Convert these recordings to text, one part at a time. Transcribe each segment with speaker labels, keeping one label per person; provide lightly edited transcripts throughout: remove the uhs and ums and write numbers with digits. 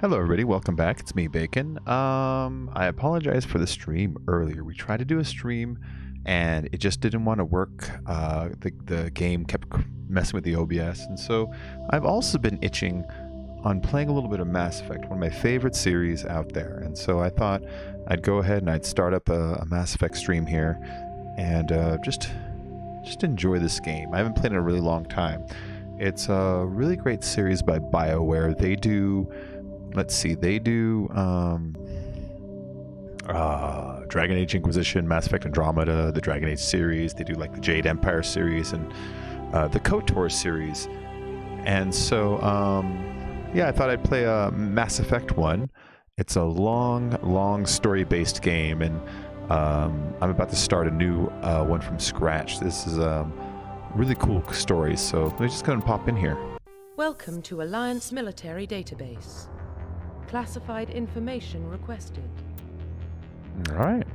Speaker 1: Hello everybody, welcome back. It's me, Bacon. I apologize for the stream earlier. We tried to do a stream and it just didn't want to work. The game kept messing with the OBS, and so I've also been itching on playing a little bit of Mass Effect, one of my favorite series out there. And so I thought I'd go ahead and I'd start up a Mass Effect stream here and just enjoy this game. I haven't played in a really long time. It's a really great series by BioWare. They do, let's see, they do Dragon Age Inquisition, Mass Effect Andromeda, the Dragon Age series. They do like the Jade Empire series and the KOTOR series. And so, yeah, I thought I'd play a Mass Effect 1. It's a long story-based game, and I'm about to start a new one from scratch. This is really cool story, so let me just go and pop in here.
Speaker 2: Welcome to Alliance Military Database. Classified information requested.
Speaker 1: Alright.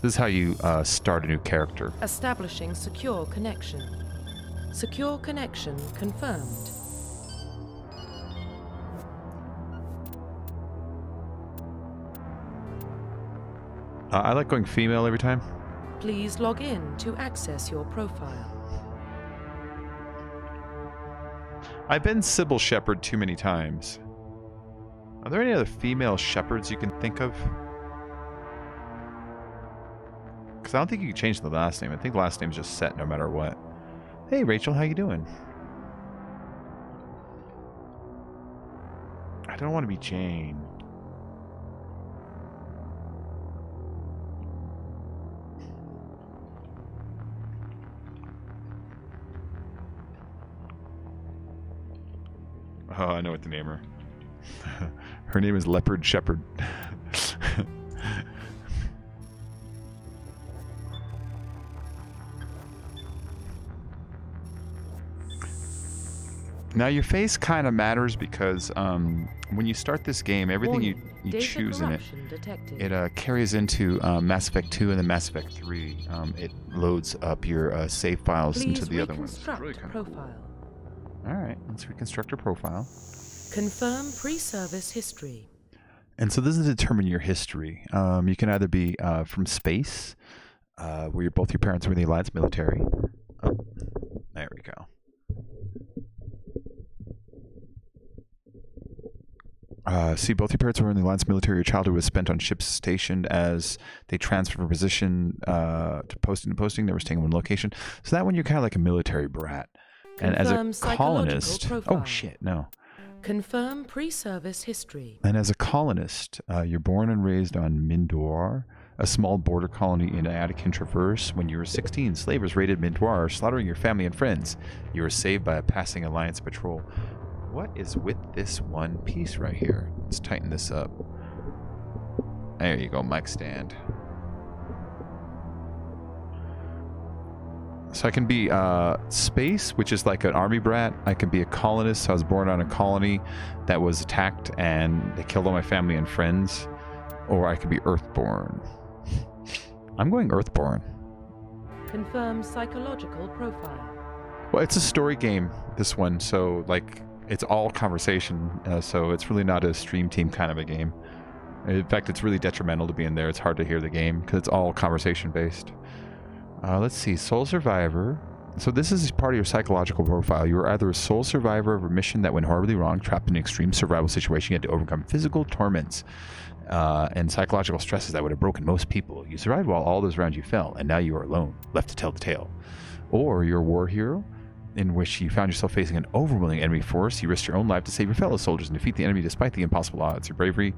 Speaker 1: This is how you start a new character.
Speaker 2: Establishing secure connection. Secure connection confirmed.
Speaker 1: I like going female every time.
Speaker 2: Please log in to access your profile.
Speaker 1: I've been Sybil Shepherd too many times. Are there any other female shepherds you can think of? Because I don't think you can change the last name. I think the last name's just set no matter what. Hey Rachel, how you doing? I don't want to be Jane. Oh, I know what to name her. Her name is Leopard Shepherd. Now your face kind of matters because when you start this game, everything you choose in it, it carries into Mass Effect 2 and then Mass Effect 3. It loads up your save files into the other ones.
Speaker 2: Really profile.
Speaker 1: Alright, let's reconstruct your profile.
Speaker 2: Confirm pre-service history.
Speaker 1: And so this is to determine your history. You can either be from space, where both your parents were in the Alliance military. Oh, there we go. See, both your parents were in the Alliance military. Your childhood was spent on ships stationed as they transferred from position to posting to posting. They were staying in one location. So that one, you're kind of like a military brat. And as a colonist, oh shit, no.
Speaker 2: Confirm pre-service history.
Speaker 1: And as a colonist, you're born and raised on Mindor, a small border colony in Anakin Traverse. When you were 16, slavers raided Mindor, slaughtering your family and friends. You were saved by a passing Alliance patrol. What is with this one piece right here? Let's tighten this up. There you go, mic stand. So I can be space, which is like an army brat. I can be a colonist. So I was born on a colony that was attacked and they killed all my family and friends. Or I could be Earthborn. I'm going Earthborn.
Speaker 2: Confirm psychological profile.
Speaker 1: Well, it's a story game, this one. So, like, it's all conversation. So it's really not a stream team kind of a game. In fact, it's really detrimental to be in there. It's hard to hear the game because it's all conversation based. Let's see, Soul Survivor. So this is part of your psychological profile. You are either a sole survivor of a mission that went horribly wrong, trapped in an extreme survival situation. You had to overcome physical torments and psychological stresses that would have broken most people. You survived while all those around you fell, and now you are alone, left to tell the tale. Or you're a war hero, in which you found yourself facing an overwhelming enemy force. You risked your own life to save your fellow soldiers and defeat the enemy despite the impossible odds. Your bravery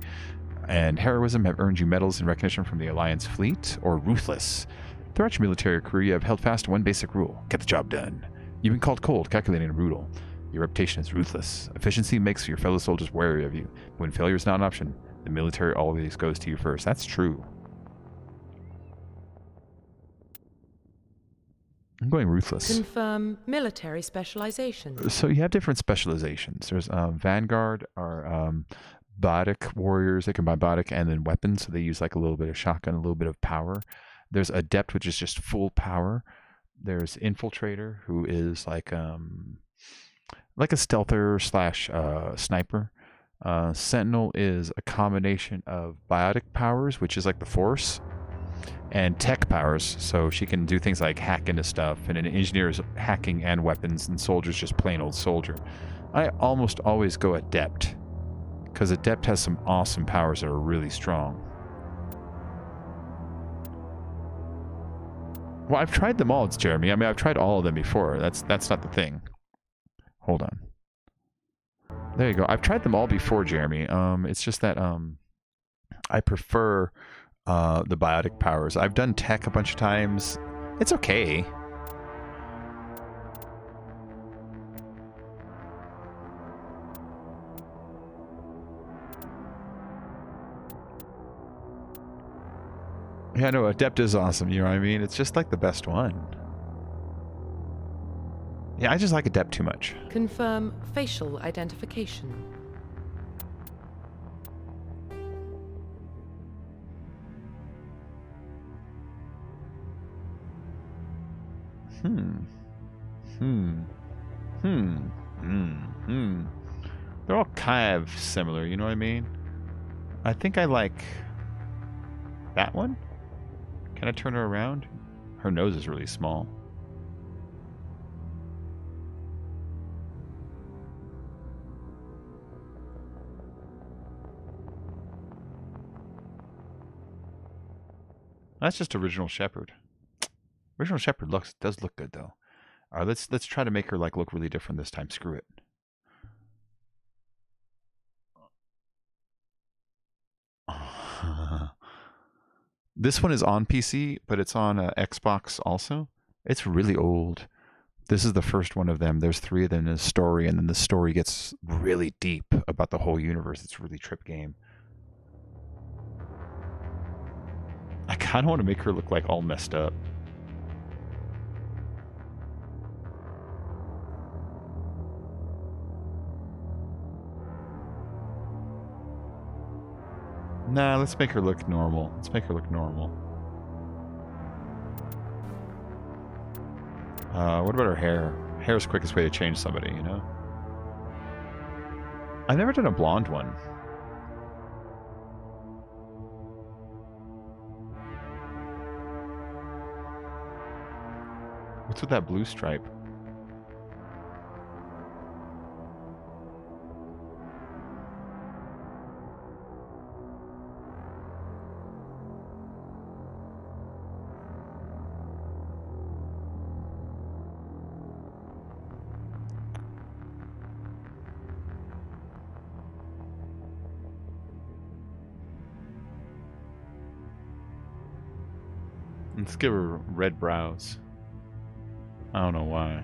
Speaker 1: and heroism have earned you medals and recognition from the Alliance fleet. Or ruthless. Throughout your military career, you have held fast to one basic rule: get the job done. You've been called cold, calculating, and brutal. Your reputation is ruthless. Efficiency makes your fellow soldiers wary of you. When failure is not an option, the military always goes to you first. That's true. I'm going ruthless.
Speaker 2: Confirm military specialization.
Speaker 1: So you have different specializations. There's Vanguard or Biotic warriors. They can buy Biotic and then weapons. So they use like a little bit of shotgun, a little bit of power. There's Adept, which is just full power. There's Infiltrator, who is like a stealther slash sniper. Sentinel is a combination of biotic powers, which is like the Force, and tech powers. So she can do things like hack into stuff, and an engineer is hacking and weapons, and soldier's just plain old soldier. I almost always go Adept, because Adept has some awesome powers that are really strong. Well, I've tried them all, it's Jeremy. I mean, I've tried all of them before. That's not the thing. Hold on. There you go. I've tried them all before, Jeremy. It's just that I prefer the biotic powers. I've done tech a bunch of times. It's okay. Yeah, no, Adept is awesome, you know what I mean? It's just like the best one. Yeah, I just like Adept too much.
Speaker 2: Confirm facial identification.
Speaker 1: They're all kind of similar, you know what I mean? I think I like that one. Can I turn her around? Her nose is really small. That's just original Shepherd. Original Shepherd does look good though. All right, let's try to make her like look really different this time. Screw it. This one is on PC, but it's on Xbox also. It's really old. This is the first one of them. There's 3 of them in the story, and then the story gets really deep about the whole universe. It's a really trip game. I kind of want to make her look like all messed up. Nah, let's make her look normal. Let's make her look normal. What about her hair? Hair's the quickest way to change somebody, you know? I've never done a blonde one. What's with that blue stripe? Let's give her red brows. I don't know why.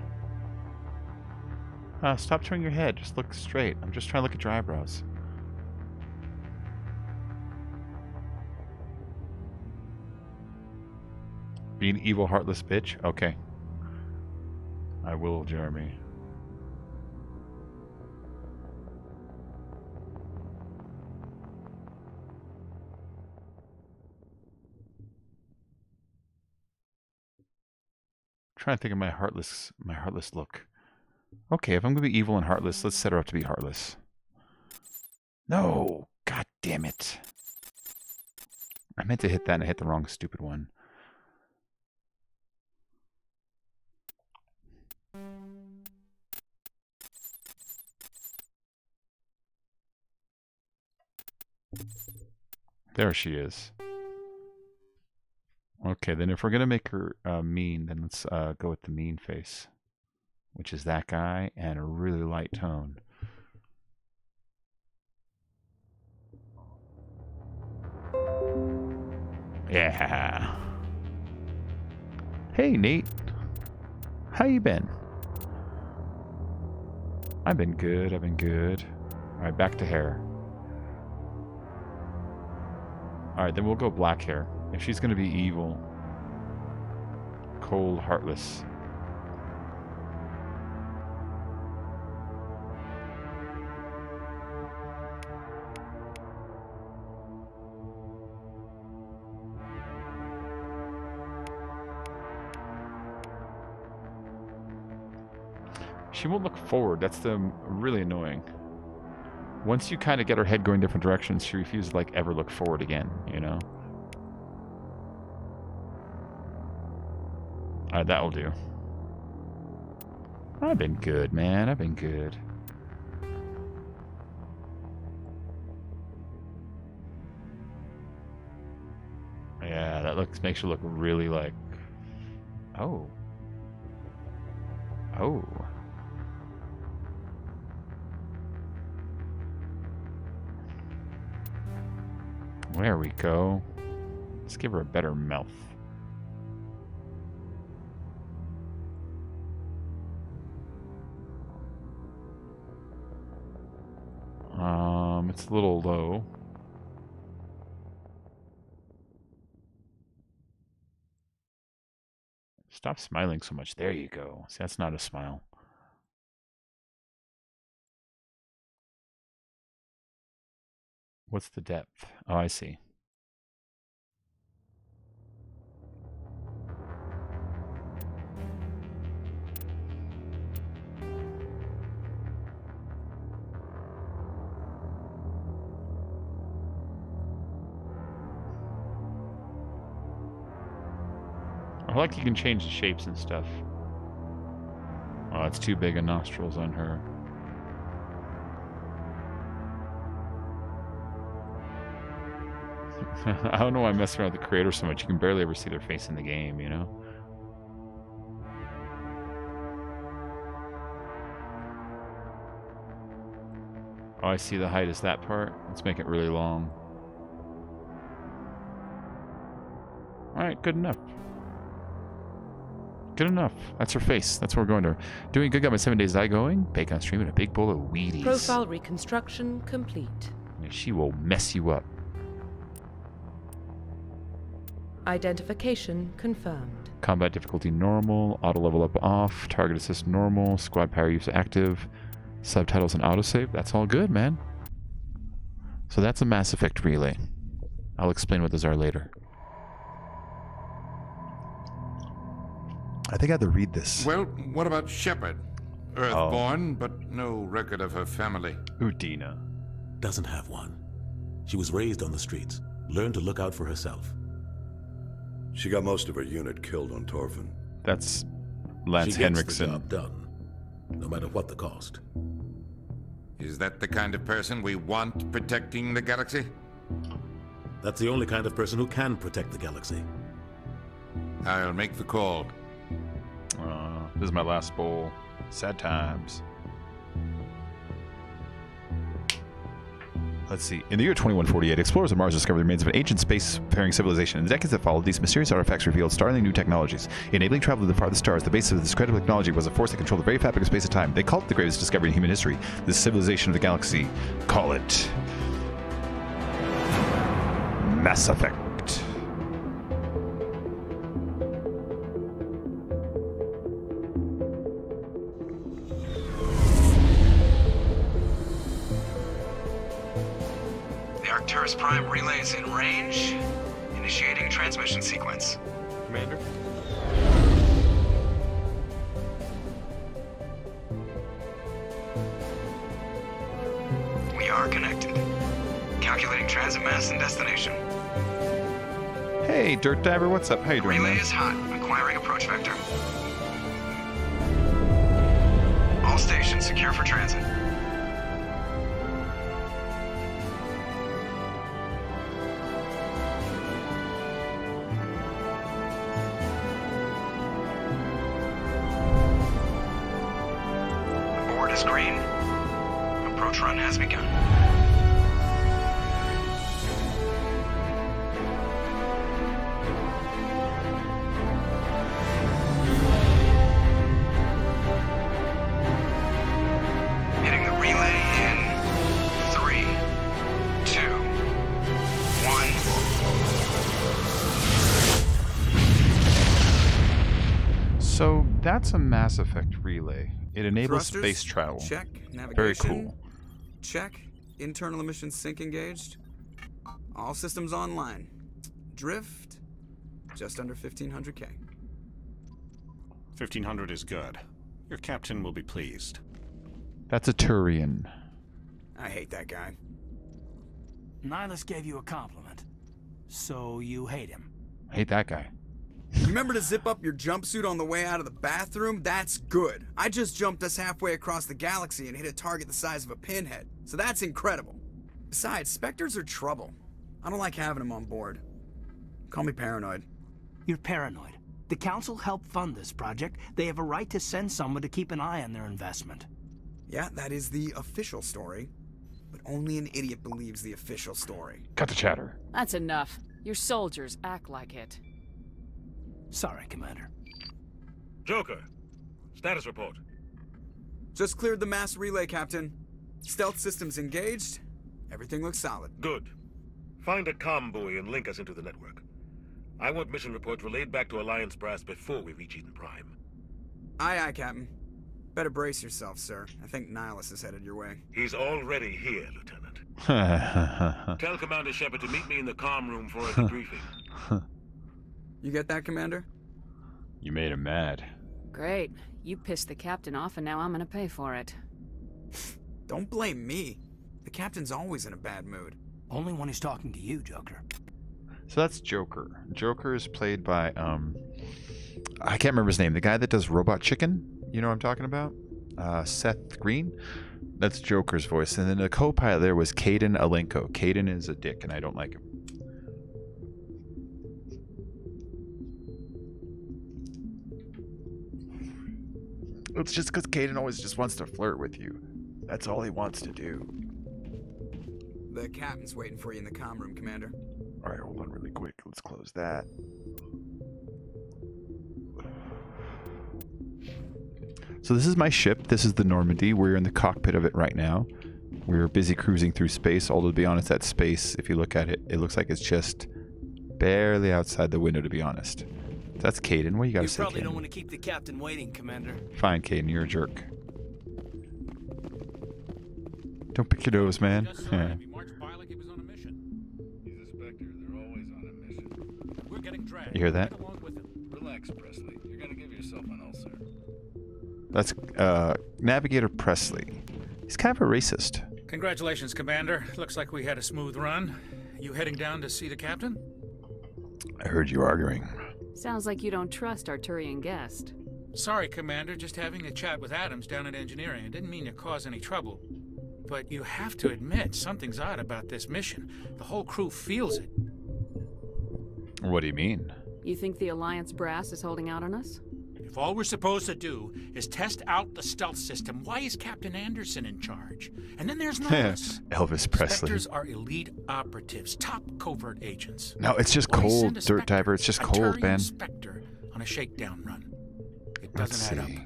Speaker 1: Stop turning your head. Just look straight. I'm just trying to look at your eyebrows. Be an evil, heartless bitch? Okay. I will, Jeremy. Trying to think of my heartless look. Okay, if I'm gonna be evil and heartless, let's set her up to be heartless. No! God damn it. I meant to hit that and I hit the wrong stupid one. There she is. Okay, then if we're gonna make her mean, then let's go with the mean face, which is that guy, and a really light tone. Yeah. Hey, Nate. How you been? I've been good. I've been good. All right, back to hair. All right, then we'll go black hair. If she's going to be evil, cold, heartless. She won't look forward. That's really annoying. Once you kind of get her head going different directions, she refuses to like ever look forward again, you know? Alright, that will do. I've been good, man. I've been good. Yeah, that makes her look really like... Oh. Oh. There we go. Let's give her a better mouth. It's a little low. Stop smiling so much. There you go. See, that's not a smile. What's the depth? Oh, I see. I like you can change the shapes and stuff. Oh, it's too big of nostrils on her. I don't know why I'm messing around with the creator so much. You can barely ever see their face in the game, you know? Oh, I see the height is that part. Let's make it really long. Alright, good enough. Good enough. That's her face. That's where we're going to her. Doing good, got my 7 days eye going. Bacon on stream and a big bowl of Wheaties.
Speaker 2: Profile reconstruction complete.
Speaker 1: Yeah, she will mess you up.
Speaker 2: Identification confirmed.
Speaker 1: Combat difficulty normal. Auto level up off. Target assist normal. Squad power use active. Subtitles and autosave. That's all good, man. So that's a Mass Effect relay. I'll explain what those are later. I think I had to read this.
Speaker 3: Well, what about Shepard? Earthborn, but no record of her family.
Speaker 1: Udina.
Speaker 4: Doesn't have one. She was raised on the streets. Learned to look out for herself.
Speaker 5: She got most of her unit killed on Torfin.
Speaker 1: That's Lance
Speaker 4: She gets the
Speaker 1: Henriksen.
Speaker 4: job done, no matter what the cost.
Speaker 3: Is that the kind of person we want protecting the galaxy?
Speaker 4: That's the only kind of person who can protect the galaxy.
Speaker 3: I'll make the call.
Speaker 1: This is my last bowl. Sad times. Let's see. In the year 2148, explorers of Mars discovered the remains of an ancient spacefaring civilization. In the decades that followed, these mysterious artifacts revealed startling new technologies. Enabling travel to the farthest stars, the basis of this incredible technology was a force that controlled the very fabric of space and time. They called it the greatest discovery in human history. This civilization of the galaxy. Call it Mass Effect.
Speaker 6: Arcturus Prime relay is in range. Initiating transmission sequence.
Speaker 7: Commander?
Speaker 6: We are connected. Calculating transit mass and destination.
Speaker 1: Hey, Dirt Diver, what's up? How you doing,
Speaker 6: Relay
Speaker 1: man?
Speaker 6: is hot. Acquiring approach vector. All stations secure for transit. Green. Approach run has begun. Hitting the relay in 3, 2, 1.
Speaker 1: So that's a Mass Effect relay. It enables
Speaker 8: Thrusters,
Speaker 1: space travel.
Speaker 8: Check. Navigation.
Speaker 1: Very cool.
Speaker 8: Check. Internal emission sync engaged. All systems online. Drift. Just under 1500K.
Speaker 7: 1500 is good. Your captain will be pleased.
Speaker 1: That's a Turian.
Speaker 8: I hate that guy.
Speaker 7: Nihilus gave you a compliment. So you hate him.
Speaker 1: I hate that guy.
Speaker 8: Remember to zip up your jumpsuit on the way out of the bathroom? That's good. I just jumped us halfway across the galaxy and hit a target the size of a pinhead. So that's incredible. Besides, Spectres are trouble. I don't like having them on board. Call me paranoid.
Speaker 7: You're paranoid. The Council helped fund this project. They have a right to send someone to keep an eye on their investment.
Speaker 8: Yeah, that is the official story. But only an idiot believes the official story.
Speaker 1: Cut the chatter.
Speaker 9: That's enough. Your soldiers act like it.
Speaker 7: Sorry, Commander.
Speaker 4: Joker, status report.
Speaker 8: Just cleared the mass relay, Captain. Stealth systems engaged. Everything looks solid.
Speaker 4: Good. Find a comm buoy and link us into the network. I want mission reports relayed back to Alliance Brass before we reach Eden Prime.
Speaker 8: Aye, aye, Captain. Better brace yourself, sir. I think Nihilus is headed your way.
Speaker 4: He's already here, Lieutenant. Tell Commander Shepard to meet me in the comm room for a debriefing.
Speaker 8: You get that, Commander?
Speaker 1: You made him mad.
Speaker 9: Great. You pissed the captain off and now I'm gonna pay for it.
Speaker 8: Don't blame me. The captain's always in a bad mood.
Speaker 7: Only when he's talking to you, Joker.
Speaker 1: So that's Joker. Joker is played by, I can't remember his name. The guy that does Robot Chicken. You know what I'm talking about? Seth Green. That's Joker's voice. And then the co-pilot there was Caden Alenko. Caden is a dick, and I don't like him. It's just because Caden always just wants to flirt with you. That's all he wants to do.
Speaker 8: The captain's waiting for you in the comm room, Commander.
Speaker 1: All right, hold on really quick. Let's close that. So this is my ship. This is the Normandy. We're in the cockpit of it right now. We're busy cruising through space, although to be honest, that space, if you look at it, it looks like it's just barely outside the window, to be honest. That's Caden. What do you got to say,
Speaker 7: You probably
Speaker 1: Caden?
Speaker 7: don't want to keep the captain waiting, Commander.
Speaker 1: Fine, Caden. You're a jerk. Don't pick your nose, man. Yeah.
Speaker 10: He marched by like he was on a mission.
Speaker 11: He's a Spectre. They're always on a mission.
Speaker 10: We're getting dragged.
Speaker 1: You hear that?
Speaker 10: Right along with him.
Speaker 11: Relax, Presley. You're gonna give yourself an ulcer.
Speaker 1: That's Navigator Presley. He's kind of a racist.
Speaker 10: Congratulations, Commander. Looks like we had a smooth run. You heading down to see the captain?
Speaker 1: I heard you arguing.
Speaker 9: Sounds like you don't trust our Turian guest.
Speaker 10: Sorry, Commander. Just having a chat with Adams down at engineering. I didn't mean to cause any trouble. But you have to admit, something's odd about this mission. The whole crew feels it.
Speaker 1: What do you mean?
Speaker 9: You think the Alliance brass is holding out on us?
Speaker 10: If all we're supposed to do is test out the stealth system, why is Captain Anderson in charge? And then there's Nihilus.
Speaker 1: Elvis Presley.
Speaker 10: Spectres are elite operatives, top covert agents.
Speaker 1: No, it's just
Speaker 10: Why
Speaker 1: cold,
Speaker 10: send a
Speaker 1: Dirt
Speaker 10: Spectre,
Speaker 1: Diver. It's just
Speaker 10: a
Speaker 1: cold,
Speaker 10: Turian
Speaker 1: man.
Speaker 10: Spectre on a shakedown run. It
Speaker 1: Let's
Speaker 10: doesn't add
Speaker 1: see.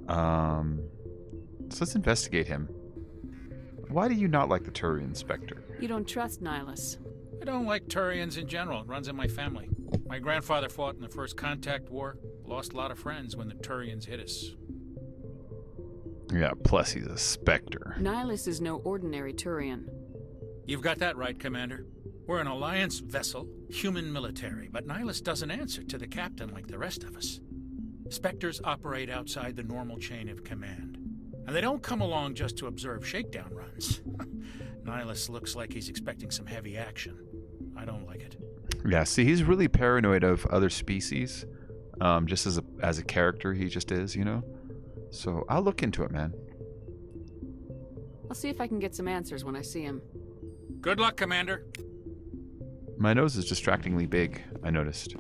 Speaker 10: up.
Speaker 1: So let's investigate him. Why do you not like the Turian Spectre?
Speaker 9: You don't trust Nihilus.
Speaker 10: I don't like Turians in general. It runs in my family. My grandfather fought in the First Contact War. Lost a lot of friends when the Turians hit us.
Speaker 1: Yeah, plus he's a Spectre.
Speaker 9: Nihilus is no ordinary Turian.
Speaker 10: You've got that right, Commander. We're an Alliance vessel, human military, but Nihilus doesn't answer to the captain like the rest of us. Spectres operate outside the normal chain of command. And they don't come along just to observe shakedown runs. Nihilus looks like he's expecting some heavy action. I don't like it.
Speaker 1: Yeah, see, he's really paranoid of other species. Just as a character, he just is, you know? So I'll look into it, man.
Speaker 9: I'll see if I can get some answers when I see him.
Speaker 10: Good luck, Commander.
Speaker 1: My nose is distractingly big, I noticed.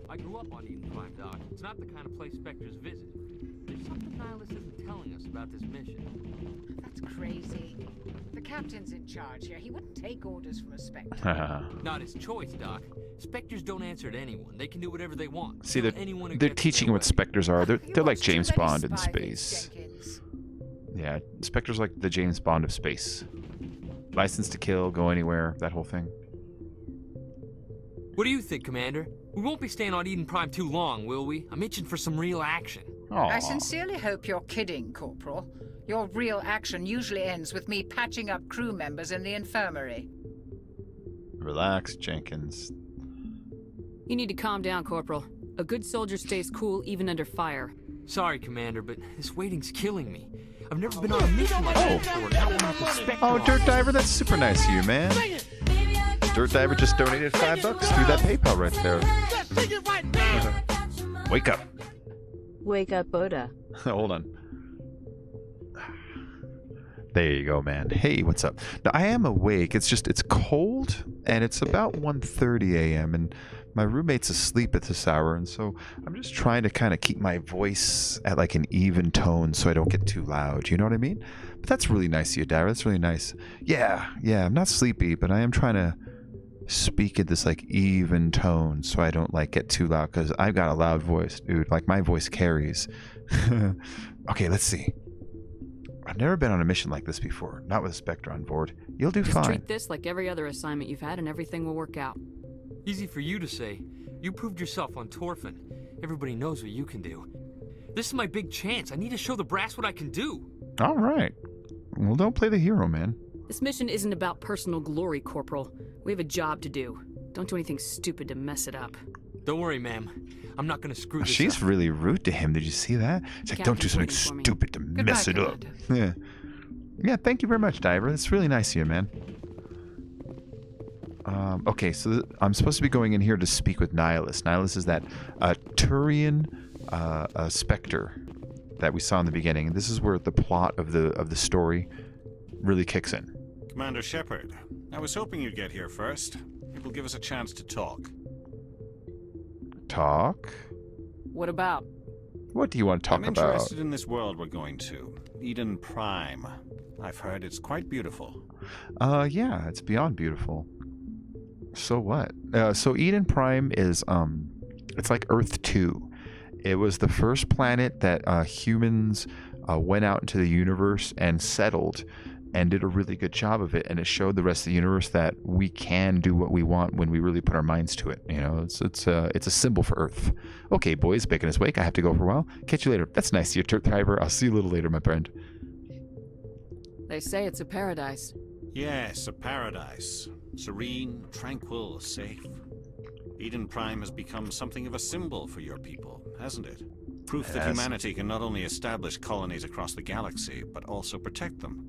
Speaker 12: I grew up on Eden Prime, Doc. It's not the kind of place Spectres visit. There's something Nihilus isn't telling us about this mission.
Speaker 13: That's crazy. The captain's in charge here. He wouldn't take orders from a Spectre.
Speaker 12: Not his choice, Doc. Spectres don't answer to anyone. They can do whatever they want.
Speaker 1: See,
Speaker 12: Kill anyone who
Speaker 1: they're
Speaker 12: gets
Speaker 1: teaching
Speaker 12: in their
Speaker 1: what
Speaker 12: way.
Speaker 1: Spectres are. They're like
Speaker 13: watched too
Speaker 1: James
Speaker 13: many
Speaker 1: Bond in
Speaker 13: spy movies,
Speaker 1: space.
Speaker 13: Jenkins.
Speaker 1: Yeah, Spectre's like the James Bond of space. License to kill, go anywhere, that whole thing.
Speaker 12: What do you think, Commander? We won't be staying on Eden Prime too long, will we? I'm itching for some real action.
Speaker 13: I sincerely hope you're kidding, Corporal. Your real action usually ends with me patching up crew members in the infirmary.
Speaker 1: Relax, Jenkins.
Speaker 9: You need to calm down, Corporal. A good soldier stays cool even under fire.
Speaker 12: Sorry, Commander, but this waiting's killing me. I've never been on a mission like that before. Not one with the Spectre.
Speaker 1: Oh, Dirt Diver, that's super nice of you, man. Dirt Diver just donated $5 through that PayPal right there. Wake up.
Speaker 14: Wake up, Oda.
Speaker 1: Hold on. There you go, man. Hey, what's up? Now, I am awake. It's cold, and it's about 1:30 a.m., and my roommate's asleep at this hour, and so I'm just trying to kind of keep my voice at like an even tone so I don't get too loud. You know what I mean? But that's really nice of you, Dara. That's really nice. Yeah, I'm not sleepy, but I am trying to speak at this like even tone so I don't like get too loud, because I've got a loud voice, dude. Like my voice carries. Okay, let's see. I've never been on a mission like this before, not with a Spectre on board. You'll do
Speaker 9: Just
Speaker 1: fine.
Speaker 9: treat this like every other assignment you've had and everything will work out.
Speaker 12: Easy for you to say. You proved yourself on Torfin. Everybody knows what you can do. This is my big chance. I need to show the brass what I can do.
Speaker 1: All right. Well, don't play the hero, man.
Speaker 9: This mission isn't about personal glory, Corporal. We have a job to do. Don't do anything stupid to mess it up.
Speaker 12: Don't worry, ma'am. I'm not gonna screw this
Speaker 1: She's
Speaker 12: up.
Speaker 1: really rude to him. Did you see that? It's like, don't do something stupid to mess it up. Yeah. Yeah, thank you very much, Diver. That's really nice of you, man. Okay, so I'm supposed to be going in here to speak with Nihilus. Nihilus is that Turian Spectre that we saw in the beginning. This is where the plot of the story really kicks in.
Speaker 11: Commander Shepard, I was hoping you'd get here first. It will give us a chance to talk.
Speaker 1: Talk?
Speaker 9: What about?
Speaker 1: What do you want to talk
Speaker 11: I'm
Speaker 1: about?
Speaker 11: interested in this world we're going to. Eden Prime. I've heard it's quite beautiful.
Speaker 1: Yeah, it's beyond beautiful. So what? So Eden Prime is it's like Earth 2. It was the first planet that humans went out into the universe and settled and did a really good job of it, and it showed the rest of the universe that we can do what we want when we really put our minds to it. You know, it's a symbol for Earth. Okay, boys, bacon is wake. I have to go for a while. Catch you later. That's nice of you, Dirt Diver. I'll see you a little later, my friend.
Speaker 9: They say it's a paradise.
Speaker 11: Yes, a paradise. Serene, tranquil, safe. Eden Prime has become something of a symbol for your people, hasn't it? Proof that humanity can not only establish colonies across the galaxy, but also protect them.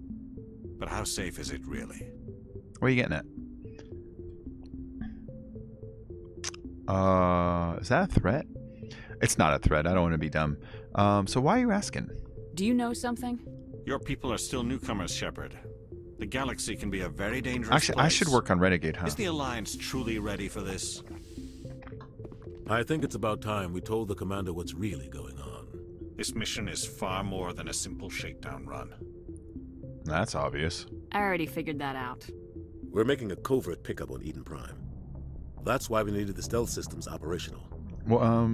Speaker 11: But how safe is it really?
Speaker 1: What are you getting at? Is that a threat? It's not a threat. I don't want to be dumb. So why are you asking?
Speaker 9: Do you know something?
Speaker 11: Your people are still newcomers, Shepard. The galaxy can be a very dangerous
Speaker 1: Actually,
Speaker 11: place.
Speaker 1: I should work on Renegade, huh?
Speaker 11: Is the Alliance truly ready for this?
Speaker 15: I think it's about time we told the commander what's really going on.
Speaker 11: This mission is far more than a simple shakedown run.
Speaker 1: That's obvious.
Speaker 9: I already figured that out.
Speaker 15: We're making a covert pickup on Eden Prime. That's why we needed the stealth systems operational.
Speaker 1: Well,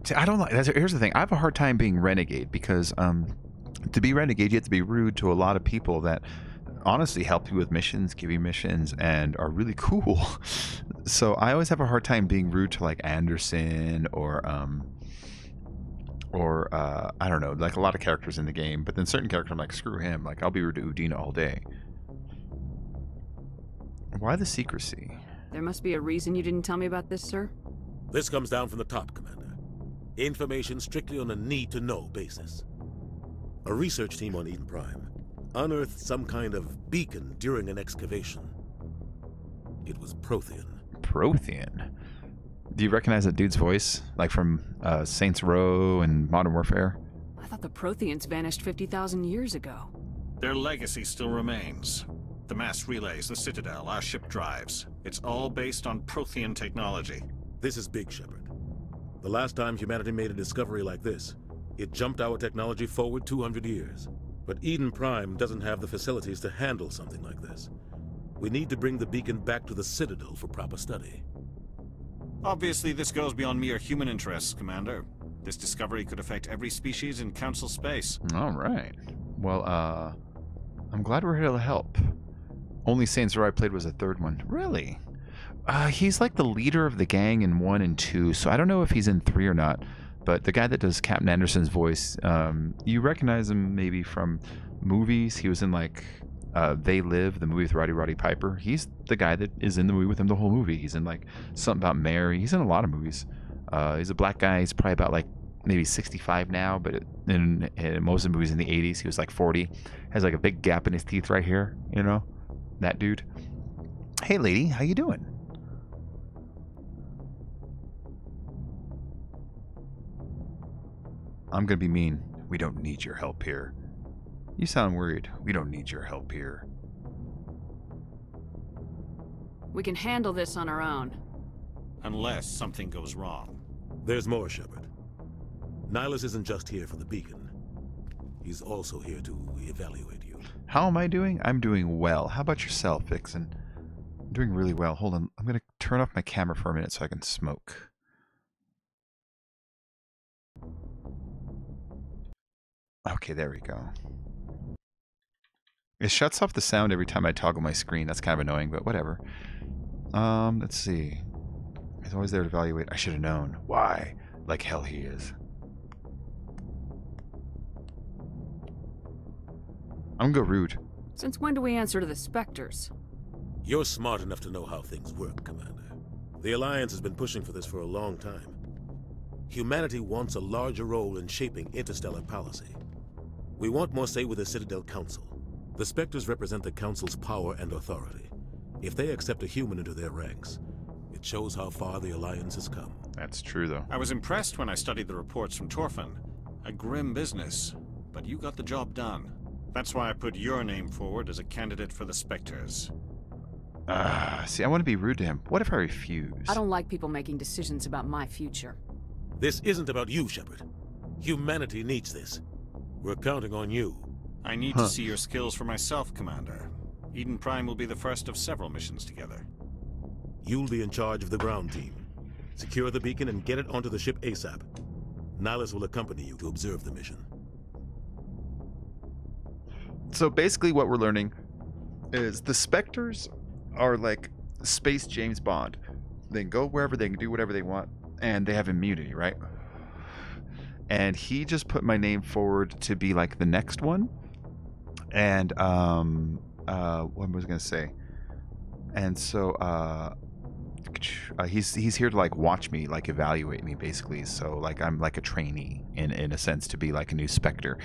Speaker 1: see, I don't like. Here's the thing. I have a hard time being Renegade because, to be Renegade, you have to be rude to a lot of people that honestly help you with missions, give you missions, and are really cool. So I always have a hard time being rude to like Anderson or I don't know, like a lot of characters in the game. But then certain characters, I'm like, screw him. Like I'll be rude to Udina all day. Why the secrecy?
Speaker 9: There must be a reason you didn't tell me about this, sir.
Speaker 15: This comes down from the top, Commander. Information strictly on a need-to-know basis. A research team on Eden Prime unearthed some kind of beacon during an excavation. It was Prothean.
Speaker 1: Prothean? Do you recognize that dude's voice? Like from Saints Row and Modern Warfare?
Speaker 9: I thought the Protheans vanished 50,000 years ago.
Speaker 11: Their legacy still remains. The mass relays, the Citadel, our ship drives. It's all based on Prothean technology.
Speaker 15: This is big, Shepard. The last time humanity made a discovery like this, it jumped our technology forward 200 years. But Eden Prime doesn't have the facilities to handle something like this. We need to bring the beacon back to the Citadel for proper study.
Speaker 11: Obviously, this goes beyond mere human interests, Commander. This discovery could affect every species in Council space.
Speaker 1: All right. Well, I'm glad we're here to help. Only Saints Row I played was the third one. Really? He's like the leader of the gang in 1 and 2, so I don't know if he's in 3 or not. But the guy that does Captain Anderson's voice, you recognize him maybe from movies. He was in like They Live, the movie with Roddy Piper. He's the guy that is in the movie with him the whole movie. He's in like something about Mary. He's in a lot of movies. He's a black guy. He's probably about like maybe 65 now, but in most of the movies in the 80s, he was like 40. Has like a big gap in his teeth right here, you know? That dude. Hey, lady, how you doing? I'm gonna be mean. We don't need your help here. You sound worried. We don't need your help here.
Speaker 9: We can handle this on our own.
Speaker 11: Unless something goes wrong.
Speaker 15: There's more, Shepard. Nihilus isn't just here for the beacon. He's also here to evaluate you.
Speaker 1: How am I doing? I'm doing well. How about yourself, Vixen? I'm doing really well. Hold on. I'm going to turn off my camera for a minute so I can smoke. Okay, there we go. It shuts off the sound every time I toggle my screen. That's kind of annoying, but whatever. Let's see. He's always there to evaluate. I should have known. Why? Like hell he is. I'm gonna go rude.
Speaker 9: Since when do we answer to the Spectres?
Speaker 15: You're smart enough to know how things work, Commander. The Alliance has been pushing for this for a long time. Humanity wants a larger role in shaping interstellar policy. We want more say with the Citadel Council. The Spectres represent the Council's power and authority. If they accept a human into their ranks, it shows how far the Alliance has come.
Speaker 1: That's true, though.
Speaker 11: I was impressed when I studied the reports from Torfin. A grim business, but you got the job done. That's why I put your name forward as a candidate for the Spectres.
Speaker 1: See, I want to be rude to him. What if I refuse?
Speaker 9: I don't like people making decisions about my future.
Speaker 15: This isn't about you, Shepard. Humanity needs this. We're counting on you.
Speaker 11: I need to see your skills for myself, Commander. Eden Prime will be the first of several missions together.
Speaker 15: You'll be in charge of the ground team. Secure the beacon and get it onto the ship ASAP. Nihilus will accompany you to observe the mission.
Speaker 1: So basically what we're learning is the Spectres are like space James Bond. They can go wherever, they can do whatever they want, and they have immunity, right? And he just put my name forward to be like the next one. And what was I gonna say? And so he's here to like watch me, like evaluate me, basically. So like I'm like a trainee in a sense, to be like a new Spectre.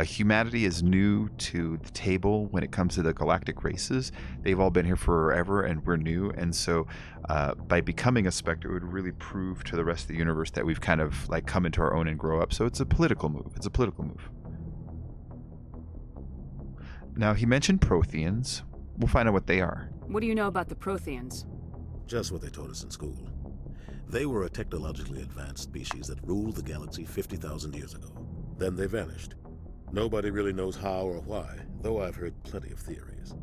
Speaker 1: Humanity is new to the table when it comes to the galactic races. They've all been here forever, and we're new. And so by becoming a Spectre, it would really prove to the rest of the universe that we've kind of like come into our own and grow up. So it's a political move. It's a political move. Now he mentioned Protheans. We'll find out what they are.
Speaker 9: What do you know about the Protheans?
Speaker 15: Just what they taught us in school. They were a technologically advanced species that ruled the galaxy 50,000 years ago. Then they vanished. Nobody really knows how or why, though I've heard plenty of theories.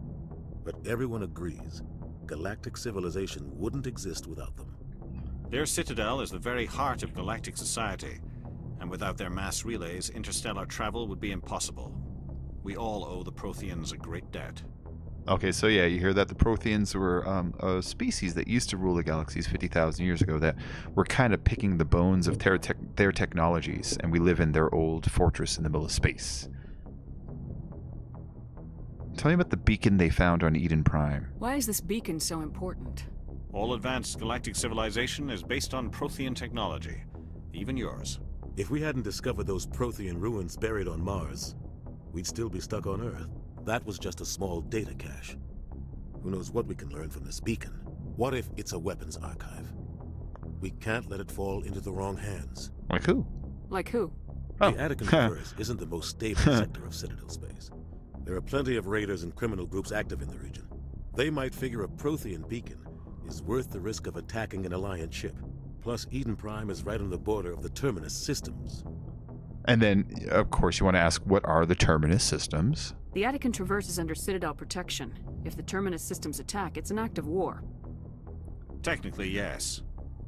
Speaker 15: But everyone agrees galactic civilization wouldn't exist without them.
Speaker 11: Their citadel is the very heart of galactic society, and without their mass relays, interstellar travel would be impossible. We all owe the Protheans a great debt.
Speaker 1: Okay, so yeah, you hear that the Protheans were a species that used to rule the galaxies 50,000 years ago that were kind of picking the bones of their technologies, and we live in their old fortress in the middle of space. Tell me about the beacon they found on Eden Prime.
Speaker 9: Why is this beacon so important?
Speaker 11: All advanced galactic civilization is based on Prothean technology, even yours.
Speaker 15: If we hadn't discovered those Prothean ruins buried on Mars, we'd still be stuck on Earth. That was just a small data cache. Who knows what we can learn from this beacon? What if it's a weapons archive? We can't let it fall into the wrong hands.
Speaker 1: Like who?
Speaker 9: Like who?
Speaker 15: The Attican Traverse isn't the most stable sector of Citadel space. There are plenty of raiders and criminal groups active in the region. They might figure a Prothean beacon is worth the risk of attacking an Alliance ship. Plus, Eden Prime is right on the border of the Terminus systems.
Speaker 1: And then, of course, you want to ask, what are the Terminus systems?
Speaker 9: The Attican Traverse is under Citadel protection. If the Terminus systems attack, it's an act of war.
Speaker 11: Technically, yes.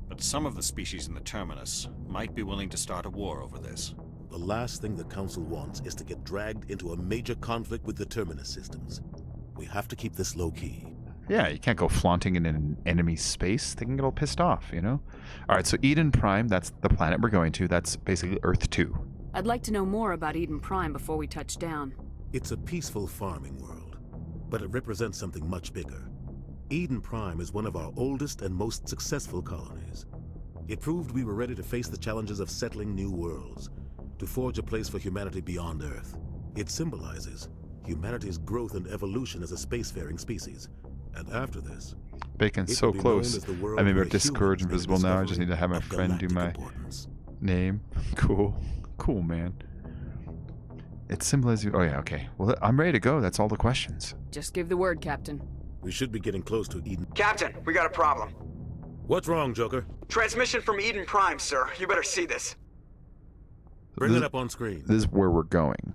Speaker 11: But some of the species in the Terminus might be willing to start a war over this.
Speaker 15: The last thing the Council wants is to get dragged into a major conflict with the Terminus systems. We have to keep this low-key.
Speaker 1: Yeah, you can't go flaunting in an enemy space. They can get all pissed off, you know? Alright, so Eden Prime, that's the planet we're going to. That's basically Earth 2.
Speaker 9: I'd like to know more about Eden Prime before we touch down.
Speaker 15: It's a peaceful farming world, but it represents something much bigger. Eden Prime is one of our oldest and most successful colonies. It proved we were ready to face the challenges of settling new worlds, to forge a place for humanity beyond Earth. It symbolizes humanity's growth and evolution as a spacefaring species. And after this,
Speaker 1: Bacon's so close. I may be Discord invisible now. I just need to have my friend do my name. Cool. Cool, man. It symbolizes... Oh, yeah, okay. Well, I'm ready to go. That's all the questions.
Speaker 9: Just give the word, Captain.
Speaker 15: We should be getting close to Eden.
Speaker 8: Captain, we got a problem.
Speaker 15: What's wrong, Joker?
Speaker 8: Transmission from Eden Prime, sir. You better see this.
Speaker 15: Bring it up on screen.
Speaker 1: This is where we're going.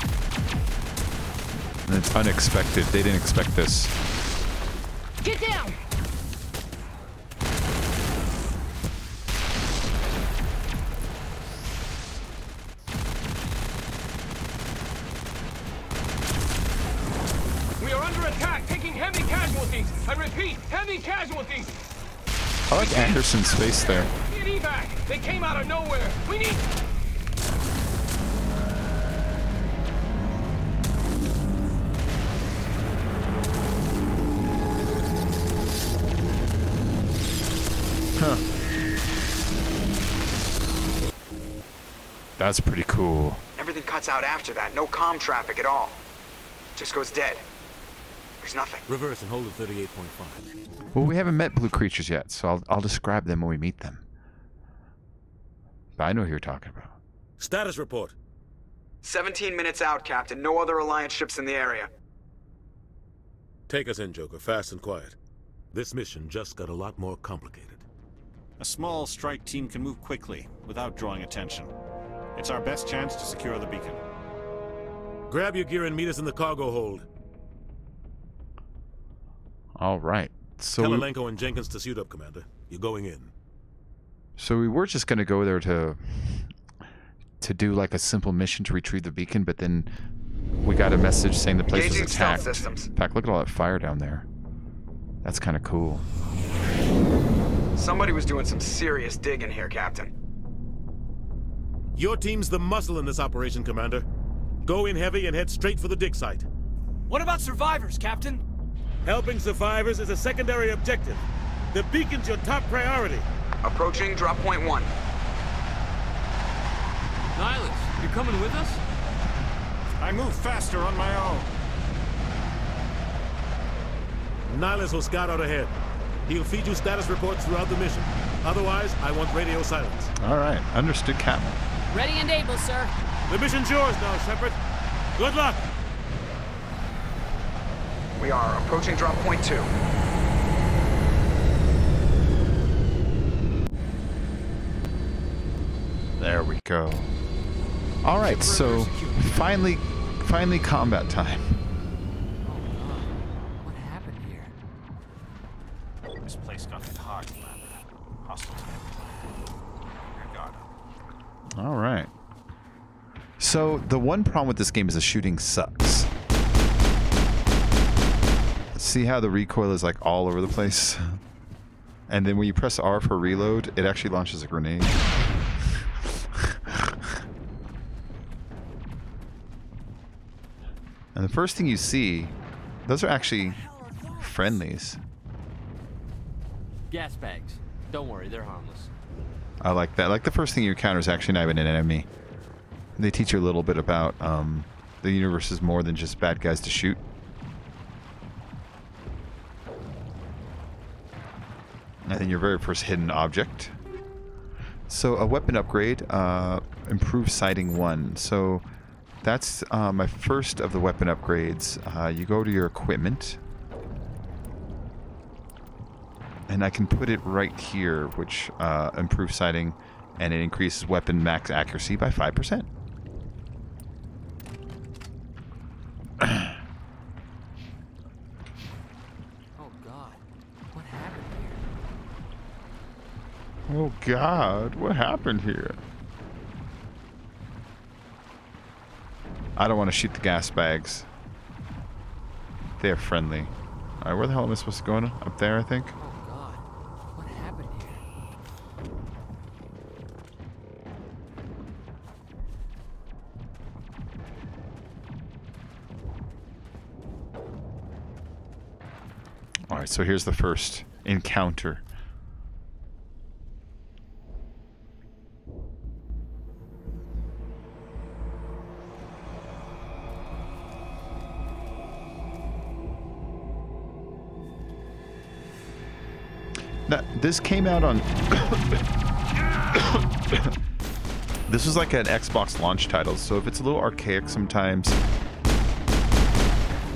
Speaker 1: And it's unexpected. They didn't expect this.
Speaker 16: Get down!
Speaker 17: We are under attack, taking heavy casualties. I repeat, heavy casualties.
Speaker 1: I like Anderson's face there.
Speaker 17: Get evac. They came out of nowhere. We need...
Speaker 1: Huh. That's pretty cool.
Speaker 8: Everything cuts out after that. No comm traffic at all. Just goes dead. There's nothing.
Speaker 15: Reverse and hold at 38.5.
Speaker 1: Well, we haven't met blue creatures yet, so I'll describe them when we meet them. But I know who you're talking about.
Speaker 15: Status report.
Speaker 8: 17 minutes out, Captain. No other Alliance ships in the area.
Speaker 15: Take us in, Joker. Fast and quiet. This mission just got a lot more complicated.
Speaker 11: A small strike team can move quickly, without drawing attention. It's our best chance to secure the beacon.
Speaker 15: Grab your gear and meet us in the cargo hold.
Speaker 1: All right. So
Speaker 15: Tell Alenko and Jenkins to suit up, Commander. You're going in.
Speaker 1: So we were just going to go there to do like a simple mission to retrieve the beacon, but then we got a message saying the place was attacked. In fact, look at all that fire down there. That's kind of cool.
Speaker 8: Somebody was doing some serious digging here, Captain.
Speaker 15: Your team's the muscle in this operation, Commander. Go in heavy and head straight for the dig site.
Speaker 7: What about survivors, Captain?
Speaker 15: Helping survivors is a secondary objective. The beacon's your top priority.
Speaker 8: Approaching drop point 1.
Speaker 12: Nihilus, you coming with us?
Speaker 11: I move faster on my own.
Speaker 15: Nihilus will scout out ahead. He'll feed you status reports throughout the mission. Otherwise, I want radio silence.
Speaker 1: All right. Understood, Captain.
Speaker 9: Ready and able, sir.
Speaker 15: The mission's yours now, Shepard. Good luck.
Speaker 8: We are approaching drop point 2.
Speaker 1: There we go. All right, so finally combat time.
Speaker 12: What happened here?
Speaker 11: This place got hit hard, Commander. Hostiles everywhere. Your guard up.
Speaker 1: All right. So the one problem with this game is the shooting sucks. See how the recoil is like all over the place? And then when you press R for reload, it actually launches a grenade. And the first thing you see, those are actually friendlies.
Speaker 12: Gas bags. Don't worry, they're harmless.
Speaker 1: I like that. Like the first thing you encounter is actually not even an enemy. They teach you a little bit about the universe is more than just bad guys to shoot. And then your very first hidden object. So a weapon upgrade, improved sighting 1. So that's my first of the weapon upgrades. You go to your equipment. And I can put it right here, which improves sighting, and it increases weapon max accuracy by 5%. Oh God, what happened here? I don't want to shoot the gas bags. They're friendly. Alright, where the hell am I supposed to go? Up there, I think?
Speaker 12: Oh God, what happened here?
Speaker 1: Alright, so here's the first encounter. This came out on... This was like an Xbox launch title, so if it's a little archaic sometimes,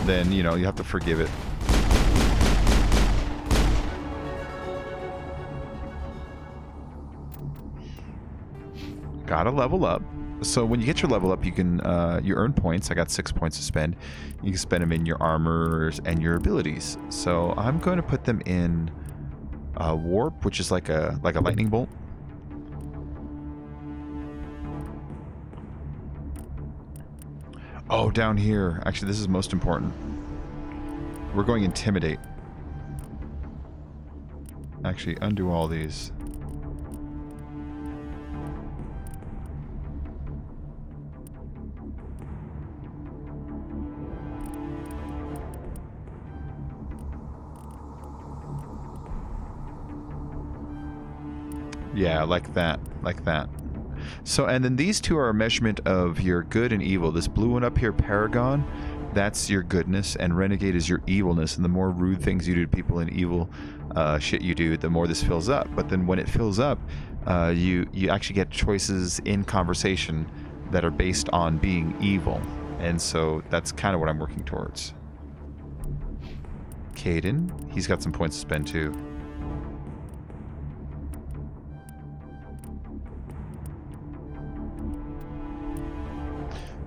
Speaker 1: then, you know, you have to forgive it. Gotta level up. So when you get your level up, you can you earn points. I got 6 points to spend. You can spend them in your armors and your abilities. So I'm going to put them in warp, which is like a lightning bolt. Oh, down here. Actually, this is most important. We're going intimidate. Actually, undo all these. Yeah, like that. Like that. So, and then these two are a measurement of your good and evil. This blue one up here, Paragon, that's your goodness, and Renegade is your evilness. And the more rude things you do to people and evil shit you do, the more this fills up. But then when it fills up, you actually get choices in conversation that are based on being evil. And so that's kind of what I'm working towards. Caden, he's got some points to spend too.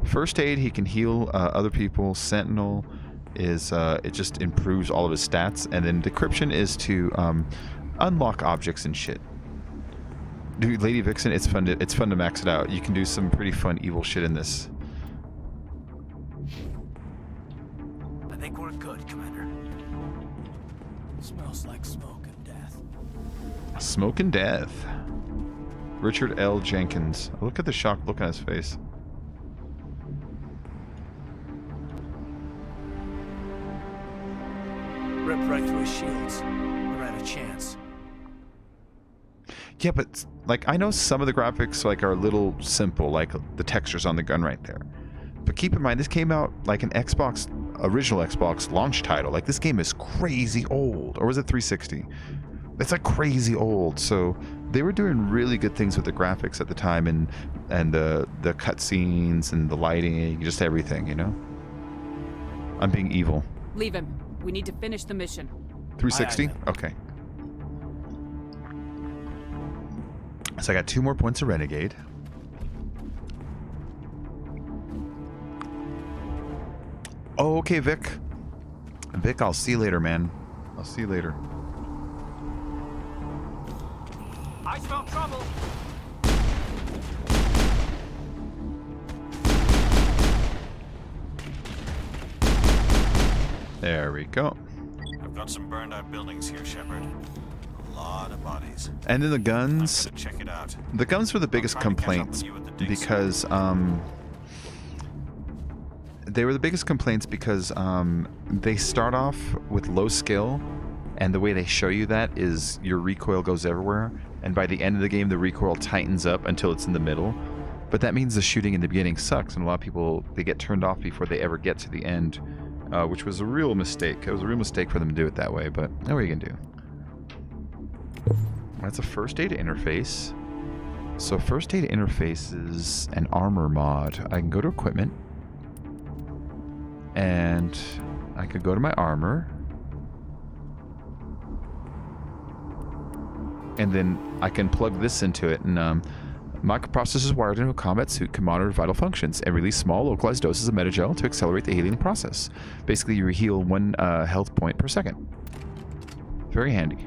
Speaker 1: First aid, he can heal other people. Sentinel is it just improves all of his stats, and then decryption is to unlock objects and shit. Dude, Lady Vixen, it's fun to max it out. You can do some pretty fun evil shit in this.
Speaker 7: I think we're good, Commander. Smells like smoke and death.
Speaker 1: Smoke and death. Richard L. Jenkins. Look at the shocked look on his face.
Speaker 7: Ripped right through his shields. Never had a chance.
Speaker 1: Yeah, but like I know some of the graphics like are a little simple, like the textures on the gun right there. But keep in mind, this came out like an Xbox, original Xbox launch title. Like this game is crazy old, or was it 360? It's like crazy old. So they were doing really good things with the graphics at the time, and the cutscenes and the lighting, just everything, you know. I'm being evil.
Speaker 9: Leave him. We need to finish the mission.
Speaker 1: 360? Okay. So I got 2 more points of Renegade. Oh, okay, Vic. Vic, I'll see you later, man. I'll see you later.
Speaker 17: I smell trouble.
Speaker 1: There we go.
Speaker 11: I've got some burned out buildings here, Shepard. A lot of bodies.
Speaker 1: And then the guns.
Speaker 11: Check it out.
Speaker 1: The guns were the biggest complaints because they were the biggest complaints because they start off with low skill, and the way they show you that is your recoil goes everywhere, and by the end of the game the recoil tightens up until it's in the middle. But that means the shooting in the beginning sucks, and a lot of people, they get turned off before they ever get to the end. Which was a real mistake. It was a real mistake for them to do it that way, but what are you gonna do? That's a first aid interface. So first aid interface is an armor mod. I can go to equipment, and I could go to my armor, and then I can plug this into it, and microprocessors wired into a combat suit can monitor vital functions and release small localized doses of metagel to accelerate the healing process. Basically, you heal 1 health point per second. Very handy.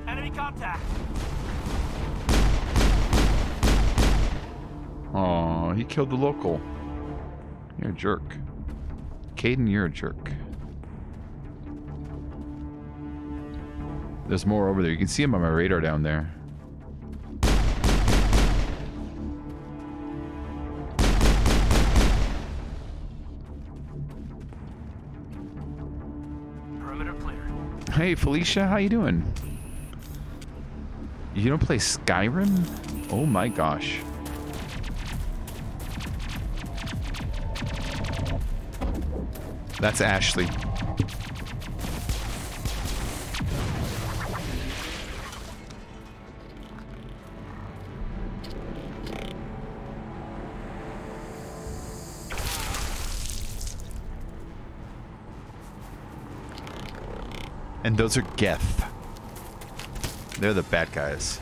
Speaker 7: Enemy contact.
Speaker 1: Aw, he killed the local. You're a jerk. Caden, you're a jerk. There's more over there. You can see him on my radar down there.
Speaker 7: Perimeter clear.
Speaker 1: Hey, Felicia, how you doing? You don't play Skyrim? Oh my gosh. That's Ashley. And those are Geth. They're the bad guys.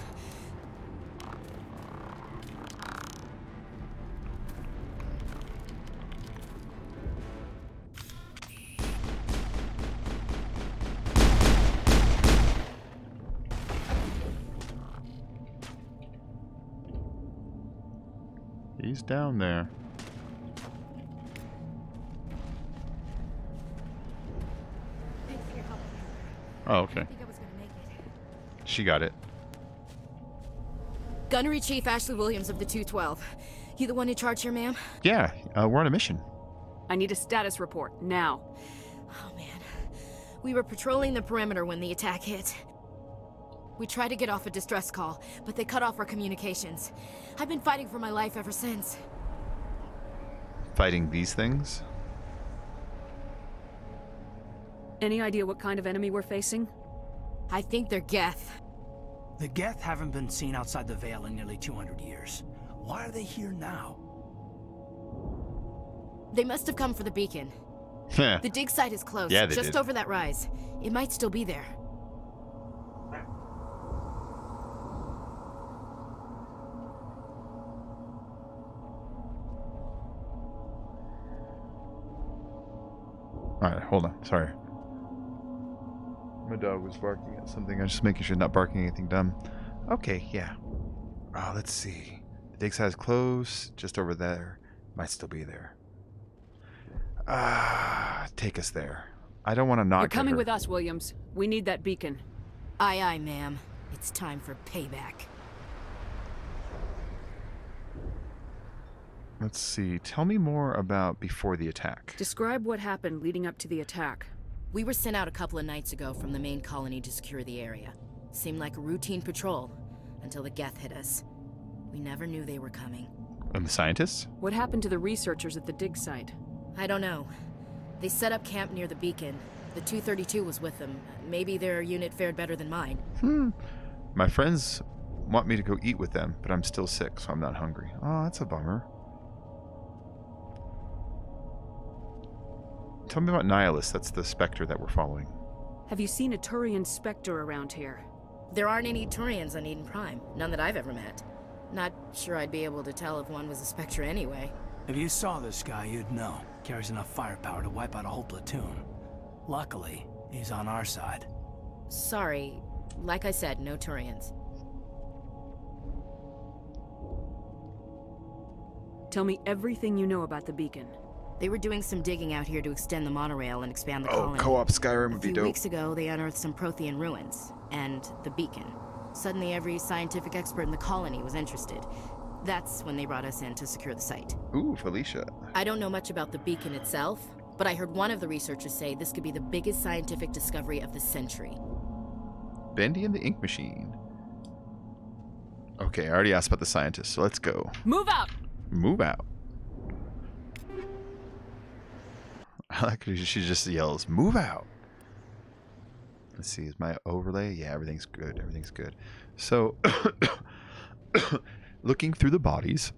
Speaker 1: He's down there. Oh, okay. She got it.
Speaker 18: Gunnery Chief Ashley Williams of the 212. You the one in charge here, ma'am?
Speaker 1: Yeah, we're on a mission.
Speaker 9: I need a status report, now.
Speaker 18: Oh, man. We were patrolling the perimeter when the attack hit. We tried to get off a distress call, but they cut off our communications. I've been fighting for my life ever since.
Speaker 1: Fighting these things?
Speaker 9: Any idea what kind of enemy we're facing?
Speaker 18: I think they're Geth.
Speaker 7: The Geth haven't been seen outside the Veil in nearly 200 years. Why are they here now?
Speaker 18: They must have come for the beacon. The dig site is close,
Speaker 1: Yeah, they
Speaker 18: just
Speaker 1: did.
Speaker 18: over that rise. It might still be there.
Speaker 1: Alright, hold on. Sorry. My dog was barking at something. I'm just making sure not barking anything dumb. Okay, yeah. Oh, let's see. The dig site is close, just over there. Might still be there. Take us there. I don't want to not
Speaker 9: You're
Speaker 1: get
Speaker 9: coming
Speaker 1: her.
Speaker 9: with us, Williams. We need that beacon.
Speaker 18: Aye, aye, ma'am. It's time for payback.
Speaker 1: Let's see. Tell me more about before the attack.
Speaker 9: Describe what happened leading up to the attack.
Speaker 18: We were sent out a couple of nights ago from the main colony to secure the area. Seemed like a routine patrol, until the Geth hit us. We never knew they were coming.
Speaker 1: And the scientists?
Speaker 9: What happened to the researchers at the dig site?
Speaker 18: I don't know. They set up camp near the beacon. The 232 was with them. Maybe their unit fared better than mine.
Speaker 1: My friends want me to go eat with them, but I'm still sick, so I'm not hungry. Oh, that's a bummer. Tell me about Nihilus. That's the Spectre that we're following.
Speaker 9: Have you seen a Turian Spectre around here?
Speaker 18: There aren't any Turians on Eden Prime. None that I've ever met. Not sure I'd be able to tell if one was a Spectre anyway.
Speaker 7: If you saw this guy, you'd know. Carries enough firepower to wipe out a whole platoon. Luckily, he's on our side.
Speaker 18: Sorry. Like I said, no Turians.
Speaker 9: Tell me everything you know about the beacon.
Speaker 18: They were doing some digging out here to extend the monorail and expand the colony.
Speaker 1: Co-op Skyrim would be
Speaker 18: A few
Speaker 1: dope.
Speaker 18: weeks ago, they unearthed some Prothean ruins, and the beacon. Suddenly, every scientific expert in the colony was interested. That's when they brought us in to secure the site.
Speaker 1: Ooh, Felicia.
Speaker 18: I don't know much about the beacon itself, but I heard one of the researchers say this could be the biggest scientific discovery of the century.
Speaker 1: Bendy and the Ink Machine. Okay, I already asked about the scientists, so let's go.
Speaker 9: Move out!
Speaker 1: Move out. I like her. She just yells, "Move out!" Let's see. Is my overlay? Yeah, everything's good. Everything's good. So, looking through the bodies,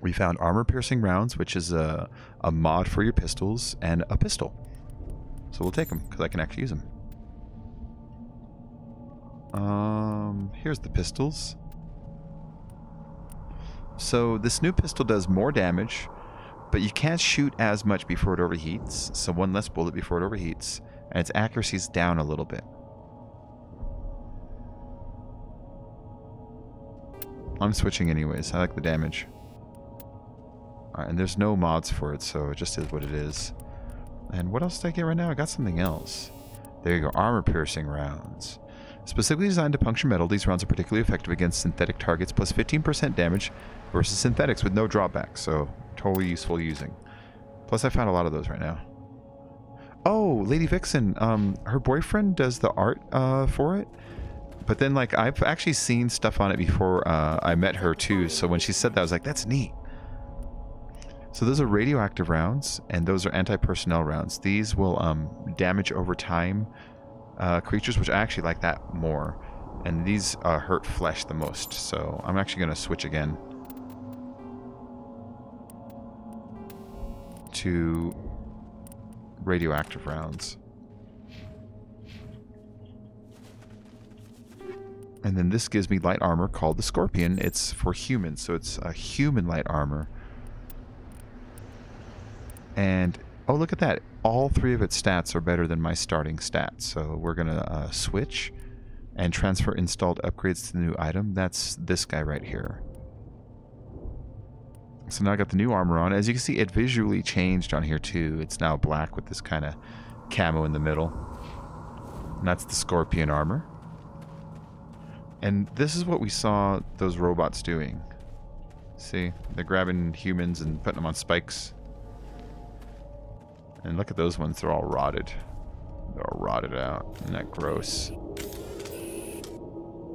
Speaker 1: we found armor-piercing rounds, which is a mod for your pistols, and a pistol. So we'll take them because I can actually use them. Here's the pistols. So this new pistol does more damage, but you can't shoot as much before it overheats. So one less bullet before it overheats, and its accuracy's down a little bit. I'm switching anyways. I like the damage. Alright, and there's no mods for it, so it just is what it is. And what else did I get right now? I got something else. There you go. Armor-piercing rounds. Specifically designed to puncture metal, these rounds are particularly effective against synthetic targets, plus 15% damage versus synthetics with no drawback, so totally useful using. Plus I found a lot of those right now. Oh, Lady Vixen, her boyfriend does the art for it, but then like I've actually seen stuff on it before I met her too, so when she said that I was like, that's neat. So those are radioactive rounds, and those are anti-personnel rounds. These will damage over time creatures, which I actually like that more. And these hurt flesh the most, so I'm actually going to switch again to radioactive rounds. And then this gives me light armor called the Scorpion. It's for humans, so it's a human light armor. And, oh, look at that. All 3 of its stats are better than my starting stats. So we're going to switch and transfer installed upgrades to the new item. That's this guy right here. So now I got the new armor on. As you can see, it visually changed on here too. It's now black with this kind of camo in the middle. And that's the Scorpion armor. And this is what we saw those robots doing. See? They're grabbing humans and putting them on spikes. And look at those ones. They're all rotted. They're all rotted out. Isn't that gross?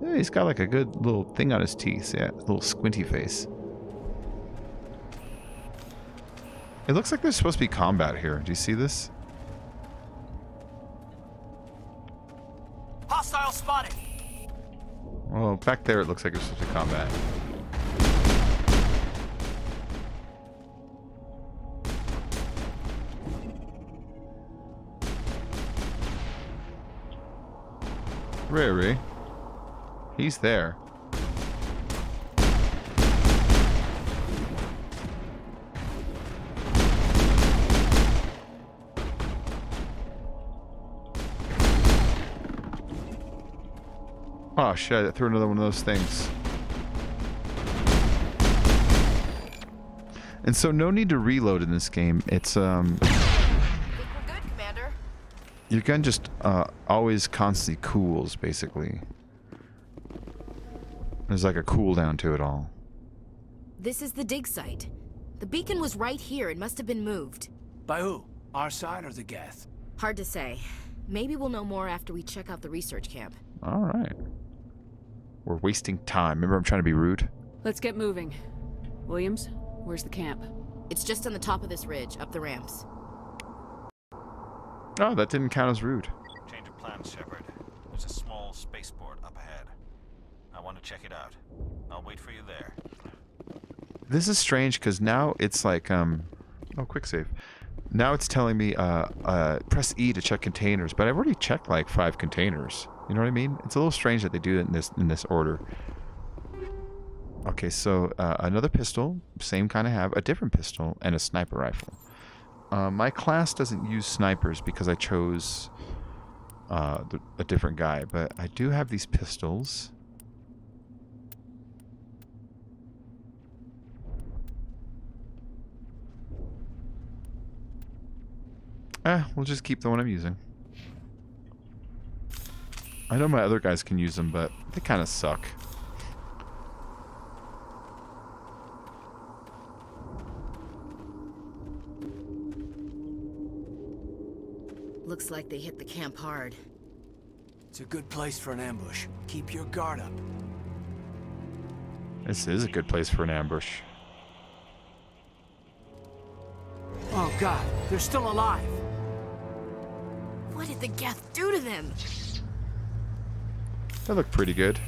Speaker 1: Yeah, he's got like a good little thing on his teeth. Yeah, a little squinty face. It looks like there's supposed to be combat here. Do you see this?
Speaker 7: Hostile spotted.
Speaker 1: Well, back there it looks like there's supposed to be combat. Riri. He's there. Oh shit, I threw another one of those things. And so no need to reload in this game. It's your gun just always constantly cools, basically. There's like a cooldown to it all.
Speaker 18: This is the dig site. The beacon was right here. It must have been moved.
Speaker 7: By who? Our side or the Geth?
Speaker 18: Hard to say. Maybe we'll know more after we check out the research camp.
Speaker 1: Alright. We're wasting time. Remember, I'm trying to be rude.
Speaker 9: Let's get moving. Williams, where's the camp?
Speaker 18: It's just on the top of this ridge, up the ramps.
Speaker 1: Oh, that didn't count as rude.
Speaker 11: Change of plans, Shepard. There's a small spaceport up ahead. I want to check it out. I'll wait for you there.
Speaker 1: This is strange because now it's like, oh, quick save. Now it's telling me, press E to check containers, but I've already checked like 5 containers. You know what I mean? It's a little strange that they do it in this order. Okay, so another pistol, same kind of have, a different pistol, and a sniper rifle. My class doesn't use snipers because I chose a different guy, but I do have these pistols. We'll just keep the one I'm using. I know my other guys can use them, but they kind of suck.
Speaker 18: Looks like they hit the camp hard.
Speaker 7: It's a good place for an ambush. Keep your guard up.
Speaker 1: This is a good place for an ambush.
Speaker 7: Oh god, they're still alive.
Speaker 18: What did the Geth do to them?
Speaker 1: They look pretty good.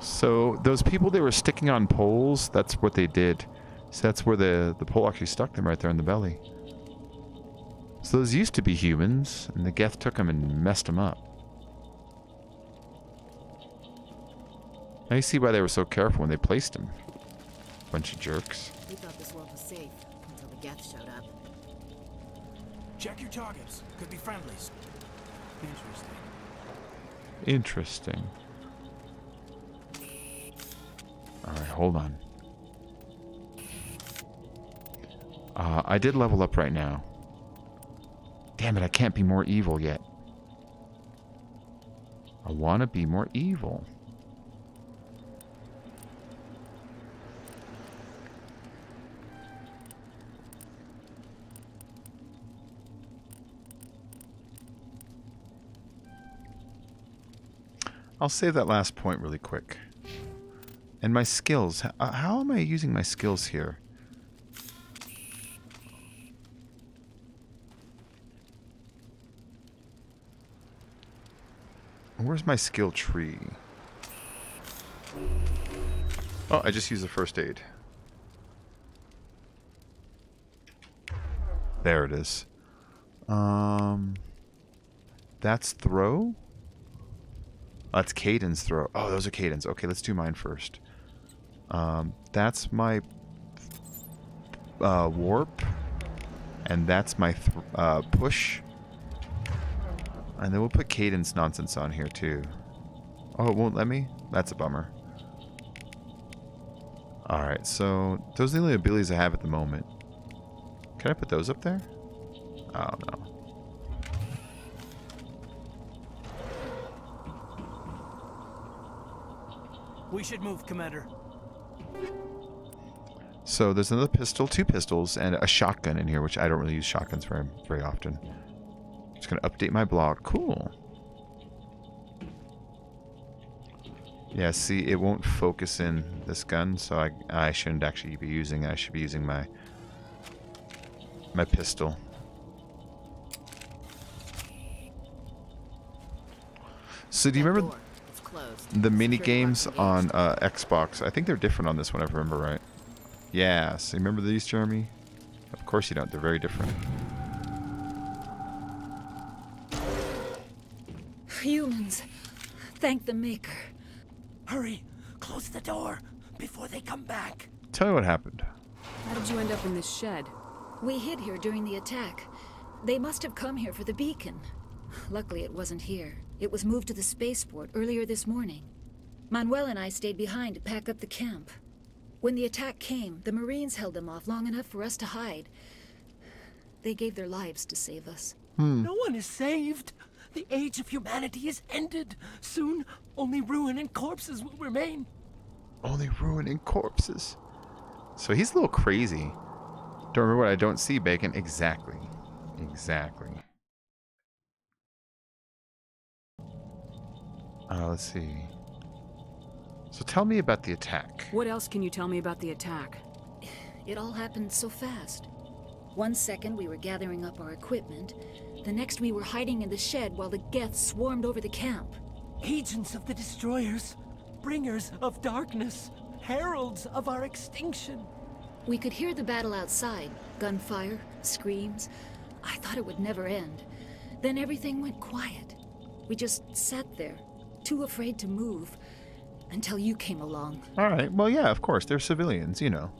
Speaker 1: So those people they were sticking on poles, that's what they did. So that's where the pole actually stuck them right there in the belly. So those used to be humans, and the Geth took them and messed them up. Now you see why they were so careful when they placed them. Bunch of jerks.
Speaker 18: We thought this world was safe until the Geth showed up.
Speaker 7: Check your targets. Could be friendlies. Interesting.
Speaker 1: Interesting. Alright, hold on. I did level up right now. Damn it, I can't be more evil yet. I want to be more evil. I'll save that last point really quick. And my skills. How am I using my skills here? Where's my skill tree? Oh, I just used the first aid. There it is. That's throw? Oh, that's Kaidan's throw. Oh, those are Kaidan's. Okay, let's do mine first. That's my warp. And that's my push. And then we'll put Kaidan's nonsense on here too. Oh, it won't let me? That's a bummer. Alright, so those are the only abilities I have at the moment. Can I put those up there? Oh, no.
Speaker 7: We should move, Commander.
Speaker 1: So there's another pistol, 2 pistols, and a shotgun in here, which I don't really use shotguns very often. Just gonna update my blog. Cool. Yeah, see, it won't focus in this gun, so I shouldn't actually be using it. I should be using my pistol. So do you remember the mini games on Xbox? I think they're different on this one, if I remember right. Yeah, so you remember these, Jeremy? Of course you don't. They're very different.
Speaker 19: Humans. Thank the Maker.
Speaker 7: Hurry! Close the door before they come back.
Speaker 1: Tell me what happened.
Speaker 9: How did you end up in this shed?
Speaker 19: We hid here during the attack. They must have come here for the beacon. Luckily, it wasn't here. It was moved to the spaceport earlier this morning. Manuel and I stayed behind to pack up the camp. When the attack came, the Marines held them off long enough for us to hide. They gave their lives to save us.
Speaker 7: No one is saved. The age of humanity is ended. Soon, only ruin and corpses will remain.
Speaker 1: Only ruin and corpses. So he's a little crazy. Don't remember what I don't see, Bacon. Exactly. Exactly. Let's see. So tell me about the attack.
Speaker 9: What else can you tell me about the attack?
Speaker 19: It all happened so fast. 1 second we were gathering up our equipment. The next we were hiding in the shed while the Geth swarmed over the camp.
Speaker 7: Agents of the Destroyers. Bringers of darkness. Heralds of our extinction.
Speaker 19: We could hear the battle outside. Gunfire, screams. I thought it would never end. Then everything went quiet. We just sat there, too afraid to move, until you came along.
Speaker 1: Alright, well yeah, of course, they're civilians, you know.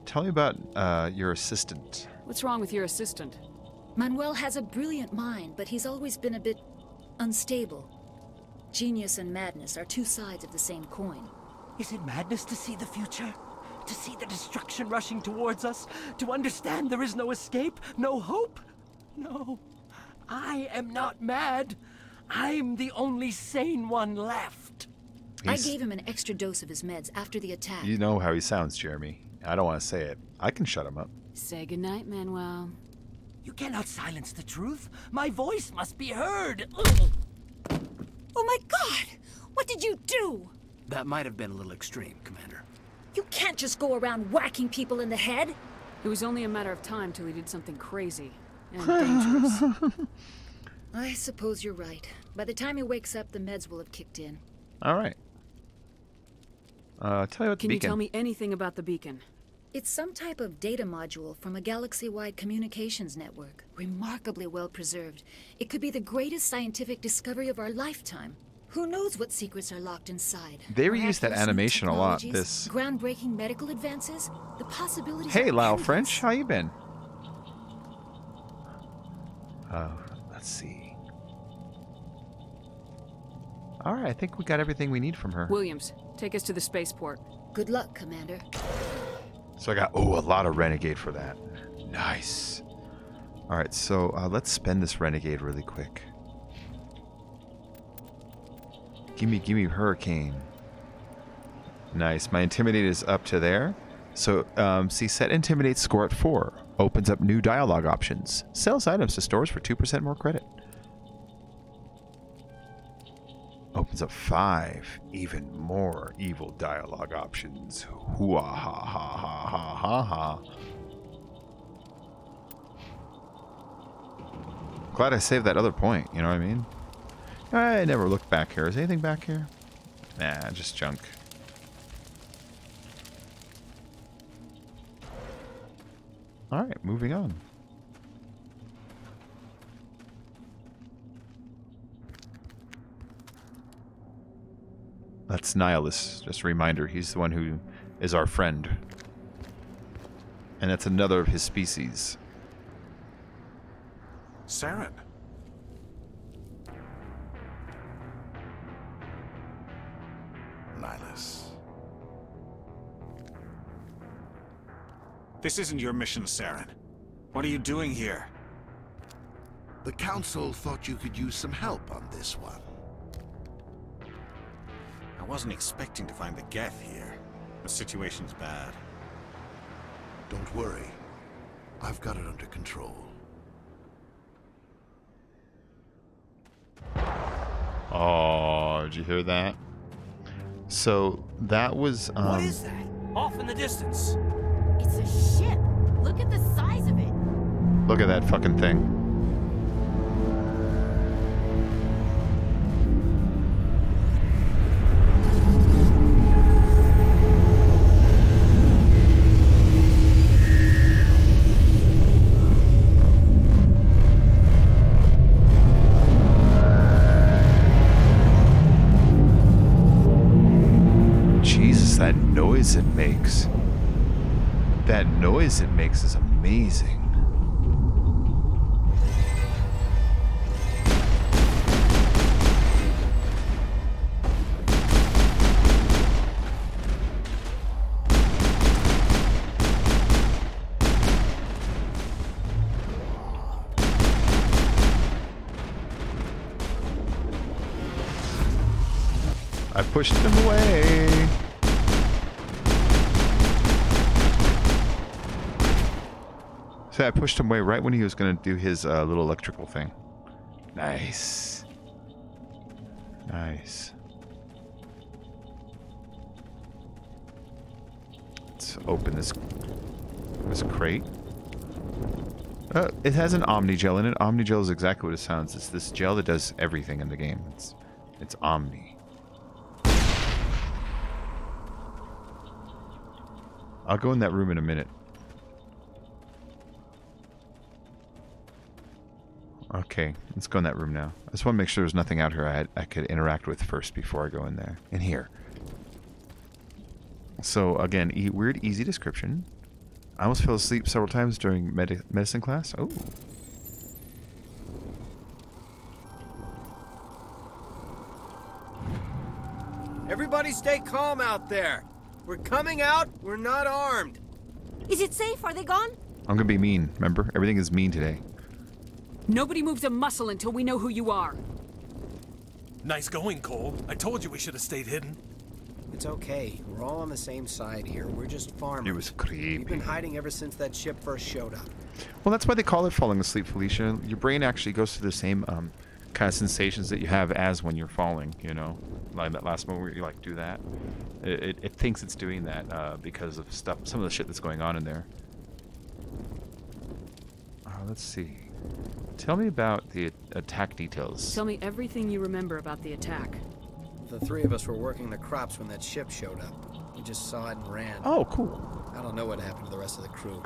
Speaker 1: Tell me about your assistant.
Speaker 9: What's wrong with your assistant?
Speaker 19: Manuel has a brilliant mind, but he's always been a bit unstable. Genius and madness are 2 sides of the same coin.
Speaker 7: Is it madness to see the future? To see the destruction rushing towards us? To understand there is no escape? No hope? No. I am not mad. I'm the only sane one left.
Speaker 19: I gave him an extra dose of his meds after the attack.
Speaker 1: You know how he sounds, Jeremy. I don't want to say it. I can shut him up.
Speaker 9: Say goodnight, Manuel.
Speaker 7: You cannot silence the truth. My voice must be heard.
Speaker 19: Oh my God! What did you do?
Speaker 7: That might have been a little extreme, Commander.
Speaker 19: You can't just go around whacking people in the head.
Speaker 9: It was only a matter of time till he did something crazy and dangerous.
Speaker 19: I suppose you're right. By the time he wakes up, the meds will have kicked in.
Speaker 1: Alright. Tell you what the beacon.
Speaker 9: Can you tell me anything about the beacon?
Speaker 19: It's some type of data module from a galaxy-wide communications network. Remarkably well preserved. It could be the greatest scientific discovery of our lifetime. Who knows what secrets are locked inside?
Speaker 1: They reuse that animation a lot. This
Speaker 19: groundbreaking medical advances, the possibilities.
Speaker 1: Hey, Lyle
Speaker 19: endless.
Speaker 1: French, how you been? Let's see. Alright, I think we got everything we need from her.
Speaker 9: Williams, take us to the spaceport.
Speaker 19: Good luck, Commander.
Speaker 1: So I got, a lot of Renegade for that. Nice. Alright, so let's spend this Renegade really quick. Gimme hurricane. Nice. My intimidate is up to there. So, see, set intimidate score at 4. Opens up new dialogue options. Sells items to stores for 2% more credit. Opens up 5. Even more evil dialogue options. Hoo-ah, ha ha ha ha ha ha. Glad I saved that other point, you know what I mean? I never looked back here. Is anything back here? Nah, just junk. Alright, moving on. That's Nihilus. Just a reminder, he's the one who is our friend. And that's another of his species.
Speaker 11: Saren.
Speaker 3: Nihilus.
Speaker 11: This isn't your mission, Saren. What are you doing here?
Speaker 3: The Council thought you could use some help on this one.
Speaker 11: I wasn't expecting to find the Geth here. The situation's bad.
Speaker 3: Don't worry. I've got it under control.
Speaker 1: Oh, did you hear that? So that was
Speaker 7: What is that? Off in the distance.
Speaker 18: It's a ship. Look at the size of it.
Speaker 1: Look at that fucking thing. Jesus, that noise it makes. That noise it makes is amazing. I pushed him away. See, I pushed him away right when he was going to do his little electrical thing. Nice. Nice. Let's open this crate. It has an Omnigel in it. Omnigel is exactly what it sounds. It's this gel that does everything in the game. It's Omni. I'll go in that room in a minute. Okay, let's go in that room now. I just want to make sure there's nothing out here I could interact with first before I go in there. In here. So, again, weird, easy description. I almost fell asleep several times during medicine class. Oh.
Speaker 7: Everybody stay calm out there. We're coming out. We're not armed.
Speaker 18: Is it safe? Are they gone?
Speaker 1: I'm gonna be mean, remember? Everything is mean today.
Speaker 9: Nobody moves a muscle until we know who you are.
Speaker 20: Nice going, Cole. I told you we should have stayed hidden.
Speaker 7: It's okay. We're all on the same side here. We're just farmers.
Speaker 1: It was creepy.
Speaker 7: We've been hiding ever since that ship first showed up.
Speaker 1: Well, that's why they call it falling asleep, Felicia. Your brain actually goes through the same kind of sensations that you have as when you're falling, you know? Like that last moment where you like do that. It thinks it's doing that because of some of the shit that's going on in there. Let's see. Tell me about the attack details.
Speaker 9: Tell me everything you remember about the attack.
Speaker 7: The three of us were working the crops when that ship showed up. We just saw it and ran.
Speaker 1: Oh, cool.
Speaker 7: I don't know what happened to the rest of the crew.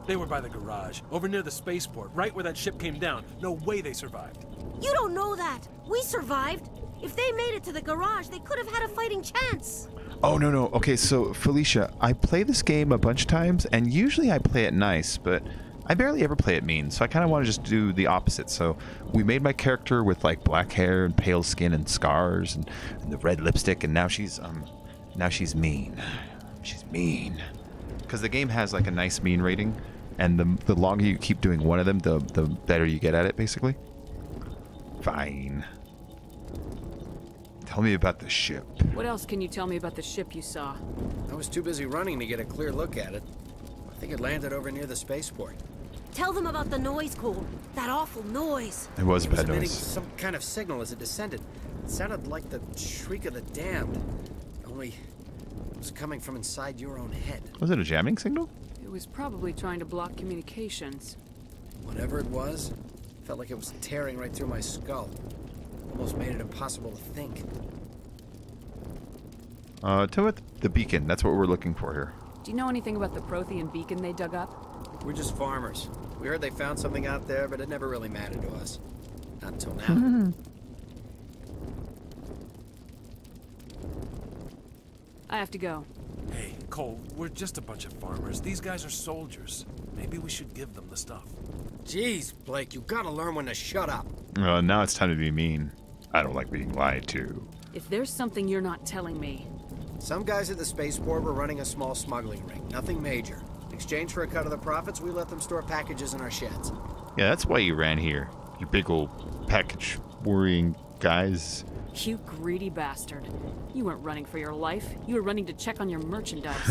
Speaker 20: They were by the garage, over near the spaceport, right where that ship came down. No way they survived.
Speaker 18: You don't know that. We survived. If they made it to the garage, they could have had a fighting chance.
Speaker 1: Oh, no. Okay, so, Felicia, I play this game a bunch of times, and usually I play it nice, but I barely ever play it mean, so I kind of want to just do the opposite. So we made my character with, like, black hair and pale skin and scars and the red lipstick, and now she's mean. She's mean. Because the game has, like, a nice mean rating, and the longer you keep doing one of them, the better you get at it, basically. Fine. Tell me about the ship.
Speaker 9: What else can you tell me about the ship you saw?
Speaker 21: I was too busy running to get a clear look at it. I think it landed over near the spaceport.
Speaker 22: Tell them about the noise, Cole. That awful noise.
Speaker 1: It was a bad
Speaker 21: emitting
Speaker 1: noise.
Speaker 21: some kind of signal as it descended. It sounded like the shriek of the damned. Only it was coming from inside your own head.
Speaker 1: Was it a jamming signal?
Speaker 9: It was probably trying to block communications.
Speaker 21: Whatever it was, felt like it was tearing right through my skull. Almost made it impossible to think.
Speaker 1: To it, the beacon. That's what we're looking for here.
Speaker 9: Do you know anything about the Prothean beacon they dug up?
Speaker 21: We're just farmers. We heard they found something out there, but it never really mattered to us. Not until now.
Speaker 9: I have to go.
Speaker 20: Hey, Cole, we're just a bunch of farmers. These guys are soldiers. Maybe we should give them the stuff.
Speaker 21: Jeez, Blake, you gotta learn when to shut up.
Speaker 1: Now it's time to be mean. I don't like being lied to.
Speaker 9: If there's something you're not telling me...
Speaker 21: Some guys at the spaceport were running a small smuggling ring. Nothing major. In exchange for a cut of the profits, we let them store packages in our sheds.
Speaker 1: Yeah, that's why you ran here. You big old package worrying guys.
Speaker 9: You greedy bastard. You weren't running for your life. You were running to check on your merchandise.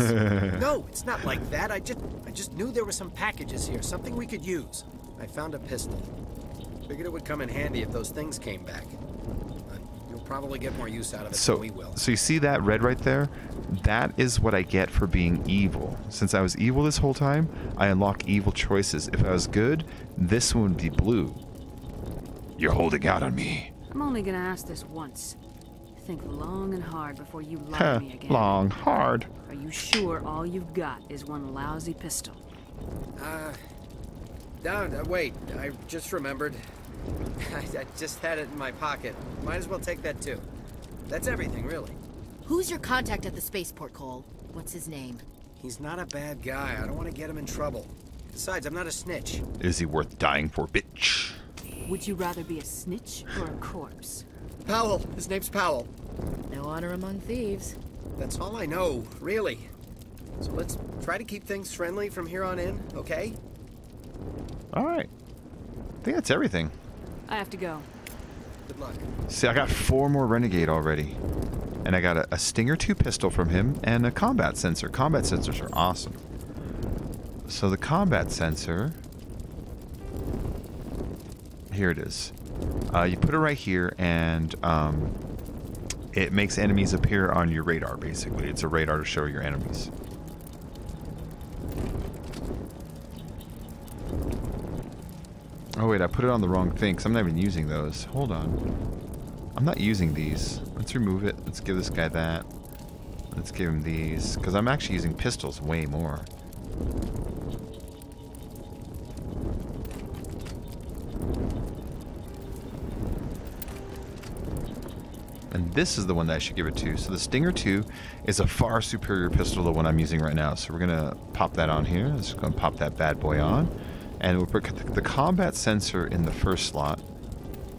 Speaker 21: No, it's not like that. I just knew there were some packages here, something we could use. I found a pistol. Figured it would come in handy if those things came back. But you'll probably get more use out of it than we will.
Speaker 1: So you see that red right there? That is what I get for being evil. Since I was evil this whole time, I unlock evil choices. If I was good, this one would be blue. You're holding out on me.
Speaker 9: I'm only gonna ask this once. Think long and hard before you lie to me again.
Speaker 1: Long, hard.
Speaker 9: Are you sure all you've got is one lousy pistol?
Speaker 21: No, wait. I just remembered. I just had it in my pocket. Might as well take that too. That's everything, really.
Speaker 18: Who's your contact at the spaceport, Cole? What's his name?
Speaker 21: He's not a bad guy. I don't want to get him in trouble. Besides, I'm not a snitch.
Speaker 1: Is he worth dying for, bitch?
Speaker 9: Would you rather be a snitch or a corpse?
Speaker 21: Powell. His name's Powell.
Speaker 18: No honor among thieves.
Speaker 21: That's all I know, really. So let's try to keep things friendly from here on in, okay?
Speaker 1: All right. I think that's everything.
Speaker 9: I have to go.
Speaker 21: Good luck.
Speaker 1: See, I got 4 more Renegade already. And I got a Stinger 2 pistol from him and a combat sensor. Combat sensors are awesome. So the combat sensor... Here it is. You put it right here, and it makes enemies appear on your radar, basically. It's a radar to show your enemies. Oh wait, I put it on the wrong thing, because I'm not even using those. Hold on. I'm not using these. Let's remove it. Let's give this guy that. Let's give him these, because I'm actually using pistols way more. And this is the one that I should give it to. So the Stinger 2 is a far superior pistol to the one I'm using right now. So we're going to pop that on here. Let's go and pop that bad boy on. And we'll put the combat sensor in the first slot.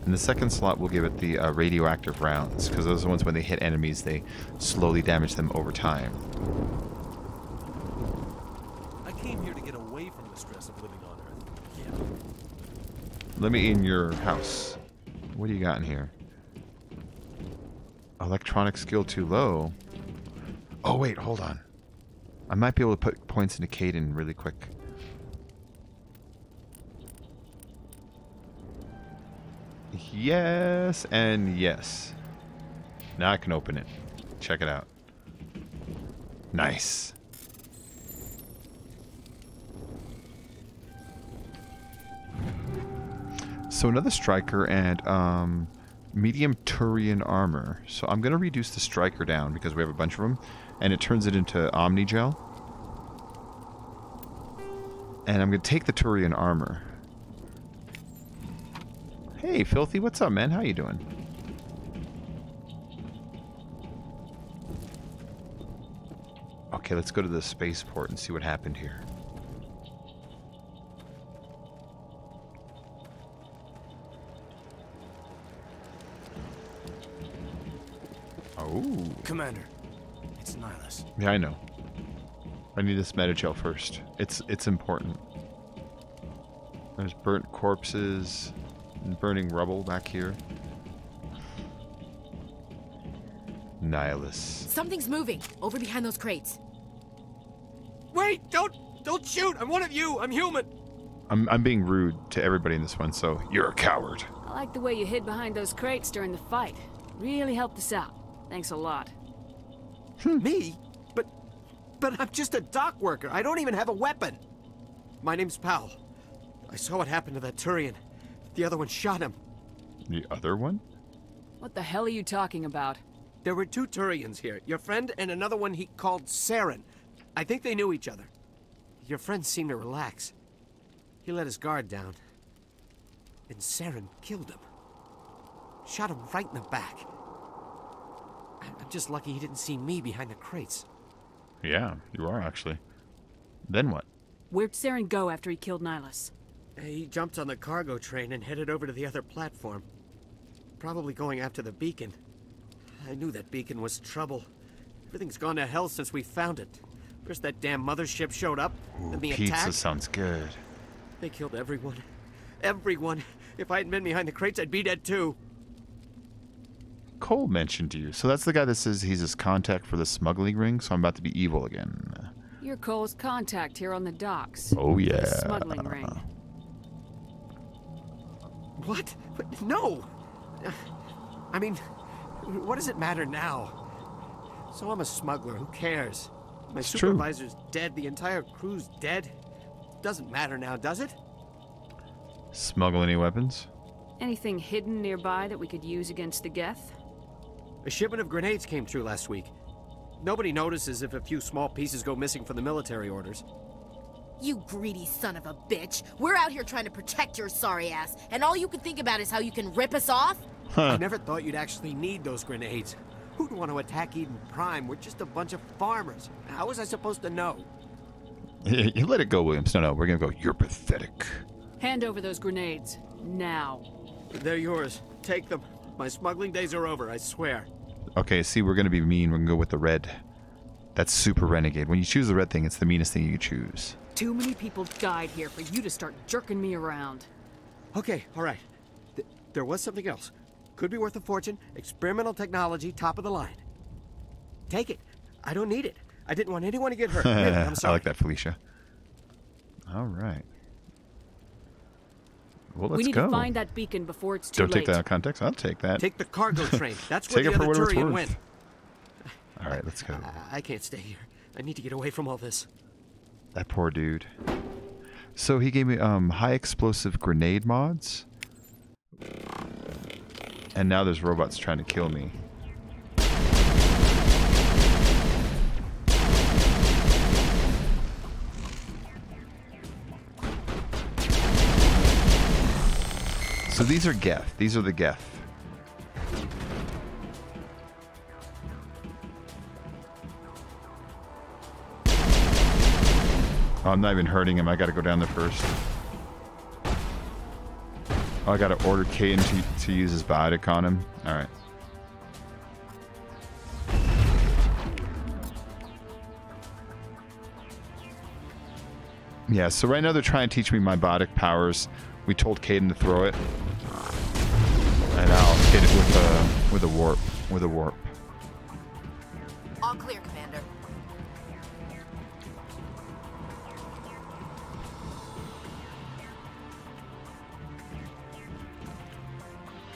Speaker 1: In the second slot, we'll give it the radioactive rounds. Because those are the ones when they hit enemies, they slowly damage them over time.
Speaker 20: I came here to get away from the stress of living on Earth. Yeah.
Speaker 1: Let me in your house. What do you got in here? Electronic skill too low. Oh wait, hold on. I might be able to put points into Caden really quick. Yes and yes. Now I can open it. Check it out. Nice. So another striker and medium Turian armor. So I'm going to reduce the striker down because we have a bunch of them. And it turns it into Omni Gel. And I'm going to take the Turian armor. Hey, Filthy, what's up, man? How you doing? Okay, let's go to the spaceport and see what happened here. Oh.
Speaker 21: Commander, it's Nihilus.
Speaker 1: Yeah, I know. I need this Metagel first. It's important. There's burnt corpses and burning rubble back here. Nihilus.
Speaker 18: Something's moving over behind those crates.
Speaker 21: Wait! Don't shoot! I'm one of you! I'm human!
Speaker 1: I'm being rude to everybody in this one, so you're a coward.
Speaker 9: I like the way you hid behind those crates during the fight. Really helped us out. Thanks a lot.
Speaker 21: Me? But I'm just a dock worker. I don't even have a weapon. My name's Powell. I saw what happened to that Turian. The other one shot him.
Speaker 1: The other one?
Speaker 9: What the hell are you talking about?
Speaker 21: There were 2 Turians here. Your friend and another one he called Saren. I think they knew each other. Your friend seemed to relax. He let his guard down. And Saren killed him. Shot him right in the back. I'm just lucky he didn't see me behind the crates.
Speaker 1: Yeah, you are actually. Then what?
Speaker 9: Where'd Saren go after he killed Nihilus?
Speaker 21: He jumped on the cargo train and headed over to the other platform. Probably going after the beacon. I knew that beacon was trouble. Everything's gone to hell since we found it. First that damn mothership showed up, then the
Speaker 1: Pizza
Speaker 21: attack.
Speaker 1: sounds good.
Speaker 21: They killed everyone. Everyone. If I hadn't been behind the crates, I'd be dead too.
Speaker 1: Cole mentioned you. So that's the guy that says he's his contact for the smuggling ring, so I'm about to be evil again.
Speaker 9: You're Cole's contact here on the docks.
Speaker 1: Oh, yeah.
Speaker 9: The smuggling ring.
Speaker 21: What? No! I mean, what does it matter now? So I'm a smuggler, who cares? My supervisor's dead, the entire crew's dead. Doesn't matter now, does it?
Speaker 1: Smuggle any weapons?
Speaker 9: Anything hidden nearby that we could use against the Geth?
Speaker 21: A shipment of grenades came through last week. Nobody notices if a few small pieces go missing from the military orders.
Speaker 18: You greedy son of a bitch. We're out here trying to protect your sorry ass, and all you can think about is how you can rip us off?
Speaker 21: I never thought you'd actually need those grenades. Who'd want to attack Eden Prime? We're just a bunch of farmers. How was I supposed to know?
Speaker 1: You let it go, Williams. No, we're gonna go. You're pathetic.
Speaker 9: Hand over those grenades. Now.
Speaker 21: They're yours. Take them. My smuggling days are over, I swear.
Speaker 1: Okay, see, we're gonna be mean. We're gonna go with the red. That's super renegade. When you choose the red thing, it's the meanest thing you choose.
Speaker 9: Too many people died here for you to start jerking me around.
Speaker 21: Okay, all right. There was something else. Could be worth a fortune. Experimental technology, top of the line. Take it. I don't need it. I didn't want anyone to get hurt. Really, I'm sorry.
Speaker 1: I like that, Felicia. All right. Well, let's
Speaker 9: we need
Speaker 1: go.
Speaker 9: to find that beacon before it's too
Speaker 1: Don't
Speaker 9: late.
Speaker 1: take that out of context. I'll take that.
Speaker 21: Take the cargo train. That's where
Speaker 1: Take
Speaker 21: the
Speaker 1: it for
Speaker 21: other
Speaker 1: what it's
Speaker 21: Turian
Speaker 1: worth.
Speaker 21: went.
Speaker 1: All right, let's go.
Speaker 21: I can't stay here. I need to get away from all this.
Speaker 1: That poor dude. So he gave me high explosive grenade mods. And now there's robots trying to kill me. So these are Geth. These are the Geth. Oh, I'm not even hurting him. I gotta go down there first. Oh, I gotta order Caden to use his biotic on him. Alright. Yeah, so right now they're trying to teach me my biotic powers. We told Caden to throw it. And I'll hit it with a warp. With a warp.
Speaker 18: All clear, Commander.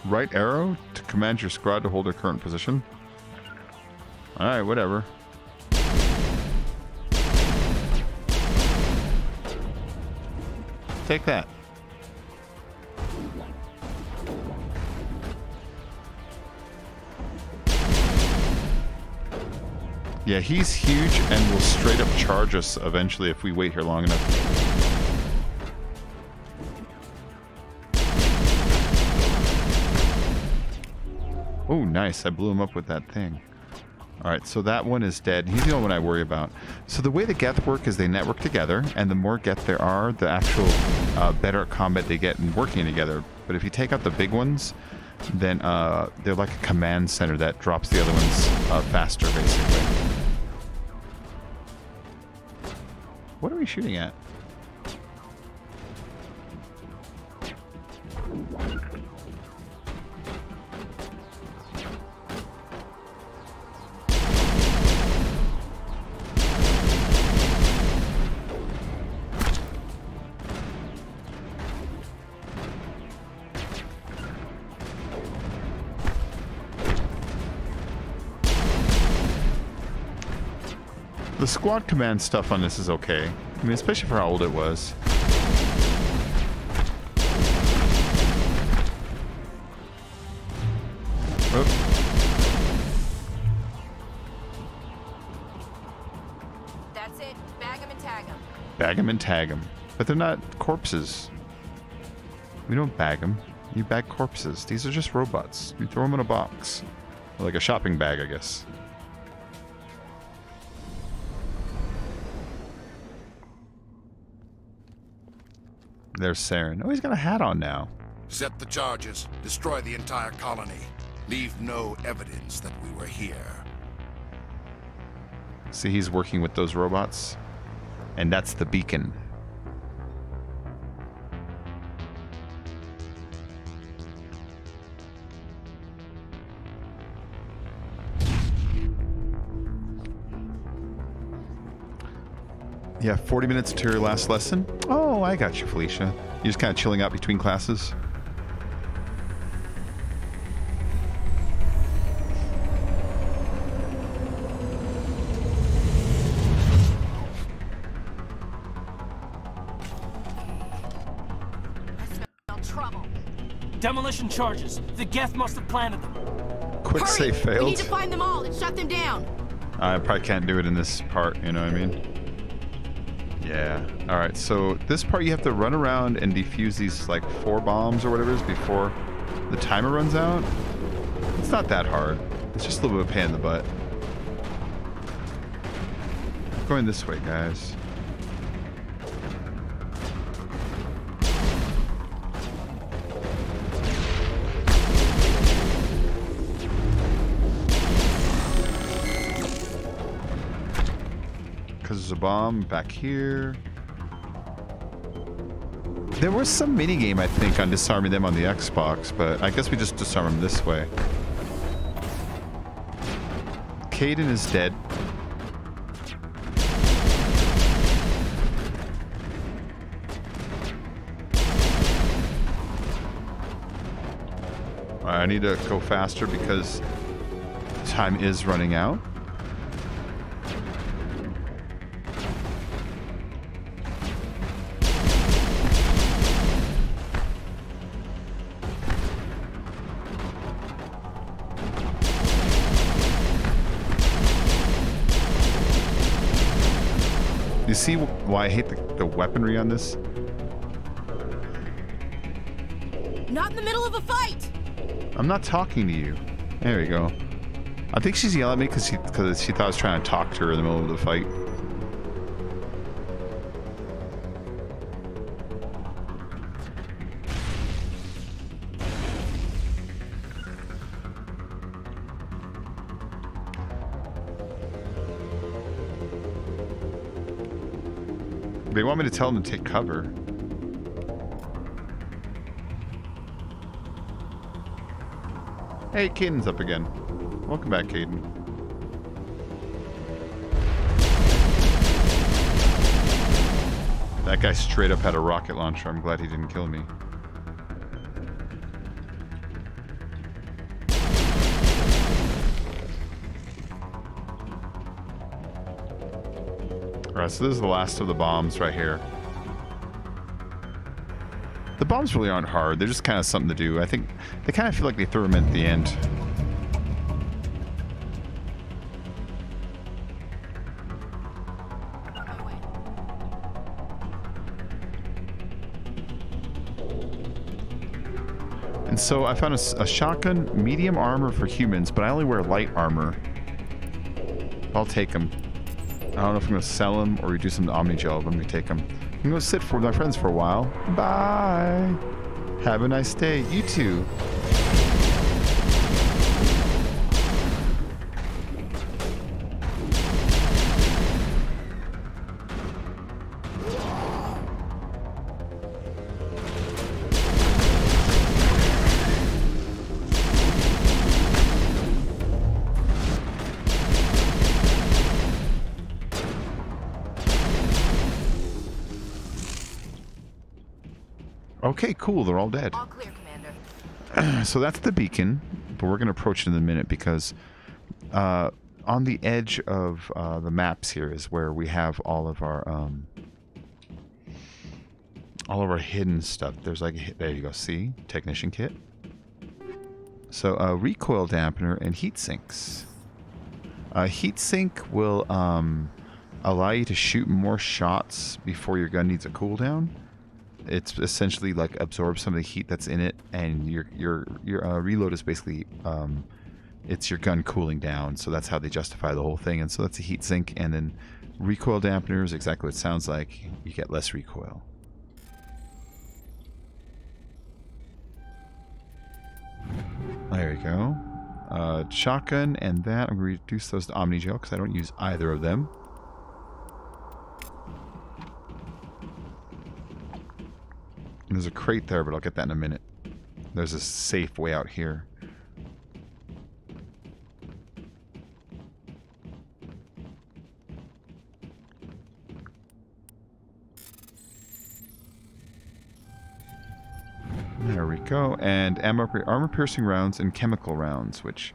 Speaker 1: Right arrow to command your squad to hold their current position. Alright, whatever. Take that. Yeah, he's huge and will straight up charge us eventually if we wait here long enough. Oh, nice. I blew him up with that thing. Alright, so that one is dead. He's the only one I worry about. So the way the Geth work is they network together, and the more Geth there are, the actual better combat they get in working together. But if you take out the big ones, then they're like a command center that drops the other ones faster, basically. What are we shooting at? The squad command stuff on this is okay. I mean, especially for how old it was.
Speaker 18: That's it. Bag him and tag him.
Speaker 1: Bag them and tag them. But they're not corpses. We don't bag them. You bag corpses. These are just robots. You throw them in a box. Like a shopping bag, I guess. There's Saren. Oh, he's got a hat on now.
Speaker 2: Set the charges. Destroy the entire colony. Leave no evidence that we were here.
Speaker 1: See, he's working with those robots. And that's the beacon. Yeah, 40 minutes to your last lesson. Oh, I got you, Felicia. You're just kind of chilling out between classes.
Speaker 7: Trouble. Demolition charges. The Geth must have planted them.
Speaker 1: Quick save failed.
Speaker 18: We need to find them all and shut them down.
Speaker 1: I probably can't do it in this part, you know what I mean? Yeah. Alright, so this part you have to run around and defuse these, like, 4 bombs or whatever it is before the timer runs out. It's not that hard. It's just a little bit of a pain in the butt. Going this way, guys. Because there's a bomb back here. There was some minigame, I think, on disarming them on the Xbox, but I guess we just disarm them this way. Kaidan is dead. I need to go faster because time is running out. You see why I hate the weaponry on this?
Speaker 18: Not in the middle of a fight!
Speaker 1: I'm not talking to you. There we go. I think she's yelling at me because she thought I was trying to talk to her in the middle of the fight. They want me to tell them to take cover. Hey, Kaidan's up again. Welcome back, Kaidan. That guy straight up had a rocket launcher. I'm glad he didn't kill me. Alright, so this is the last of the bombs right here. The bombs really aren't hard. They're just kind of something to do. I think they kind of feel like they threw them at the end. And so I found a shotgun, medium armor for humans, but I only wear light armor. I'll take them. I don't know if I'm going to sell them or reduce them to Omnigel, but I'm going to take them. I'm going to sit with my friends for a while. Bye. Have a nice day. You too. Okay, cool. They're all dead.
Speaker 18: All clear, Commander.
Speaker 1: So that's the beacon, but we're going to approach it in a minute because on the edge of the maps here is where we have all of our hidden stuff. There's like, there you go, see? Technician kit. So recoil dampener and heat sinks. Heat sink will allow you to shoot more shots before your gun needs a cooldown. It's essentially like absorb some of the heat that's in it, and your reload is basically it's your gun cooling down. So that's how they justify the whole thing. And so that's a heat sink, and then recoil dampener is exactly what it sounds like. You get less recoil. There we go. Shotgun and that. I'm going to reduce those to Omni Gel because I don't use either of them. There's a crate there, but I'll get that in a minute. There's a safe way out here. There we go. And armor-piercing rounds and chemical rounds, which...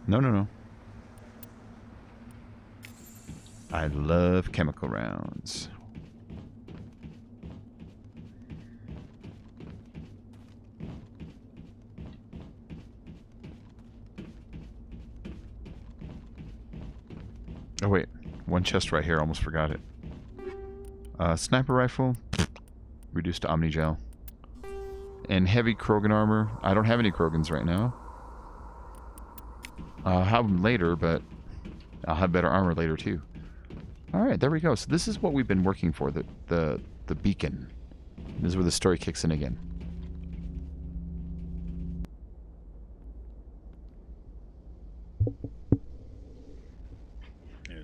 Speaker 1: No. I love chemical rounds. Oh wait, one chest right here, almost forgot it. Sniper rifle, reduced to Omni Gel. And heavy Krogan armor. I don't have any Krogans right now. I'll have them later, but I'll have better armor later too. Alright, there we go. So this is what we've been working for, the beacon. This is where the story kicks in again.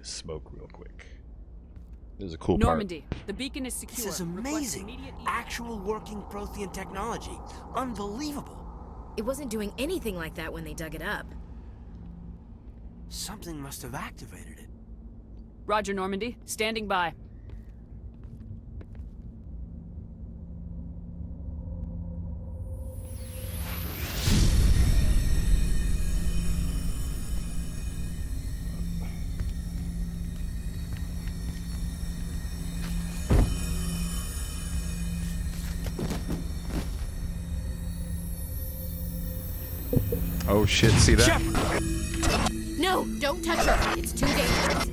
Speaker 1: Smoke real quick. This is a cool
Speaker 5: Normandy, the beacon is secure.
Speaker 7: This is amazing. Actual working Prothean technology. Unbelievable.
Speaker 18: It wasn't doing anything like that when they dug it up.
Speaker 7: Something must have activated it.
Speaker 5: Roger, Normandy. Standing by.
Speaker 1: Oh shit, see that?
Speaker 18: No, don't touch her. It's too dangerous.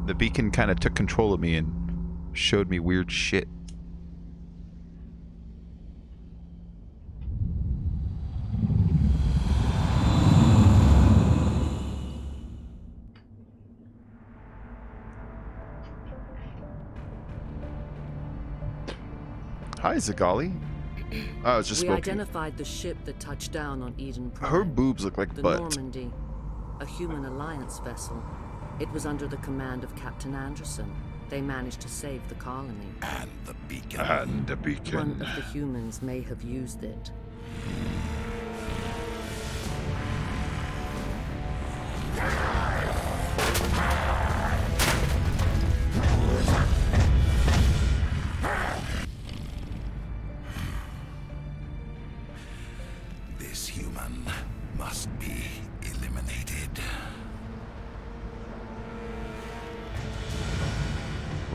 Speaker 1: The beacon kind of took control of me and showed me weird shit. Hi, Zagali. Oh, it's just
Speaker 6: We
Speaker 1: smoking.
Speaker 6: identified the ship that touched down on Eden Prime.
Speaker 1: Her boobs look like
Speaker 6: the
Speaker 1: butt.
Speaker 6: Normandy, a human alliance vessel. It was under the command of Captain Anderson. They managed to save the colony.
Speaker 2: And the beacon.
Speaker 1: And the beacon.
Speaker 6: One of the humans may have used it.
Speaker 2: This human must be eliminated.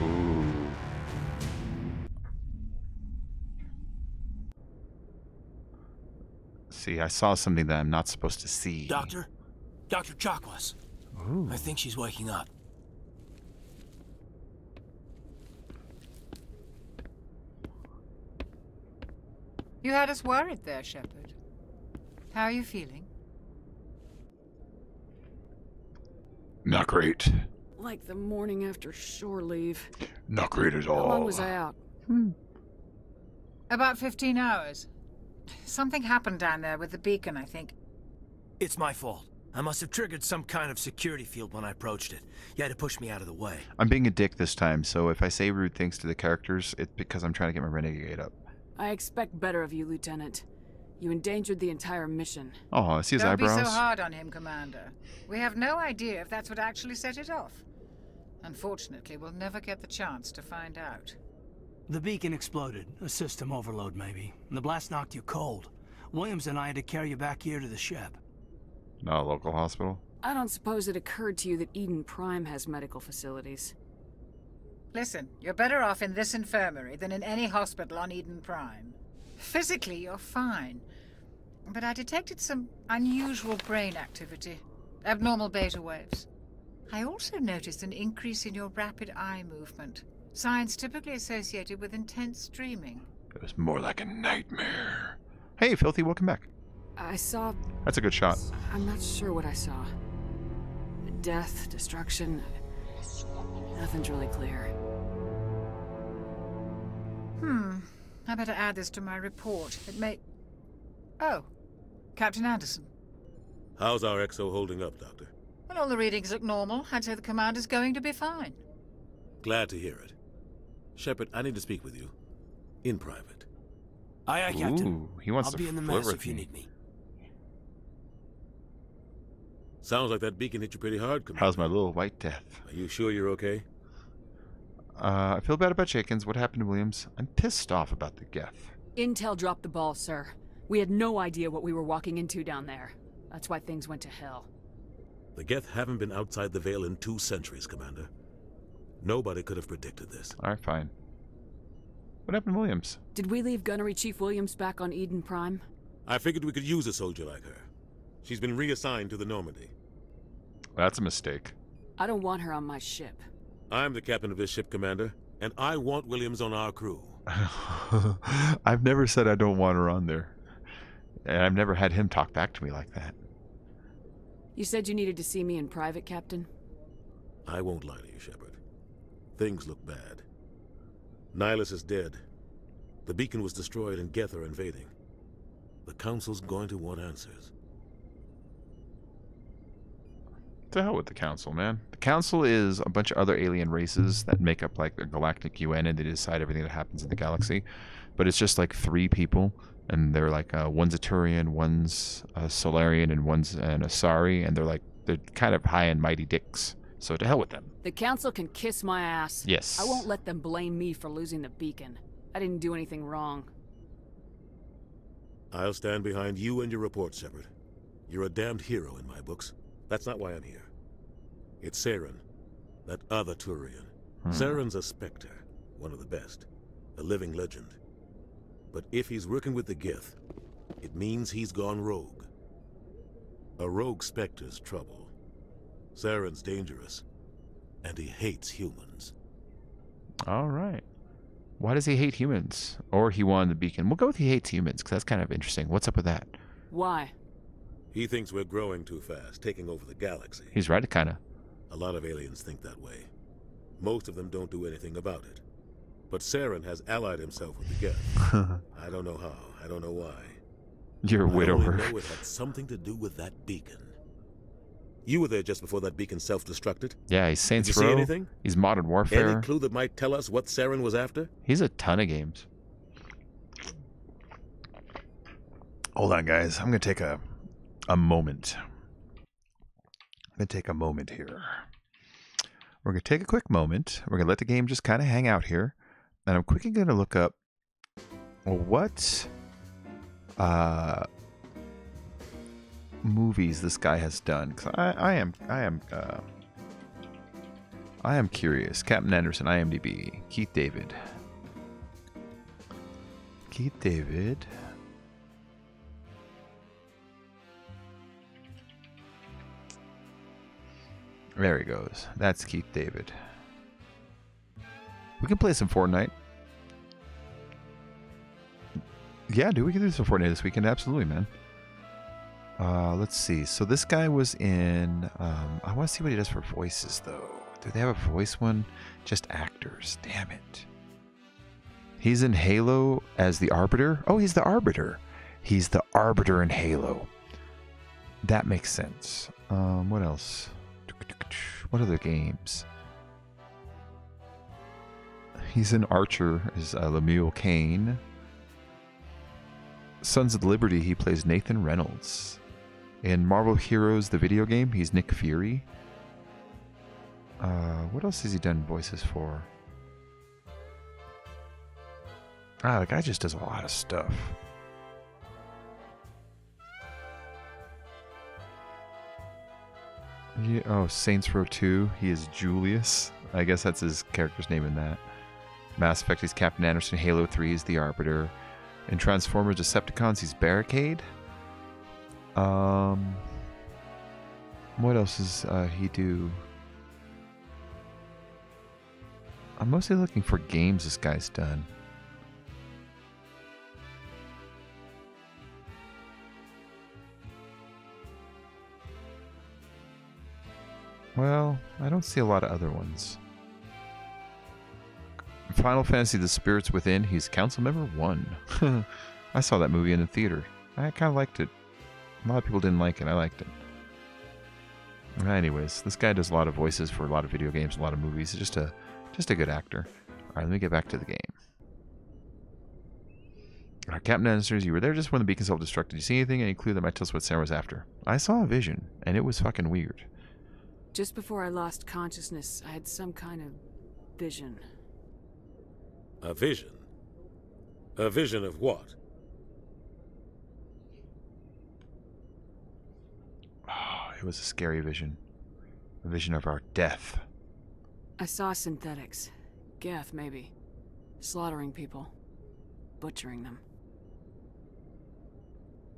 Speaker 1: Ooh. See, I saw something that I'm not supposed to see.
Speaker 7: Doctor? Dr. Chakwas.
Speaker 1: Ooh.
Speaker 7: I think she's waking up.
Speaker 13: You had us worried there, Shepard. How are you feeling?
Speaker 1: Not great.
Speaker 5: Like the morning after shore leave.
Speaker 1: Not great at all.
Speaker 5: How long was I out?
Speaker 13: About 15 hours. Something happened down there with the beacon, I think.
Speaker 7: It's my fault. I must have triggered some kind of security field when I approached it. You had to push me out of the way.
Speaker 1: I'm being a dick this time, so if I say rude things to the characters, it's because I'm trying to get my renegade up.
Speaker 5: I expect better of you, Lieutenant. You endangered the entire mission.
Speaker 1: Oh, I see his
Speaker 13: Don't
Speaker 1: eyebrows.
Speaker 13: be so hard on him, Commander. We have no idea if that's what actually set it off. Unfortunately, we'll never get the chance to find out.
Speaker 7: The beacon exploded. A system overload, maybe. And the blast knocked you cold. Williams and I had to carry you back here to the ship.
Speaker 1: Not a local hospital?
Speaker 5: I don't suppose it occurred to you that Eden Prime has medical facilities.
Speaker 13: Listen, you're better off in this infirmary than in any hospital on Eden Prime. Physically, you're fine. But I detected some unusual brain activity. Abnormal beta waves. I also noticed an increase in your rapid eye movement. Signs typically associated with intense dreaming.
Speaker 1: It was more like a nightmare. Hey, Filthy, welcome back.
Speaker 5: I saw...
Speaker 1: That's a good shot.
Speaker 5: I'm not sure what I saw. Death, destruction... Nothing's really clear.
Speaker 13: I better add this to my report. It may... Oh, Captain Anderson.
Speaker 15: How's our XO holding up, Doctor?
Speaker 13: Well, all the readings look normal. I'd say the commander's going to be fine.
Speaker 15: Glad to hear it. Shepard, I need to speak with you. In private.
Speaker 7: Aye, Captain.
Speaker 1: Ooh, he wants
Speaker 7: I'll
Speaker 1: to
Speaker 7: be in the
Speaker 1: flirt
Speaker 7: mess
Speaker 1: with
Speaker 7: if you
Speaker 1: me.
Speaker 7: need me.
Speaker 15: Sounds like that beacon hit you pretty hard, Commander.
Speaker 1: How's my little white death?
Speaker 15: Are you sure you're okay?
Speaker 1: I feel bad about Jenkins. What happened to Williams? I'm pissed off about the Geth.
Speaker 5: Intel dropped the ball, sir. We had no idea what we were walking into down there. That's why things went to hell.
Speaker 15: The Geth haven't been outside the Veil in 2 centuries, Commander. Nobody could have predicted this.
Speaker 1: Alright, fine. What happened to Williams?
Speaker 5: Did we leave Gunnery Chief Williams back on Eden Prime?
Speaker 15: I figured we could use a soldier like her. She's been reassigned to the Normandy.
Speaker 1: That's a mistake.
Speaker 5: I don't want her on my ship.
Speaker 15: I'm the captain of this ship, Commander, and I want Williams on our crew.
Speaker 1: I've never said I don't want her on there. And I've never had him talk back to me like that.
Speaker 5: You said you needed to see me in private, Captain?
Speaker 15: I won't lie to you, Shepard. Things look bad. Nihilus is dead. The beacon was destroyed and Geth are invading. The Council's going to want answers.
Speaker 1: To hell with the Council, man. The Council is a bunch of other alien races that make up like a galactic UN, and they decide everything that happens in the galaxy. But it's just like 3 people, and they're like one's a Turian, one's a Solarian, and one's an Asari, and they're kind of high and mighty dicks. So to hell with them.
Speaker 5: The Council can kiss my ass.
Speaker 1: Yes.
Speaker 5: I won't let them blame me for losing the beacon. I didn't do anything wrong.
Speaker 15: I'll stand behind you and your report, Shepard. You're a damned hero in my books. That's not why I'm here. It's Saren, that other Turian. Saren's a Spectre, one of the best, a living legend. But if he's working with the Geth, it means he's gone rogue. A rogue Spectre's trouble. Saren's dangerous, and he hates humans.
Speaker 1: All right. Why does he hate humans? Or he wanted the beacon. We'll go with he hates humans, because that's kind of interesting. What's up with that?
Speaker 5: Why?
Speaker 15: He thinks we're growing too fast, taking over the galaxy.
Speaker 1: He's right, kind of.
Speaker 15: A lot of aliens think that way. Most of them don't do anything about it. But Saren has allied himself with the Geth. I don't know how. I don't know why.
Speaker 1: You're a widower.
Speaker 15: I only know it had something to do with that beacon. You were there just before that beacon self-destructed.
Speaker 1: Yeah, he's Saints
Speaker 15: Did you
Speaker 1: Row.
Speaker 15: see anything?
Speaker 1: He's Modern Warfare.
Speaker 15: Any clue that might tell us what Saren was after?
Speaker 1: He's a ton of games. Hold on, guys. I'm going to take a moment. I'm going to take a moment here. We're going to take a quick moment. We're going to let the game just kind of hang out here. And I'm quickly going to look up what movies this guy has done. Because I am curious. Captain Anderson, IMDb. Keith David. There he goes. That's Keith David. We can play some Fortnite. Yeah, dude, we can do some Fortnite this weekend. Absolutely, man. Let's see. So this guy was in... I want to see what he does for voices, though. Do they have a voice one? Just actors. Damn it. He's in Halo as the Arbiter. Oh, he's the Arbiter. He's the Arbiter in Halo. That makes sense. What else? What other games? He's in Archer as Lemuel Kane. Sons of Liberty, he plays Nathan Reynolds. In Marvel Heroes, the video game, he's Nick Fury. What else has he done voices for? Ah, the guy just does a lot of stuff. Yeah, oh, Saints Row 2. He is Julius. I guess that's his character's name in that. Mass Effect, he's Captain Anderson. Halo 3, he's the Arbiter. In Transformers Decepticons, he's Barricade. What else does he do? I'm mostly looking for games this guy's done. Well, I don't see a lot of other ones. Final Fantasy The Spirits Within, he's Council Member 1. I saw that movie in the theater. I kind of liked it. A lot of people didn't like it. I liked it. Anyways, this guy does a lot of voices for a lot of video games, a lot of movies. He's just a good actor. Alright, let me get back to the game. Captain Anderson, you were there just when the beacon self-destructed. Did you see anything? Any clue that might tell us what Sarah was after? I saw a vision, and it was fucking weird.
Speaker 5: Just before I lost consciousness, I had some kind of vision.
Speaker 15: A vision? A vision of what?
Speaker 1: Oh, it was a scary vision. A vision of our death.
Speaker 5: I saw synthetics. Geth, maybe. Slaughtering people. Butchering them.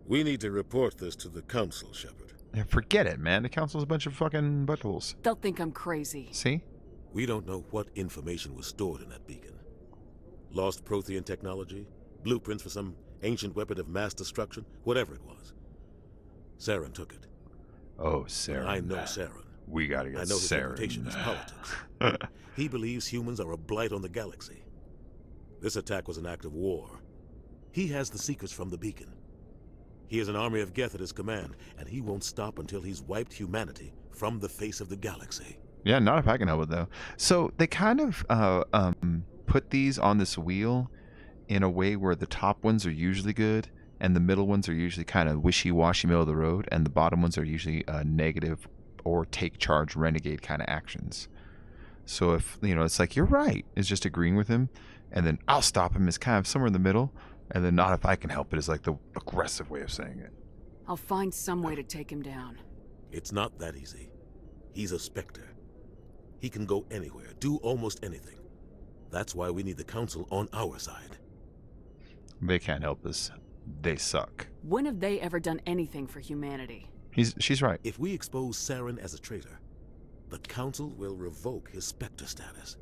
Speaker 15: We need to report this to the Council, Shepard.
Speaker 1: Yeah, forget it, man. The Council's a bunch of fucking buttholes.
Speaker 5: They'll think I'm crazy.
Speaker 1: See?
Speaker 15: We don't know what information was stored in that beacon. Lost Prothean technology? Blueprints for some ancient weapon of mass destruction? Whatever it was. Saren took it.
Speaker 1: Oh, Saren.
Speaker 15: I know Saren.
Speaker 1: We gotta get
Speaker 15: I know his
Speaker 1: Saren.
Speaker 15: reputation is politics. He believes humans are a blight on the galaxy. This attack was an act of war. He has the secrets from the beacon. He has an army of Geth at his command, and he won't stop until he's wiped humanity from the face of the galaxy.
Speaker 1: Yeah, not if I can help it, though. So they kind of put these on this wheel in a way where the top ones are usually good, and the middle ones are usually kind of wishy-washy, middle of the road, and the bottom ones are usually negative or take charge renegade kind of actions. So if, you know, it's like, you're right, is just agreeing with him, and then I'll stop him is kind of somewhere in the middle, and then not if I can help it is like the aggressive way of saying it.
Speaker 5: I'll find some way to take him down.
Speaker 15: It's not that easy. He's a Spectre. He can go anywhere, do almost anything. That's why we need the Council on our side.
Speaker 1: They can't help us. They suck.
Speaker 5: When have they ever done anything for humanity?
Speaker 1: She's right.
Speaker 15: If we expose Saren as a traitor, the Council will revoke his Spectre status.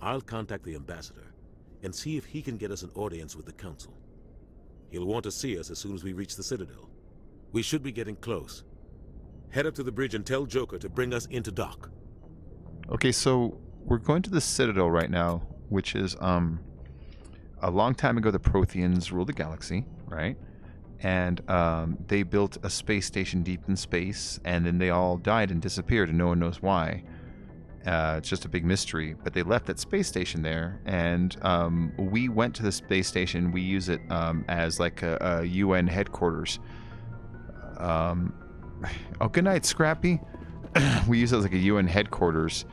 Speaker 15: I'll contact the Ambassador and see if he can get us an audience with the Council. He'll want to see us as soon as we reach the Citadel. We should be getting close. Head up to the bridge and tell Joker to bring us into dock.
Speaker 1: Okay, so we're going to the Citadel right now, which is a long time ago the Protheans ruled the galaxy, right? And they built a space station deep in space, and then they all died and disappeared, and no one knows why. It's just a big mystery. But they left that space station there, and we went to the space station. We use it as like a UN headquarters. Oh, good night, Scrappy. We use it as like a UN headquarters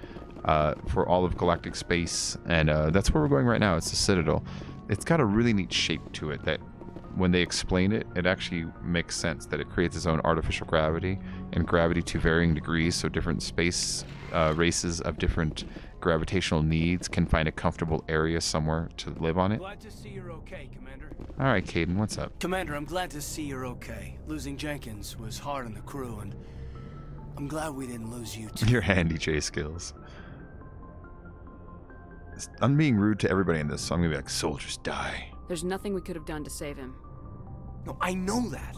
Speaker 1: for all of galactic space, and that's where we're going right now. It's the Citadel. It's got a really neat shape to it that when they explain it, it actually makes sense that it creates its own artificial gravity and gravity to varying degrees, so different space races of different gravitational needs can find a comfortable area somewhere to live on it.
Speaker 17: Glad to see you're okay, Commander.
Speaker 1: All right, Caden, what's up?
Speaker 4: Commander, I'm glad to see you're okay. Losing Jenkins was hard on the crew, and I'm glad we didn't lose you too.
Speaker 1: Your handy J skills. I'm being rude to everybody in this, so I'm gonna be like, soldiers die.
Speaker 5: There's nothing we could have done to save him.
Speaker 4: No, I know that,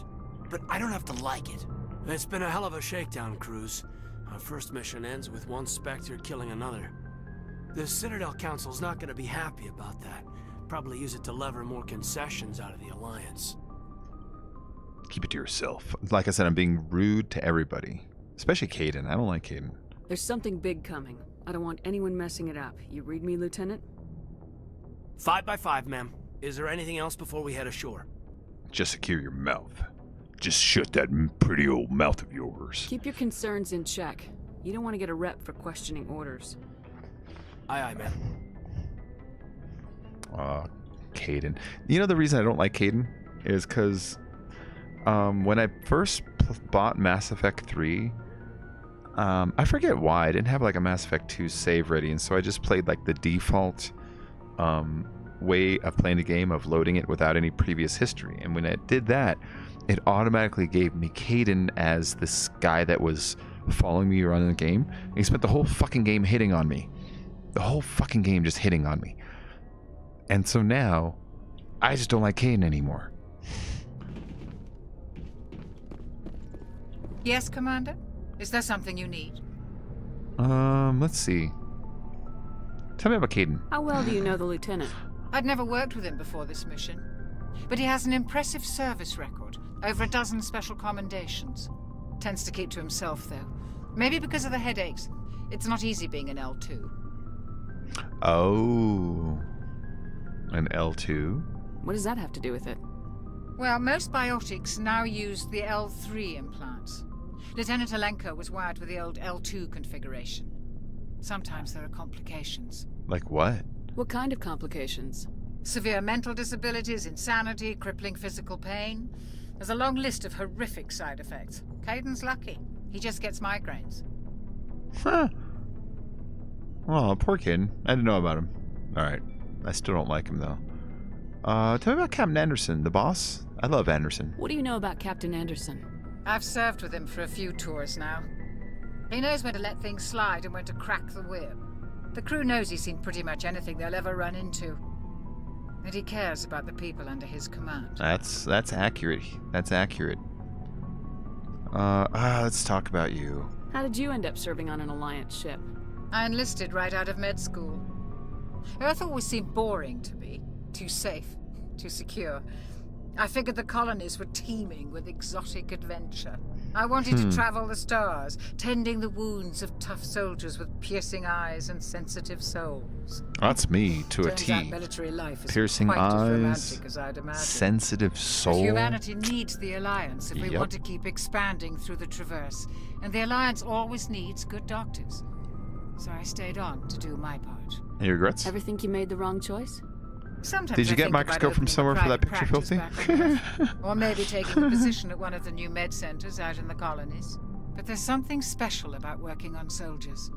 Speaker 4: but I don't have to like it. It's been a hell of a shakedown, Cruz. Our first mission ends with one Spectre killing another. The Citadel Council's not going to be happy about that. Probably use it to lever more concessions out of the Alliance.
Speaker 1: Keep it to yourself. Like I said, I'm being rude to everybody. Especially Caden. I don't like Caden.
Speaker 5: There's something big coming. I don't want anyone messing it up. You read me, Lieutenant?
Speaker 4: 5 by 5, ma'am. Is there anything else before we head ashore?
Speaker 1: Just secure your mouth. Just shut that pretty old mouth of yours.
Speaker 5: Keep your concerns in check.
Speaker 9: You don't want to get a rep for questioning orders.
Speaker 4: Aye, aye, man.
Speaker 1: Kaidan. You know the reason I don't like Kaidan is because when I first bought Mass Effect 3, I forget why I didn't have like a Mass Effect 2 save ready, and so I just played like the default way of playing the game of loading it without any previous history. And when it did that, it automatically gave me Kaidan as this guy that was following me around in the game. And he spent the whole fucking game hitting on me. The whole fucking game just hitting on me. And so now, I just don't like Kaidan anymore.
Speaker 13: Yes, Commander? Is there something you need?
Speaker 1: Let's see. Tell me about Kaidan.
Speaker 9: How well do you know the Lieutenant?
Speaker 13: I'd never worked with him before this mission. But he has an impressive service record. Over a dozen special commendations. Tends to keep to himself, though. Maybe because of the headaches. It's not easy being an L2.
Speaker 1: Oh. An L2?
Speaker 9: What does that have to do with it?
Speaker 13: Well, most biotics now use the L3 implants. Lieutenant Alenko was wired with the old L2 configuration. Sometimes there are complications.
Speaker 1: Like what?
Speaker 9: What kind of complications?
Speaker 13: Severe mental disabilities, insanity, crippling physical pain. There's a long list of horrific side effects. Kaidan's lucky. He just gets migraines.
Speaker 1: Huh. Oh, poor kid. I didn't know about him. Alright. I still don't like him, though. Tell me about Captain Anderson, the boss. I love Anderson.
Speaker 9: What do you know about Captain Anderson?
Speaker 13: I've served with him for a few tours now. He knows when to let things slide and when to crack the whip. The crew knows he's seen pretty much anything they'll ever run into. And he cares about the people under his command.
Speaker 1: That's accurate. That's accurate. Let's talk about you.
Speaker 9: How did you end up serving on an Alliance ship?
Speaker 13: I enlisted right out of med school. Earth always seemed boring to me. Too safe, too secure. I figured the colonies were teeming with exotic adventure. I wanted to travel the stars, tending the wounds of tough soldiers with piercing eyes and sensitive souls.
Speaker 1: That's me to a
Speaker 13: Turns
Speaker 1: T.
Speaker 13: out military life is
Speaker 1: Piercing
Speaker 13: quite as
Speaker 1: eyes,
Speaker 13: romantic as I'd imagined.
Speaker 1: sensitive soul.
Speaker 13: But humanity needs the Alliance if we
Speaker 1: Yep.
Speaker 13: want to keep expanding through the Traverse. And the Alliance always needs good doctors. So I stayed on to do my part.
Speaker 1: Any regrets?
Speaker 9: Ever think you made the wrong choice?
Speaker 13: Sometimes
Speaker 1: Did you
Speaker 13: I
Speaker 1: get
Speaker 13: think
Speaker 1: microscope
Speaker 13: about
Speaker 1: from
Speaker 13: opening a
Speaker 1: somewhere for that
Speaker 13: private
Speaker 1: picture,
Speaker 13: practice
Speaker 1: Filthy?
Speaker 13: back on Earth. Or maybe taking a position at one of the new med centers out in the colonies. But there's something special about working on soldiers.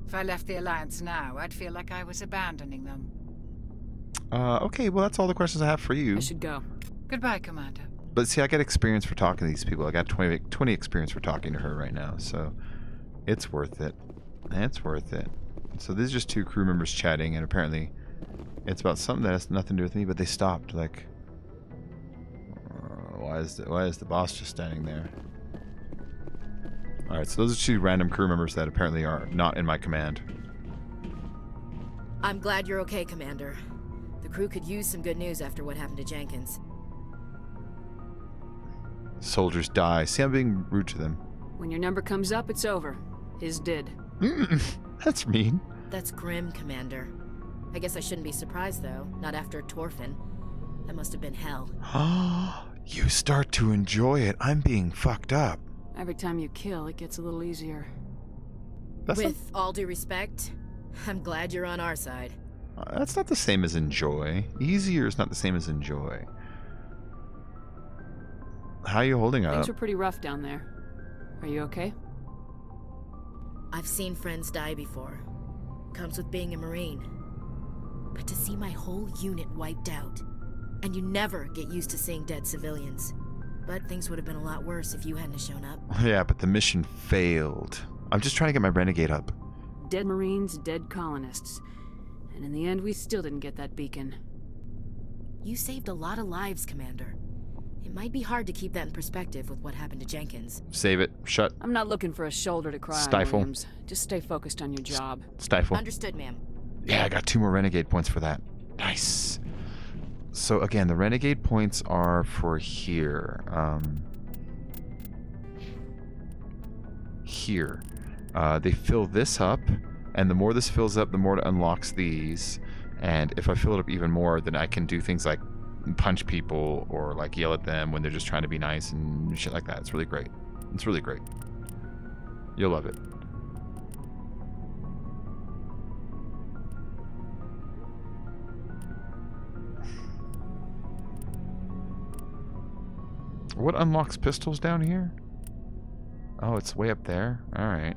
Speaker 13: If I left the Alliance now, I'd feel like I was abandoning them.
Speaker 1: Okay, well, that's all the questions I have for you.
Speaker 9: I should go.
Speaker 13: Goodbye, Commander.
Speaker 1: But see, I got experience for talking to these people. I got 20 experience for talking to her right now, so it's worth it. It's worth it. So these are just two crew members chatting, and apparently it's about something that has nothing to do with me, but they stopped. Like, why is the boss just standing there? Alright, so those are two random crew members that apparently are not in my command.
Speaker 18: I'm glad you're okay, Commander. The crew could use some good news after what happened to Jenkins.
Speaker 1: Soldiers die. See, I'm being rude to them.
Speaker 9: When your number comes up, it's over. His did.
Speaker 1: That's mean.
Speaker 18: That's grim, Commander. I guess I shouldn't be surprised, though. Not after Torfin. That must have been hell.
Speaker 1: You start to enjoy it. I'm being fucked up.
Speaker 9: Every time you kill, it gets a little easier.
Speaker 18: With all due respect, I'm glad you're on our side.
Speaker 1: That's not the same as enjoy. Easier is not the same as enjoy. How are you holding up?
Speaker 9: Things were pretty rough down there. Are you okay?
Speaker 18: I've seen friends die before. Comes with being a Marine. But to see my whole unit wiped out, and you never get used to seeing dead civilians. But things would have been a lot worse if you hadn't shown up.
Speaker 1: Yeah, but the mission failed. I'm just trying to get my renegade up.
Speaker 9: Dead Marines, dead colonists. And in the end, we still didn't get that beacon.
Speaker 18: You saved a lot of lives, Commander. It might be hard to keep that in perspective with what happened to Jenkins.
Speaker 1: Save it. Shut.
Speaker 9: I'm not looking for a shoulder to cry on,
Speaker 1: Stifle.
Speaker 9: Williams. Just stay focused on your job.
Speaker 1: Stifle.
Speaker 18: Understood, ma'am.
Speaker 1: Yeah, I got 2 more renegade points for that. Nice. So again, the renegade points are for here. Here. They fill this up, and the more this fills up, the more it unlocks these. And if I fill it up even more, then I can do things like punch people or like yell at them when they're just trying to be nice and shit like that. It's really great. It's really great. You'll love it. What unlocks pistols down here? Oh, it's way up there? Alright.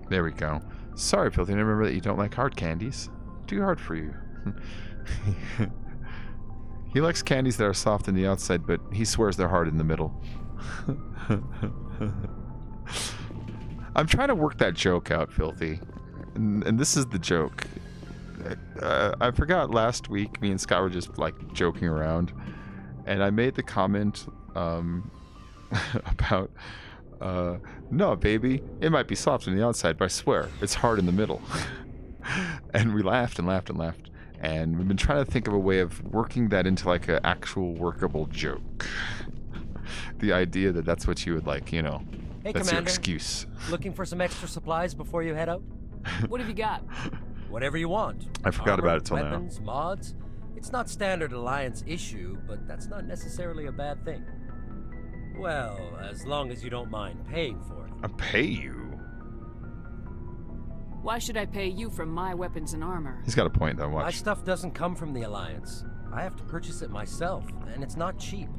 Speaker 1: There we go. Sorry, Filthy. I remember that you don't like hard candies. Too hard for you. He likes candies that are soft in the outside, but he swears they're hard in the middle. I'm trying to work that joke out, Filthy. And this is the joke. I forgot last week, me and Scott were just, like, joking around. And I made the comment about... no, baby, it might be soft on the outside, but I swear, it's hard in the middle. And we laughed and laughed and laughed. And we've been trying to think of a way of working that into like an actual workable joke. The idea that that's what you would like, you know.
Speaker 7: Hey,
Speaker 1: that's
Speaker 7: Commander.
Speaker 1: your excuse.
Speaker 7: Looking for some extra supplies before you head out?
Speaker 9: What have you got?
Speaker 7: Whatever you want.
Speaker 1: I forgot about it till now.
Speaker 7: Weapons, mods. It's not standard Alliance issue, but that's not necessarily a bad thing. Well, as long as you don't mind paying for it.
Speaker 1: I pay you?
Speaker 9: Why should I pay you for my weapons and armor?
Speaker 1: He's got a point, though.
Speaker 7: My
Speaker 1: Watch.
Speaker 7: stuff doesn't come from the Alliance. I have to purchase it myself, and it's not cheap.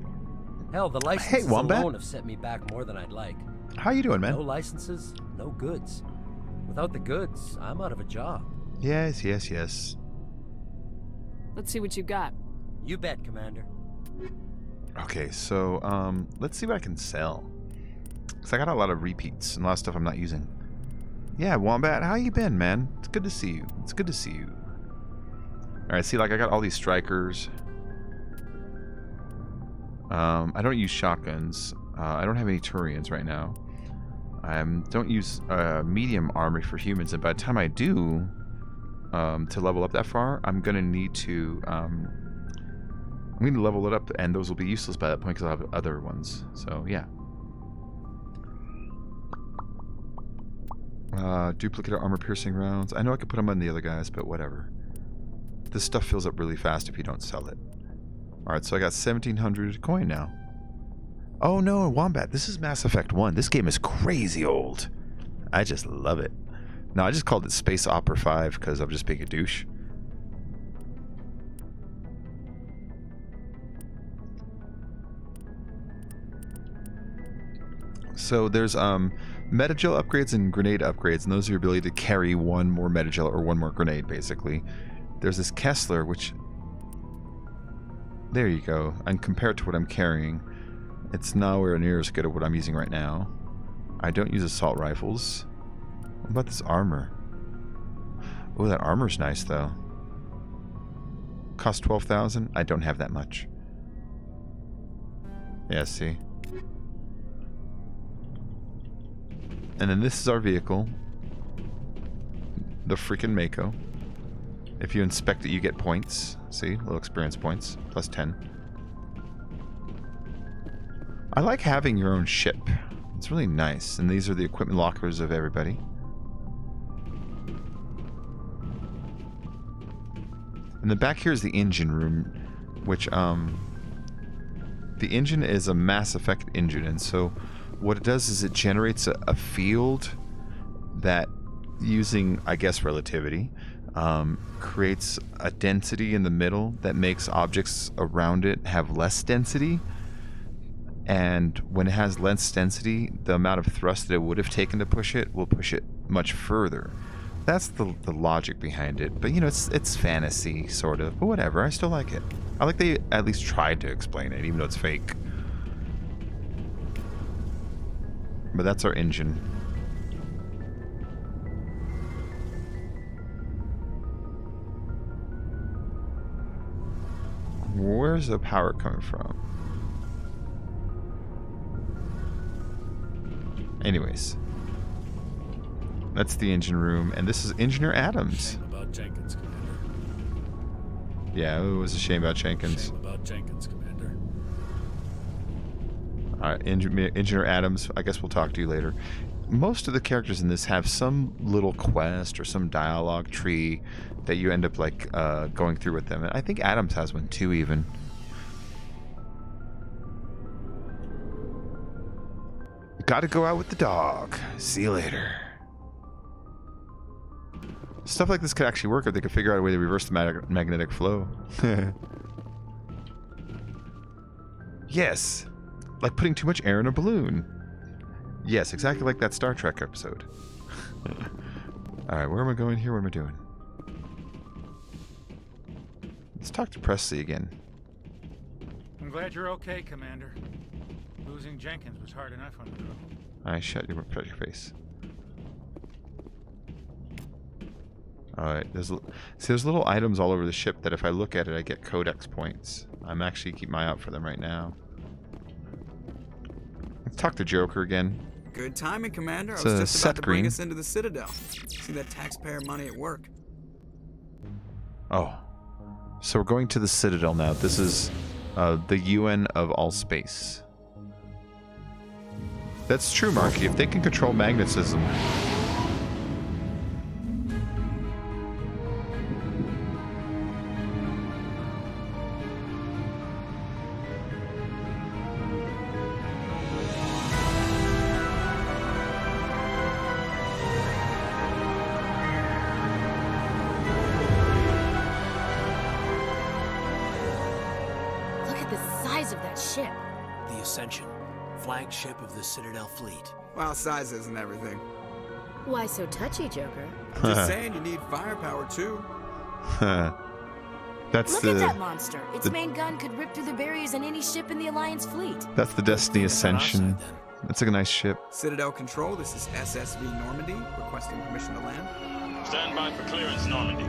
Speaker 7: Hell, the licenses alone have set me back more than I'd like.
Speaker 1: How you doing, man?
Speaker 7: No licenses, no goods. Without the goods, I'm out of a job.
Speaker 1: Yes, yes, yes.
Speaker 9: Let's see what you got.
Speaker 7: You bet, Commander.
Speaker 1: Okay, so, let's see what I can sell. Because I got a lot of repeats and a lot of stuff I'm not using. Yeah, Wombat, how you been, man? It's good to see you. It's good to see you. Alright, see, like, I got all these strikers. I don't use shotguns. I don't have any Turians right now. I don't use medium armor for humans, and by the time I do, to level up that far, I'm gonna need to, I'm gonna level it up, and those will be useless by that point because I'll have other ones. So, yeah. Duplicate armor-piercing rounds. I know I could put them on the other guys, but whatever. This stuff fills up really fast if you don't sell it. Alright, so I got 1,700 coin now. Oh no, Wombat, this is Mass Effect 1. This game is crazy old. I just love it. No, I just called it Space Opera 5 because I'm just being a douche. So there's metagel upgrades and grenade upgrades, and those are your ability to carry one more metagel or one more grenade, basically. There's this Kessler, which... There you go. And compared to what I'm carrying, it's nowhere near as good as what I'm using right now. I don't use assault rifles. What about this armor? Oh, that armor's nice, though. Cost 12,000? I don't have that much. Yeah, see? And then this is our vehicle. The freaking Mako. If you inspect it, you get points. See? Little experience points. Plus 10. I like having your own ship. It's really nice. And these are the equipment lockers of everybody. And then back here is the engine room, which, the engine is a Mass Effect engine, and so what it does is it generates a field that, using, I guess, relativity, creates a density in the middle that makes objects around it have less density. And when it has less density, the amount of thrust that it would have taken to push it will push it much further. That's the logic behind it. But, you know, it's fantasy, sort of. But whatever, I still like it. I like they at least tried to explain it, even though it's fake. But that's our engine. Where's the power coming from? Anyways. That's the engine room, and this is Engineer Adams.
Speaker 10: Shame about Jenkins, Commander.
Speaker 1: Yeah, it was a shame about Jenkins.
Speaker 10: Shame about Jenkins, Commander.
Speaker 1: Alright, Engineer Adams, I guess we'll talk to you later. Most of the characters in this have some little quest or some dialogue tree that you end up, like, going through with them. And I think Adams has one too, even. Gotta go out with the dog. See you later. Stuff like this could actually work if they could figure out a way to reverse the magnetic flow. Yes. Like putting too much air in a balloon. Yes, exactly like that Star Trek episode. Alright, where am I going here? What am I doing? Let's talk to Presley again.
Speaker 14: I'm glad you're okay, Commander. Losing Jenkins was hard enough on the crew.
Speaker 1: Alright, shut your face. Alright, there's little items all over the ship that if I look at it, I get codex points. I'm actually keeping my eye out for them right now. Let's talk to Joker again.
Speaker 8: Good timing, Commander. I
Speaker 1: It's
Speaker 8: was just about
Speaker 1: Seth
Speaker 8: to bring
Speaker 1: Green.
Speaker 8: us into the Citadel. See that taxpayer money at work.
Speaker 1: Oh. So we're going to the Citadel now. This is the UN of all space. That's true, Marky. If they can control magnetism...
Speaker 22: Look at the size of that ship.
Speaker 4: The Ascension, flagship of the Citadel fleet.
Speaker 8: Well, size isn't everything.
Speaker 22: Why so touchy, Joker?
Speaker 8: Just saying, you need firepower too.
Speaker 1: That's
Speaker 22: Look
Speaker 1: the...
Speaker 22: at that monster. Its
Speaker 1: the-
Speaker 22: main gun could rip through the barriers in any ship in the Alliance fleet.
Speaker 1: That's the Destiny Ascension. That's like a nice ship.
Speaker 8: Citadel Control, this is SSV Normandy, requesting permission to land.
Speaker 16: Stand by for clearance, Normandy.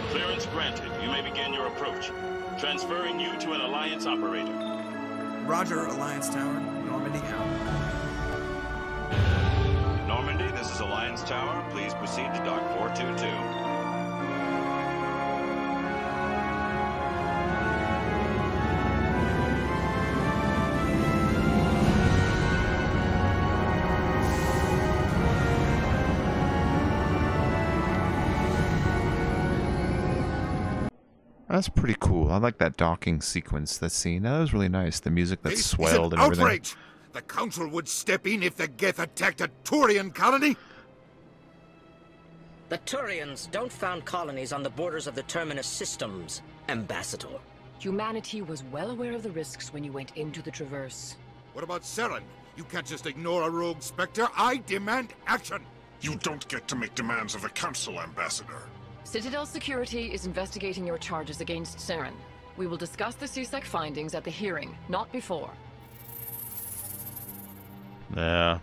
Speaker 16: Clearance granted. You may begin your approach. Transferring you to an Alliance operator.
Speaker 8: Roger, Alliance Tower, Normandy out.
Speaker 16: Normandy, this is Alliance Tower. Please proceed to Dock 422.
Speaker 1: That's pretty cool. I like that docking sequence, that scene. That was really nice. The music that swelled and everything.
Speaker 2: Outrage! The Council would step in if the Geth attacked a Turian colony?
Speaker 23: The Turians don't found colonies on the borders of the Terminus systems, Ambassador.
Speaker 24: Humanity was well aware of the risks when you went into the Traverse.
Speaker 2: What about Saren? You can't just ignore a rogue Spectre. I demand action!
Speaker 25: You don't get to make demands of the Council, Ambassador.
Speaker 24: Citadel Security is investigating your charges against Saren. We will discuss the CSEC findings at the hearing, not before.
Speaker 1: Yeah.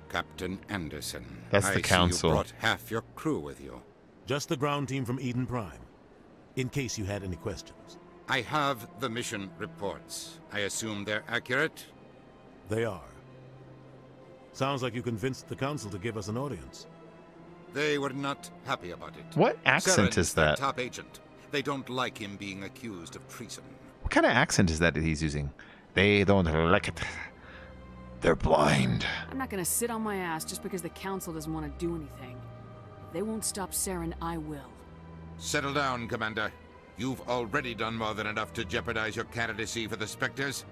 Speaker 3: Captain Anderson.
Speaker 1: That's the
Speaker 3: I see
Speaker 1: Council.
Speaker 3: You brought half your crew with you.
Speaker 15: Just the ground team from Eden Prime, in case you had any questions.
Speaker 3: I have the mission reports. I assume they're accurate?
Speaker 15: They are. Sounds like you convinced the Council to give us an audience.
Speaker 3: They were not happy about it.
Speaker 1: What accent
Speaker 3: Saren
Speaker 1: is
Speaker 3: their
Speaker 1: that?
Speaker 3: top agent. They don't like him being accused of treason.
Speaker 1: What kind of accent is that he's using? They don't like it. They're blind.
Speaker 5: I'm not gonna sit on my ass just because the Council doesn't want to do anything. If they won't stop Saren, I will.
Speaker 2: Settle down, Commander. You've already done more than enough to jeopardize your candidacy for the Spectres.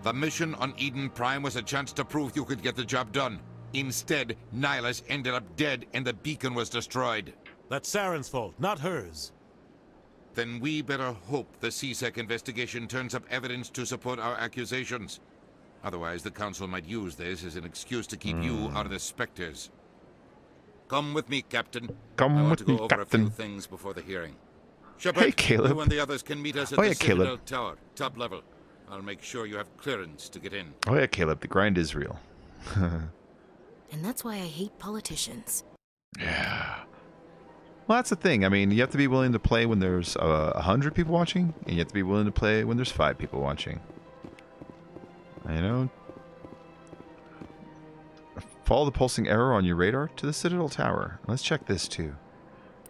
Speaker 2: The mission on Eden Prime was a chance to prove you could get the job done. Instead, Nihilus ended up dead and the beacon was destroyed.
Speaker 15: That's Saren's fault, not hers.
Speaker 2: Then we better hope the CSEC investigation turns up evidence to support our accusations. Otherwise, the Council might use this as an excuse to keep you out of the Spectres. Come with me, Captain.
Speaker 1: Come
Speaker 2: I want
Speaker 1: with
Speaker 2: to go
Speaker 1: me,
Speaker 2: over
Speaker 1: Captain.
Speaker 2: a few things before the hearing. Shepard,
Speaker 1: Hey, Caleb.
Speaker 2: you and the others can meet us at
Speaker 1: Oh,
Speaker 2: the
Speaker 1: yeah,
Speaker 2: Citadel
Speaker 1: Caleb.
Speaker 2: Tower, top level. I'll make sure you have clearance to get in.
Speaker 1: Oh yeah, Caleb, the grind is real.
Speaker 18: And that's why I hate politicians.
Speaker 1: Yeah. Well, that's the thing. I mean, you have to be willing to play when there's 100 people watching, and you have to be willing to play when there's 5 people watching. You know? Follow the pulsing arrow on your radar to the Citadel Tower. Let's check this too.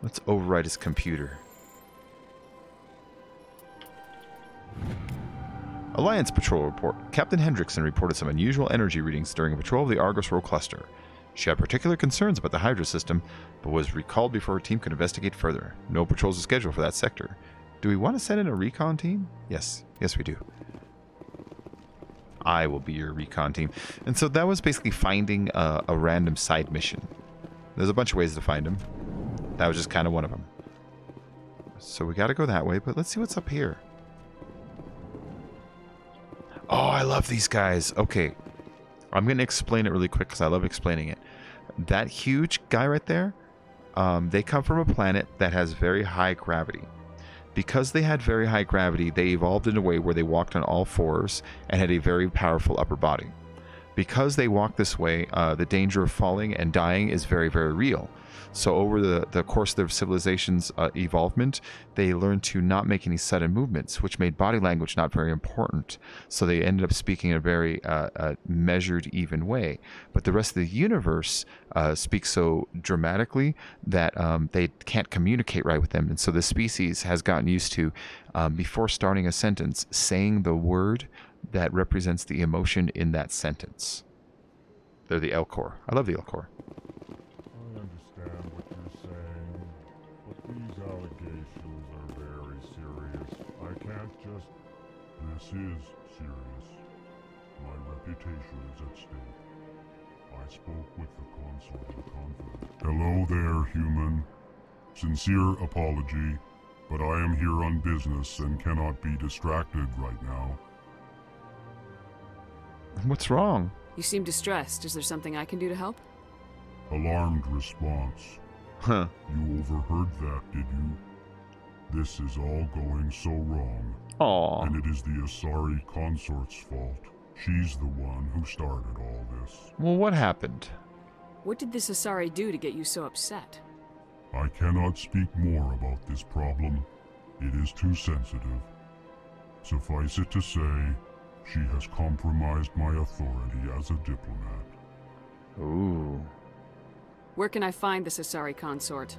Speaker 1: Let's override his computer. Alliance Patrol Report. Captain Hendrickson reported some unusual energy readings during a patrol of the Argus Row cluster. She had particular concerns about the Hydra system, but was recalled before her team could investigate further. No patrols are scheduled for that sector. Do we want to send in a recon team? Yes. Yes, we do. I will be your recon team. And so that was basically finding a random side mission. There's a bunch of ways to find him. That was just kind of one of them. So we got to go that way, but let's see what's up here. Oh, I love these guys. Okay. I'm going to explain it really quick because I love explaining it. That huge guy right there, they come from a planet that has very high gravity. Because they had very high gravity, they evolved in a way where they walked on all fours and had a very powerful upper body. Because they walk this way, the danger of falling and dying is very, very real. So over the course of their civilization's evolvement, they learned to not make any sudden movements, which made body language not very important. So they ended up speaking in a very measured, even way. But the rest of the universe speaks so dramatically that they can't communicate right with them. And so the species has gotten used to, before starting a sentence, saying the word that represents the emotion in that sentence. They're the Elcor. I love the Elcor.
Speaker 11: I understand what you're saying, but these allegations are very serious. I can't just... This is serious. My reputation is at stake. I spoke with the consort in confidence. Hello there, human. Sincere apology, but I am here on business and cannot be distracted right now.
Speaker 1: What's wrong?
Speaker 5: You seem distressed. Is there something I can do to help?
Speaker 11: Alarmed response.
Speaker 1: Huh.
Speaker 11: You overheard that, did you? This is all going so wrong.
Speaker 1: Aww.
Speaker 11: And it is the Asari consort's fault. She's the one who started all this.
Speaker 1: Well, what happened?
Speaker 5: What did this Asari do to get you so upset?
Speaker 11: I cannot speak more about this problem. It is too sensitive. Suffice it to say, she has compromised my authority as a diplomat.
Speaker 1: Ooh.
Speaker 5: Where can I find this Asari consort?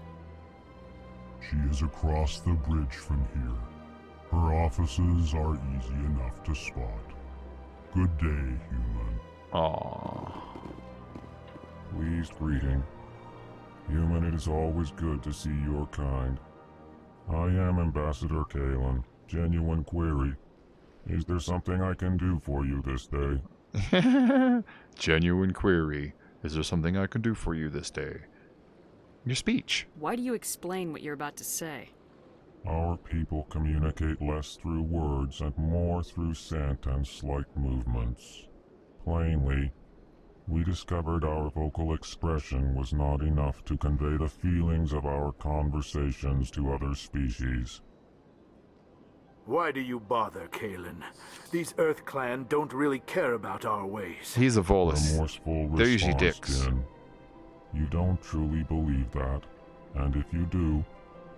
Speaker 11: She is across the bridge from here. Her offices are easy enough to spot. Good day, human.
Speaker 1: Aww.
Speaker 11: Pleased greeting. Human, it is always good to see your kind. I am Ambassador Kalen. Genuine query. Is there something I can do for you this day?
Speaker 1: Genuine query. Is there something I can do for you this day? Your speech.
Speaker 5: Why do you explain what you're about to say?
Speaker 11: Our people communicate less through words and more through scent and slight movements. Plainly, we discovered our vocal expression was not enough to convey the feelings of our conversations to other species.
Speaker 12: Why do you bother, Kalen? These Earth Clan don't really care about our ways.
Speaker 1: He's a Volus.
Speaker 11: Remorseful
Speaker 1: They're usually
Speaker 11: response,
Speaker 1: dicks.
Speaker 11: Jin. You don't truly believe that, and if you do,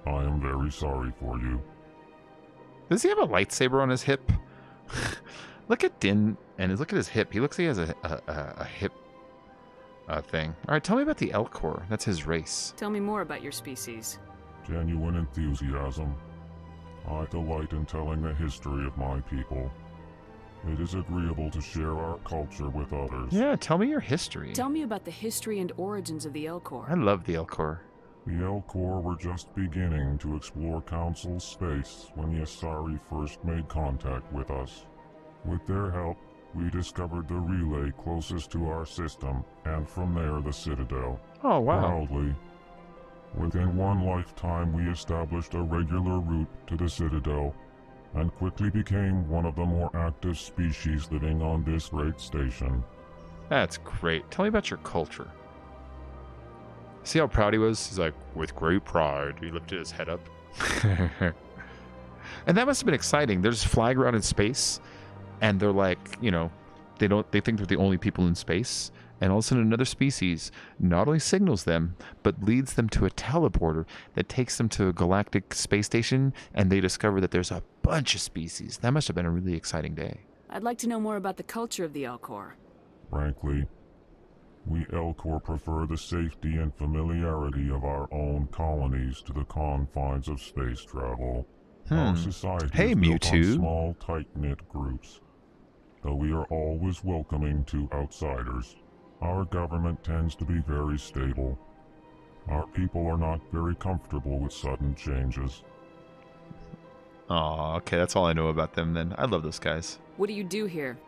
Speaker 11: I am very sorry for you.
Speaker 1: Does he have a lightsaber on his hip? Look at Din, and look at his hip. He looks like he has a hip thing. All right, tell me about the Elcor. That's his race.
Speaker 5: Tell me more about your species.
Speaker 11: Genuine enthusiasm. I delight in telling the history of my people. It is agreeable to share our culture with others.
Speaker 1: Yeah, tell me your history.
Speaker 5: Tell me about the history and origins of the Elcor.
Speaker 1: I love the Elcor.
Speaker 11: The Elcor were just beginning to explore Council space when the Asari first made contact with us. With their help, we discovered the relay closest to our system, and from there the Citadel.
Speaker 1: Oh, wow.
Speaker 11: Proudly. Within one lifetime, we established a regular route to the Citadel, and quickly became one of the more active species living on this great station.
Speaker 1: That's great. Tell me about your culture. See how proud he was? He's like, with great pride. He lifted his head up. And that must have been exciting. They're just flying around in space, and they're like, you know, they think they're the only people in space. And all of a sudden another species not only signals them, but leads them to a teleporter that takes them to a galactic space station, and they discover that there's a bunch of species. That must have been a really exciting day.
Speaker 5: I'd like to know more about the culture of the Elcor.
Speaker 11: Frankly, we Elcor prefer the safety and familiarity of our own colonies to the confines of space travel. Our society is built on small, tight-knit groups, though we are always welcoming to outsiders. Our government tends to be very stable. Our people are not very comfortable with sudden changes.
Speaker 1: Aw, okay, that's all I know about them then. I love those guys.
Speaker 5: What do you do here?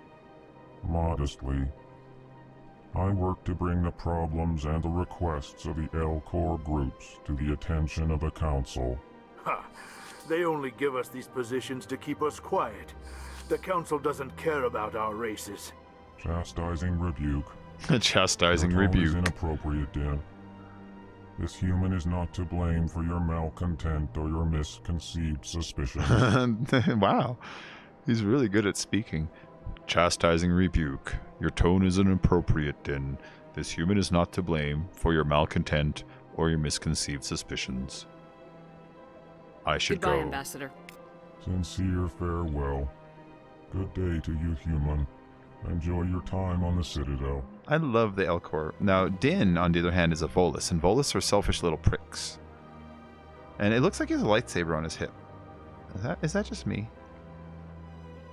Speaker 11: Modestly, I work to bring the problems and the requests of the Elcor groups to the attention of the Council.
Speaker 12: Ha! They only give us these positions to keep us quiet. The Council doesn't care about our races.
Speaker 11: Chastising rebuke.
Speaker 1: Chastising
Speaker 11: Your tone is
Speaker 1: rebuke.
Speaker 11: inappropriate, Din. This human is not to blame for your malcontent or your misconceived suspicions.
Speaker 1: Wow. He's really good at speaking. Chastising rebuke. Your tone is inappropriate, Din. This human is not to blame for your malcontent or your misconceived suspicions. I should
Speaker 9: Goodbye,
Speaker 1: go.
Speaker 9: Ambassador.
Speaker 11: Sincere farewell. Good day to you, human. Enjoy your time on the Citadel.
Speaker 1: I love the Elcor. Now, Din, on the other hand, is a Volus, and Volus are selfish little pricks. And it looks like he has a lightsaber on his hip. Is that just me?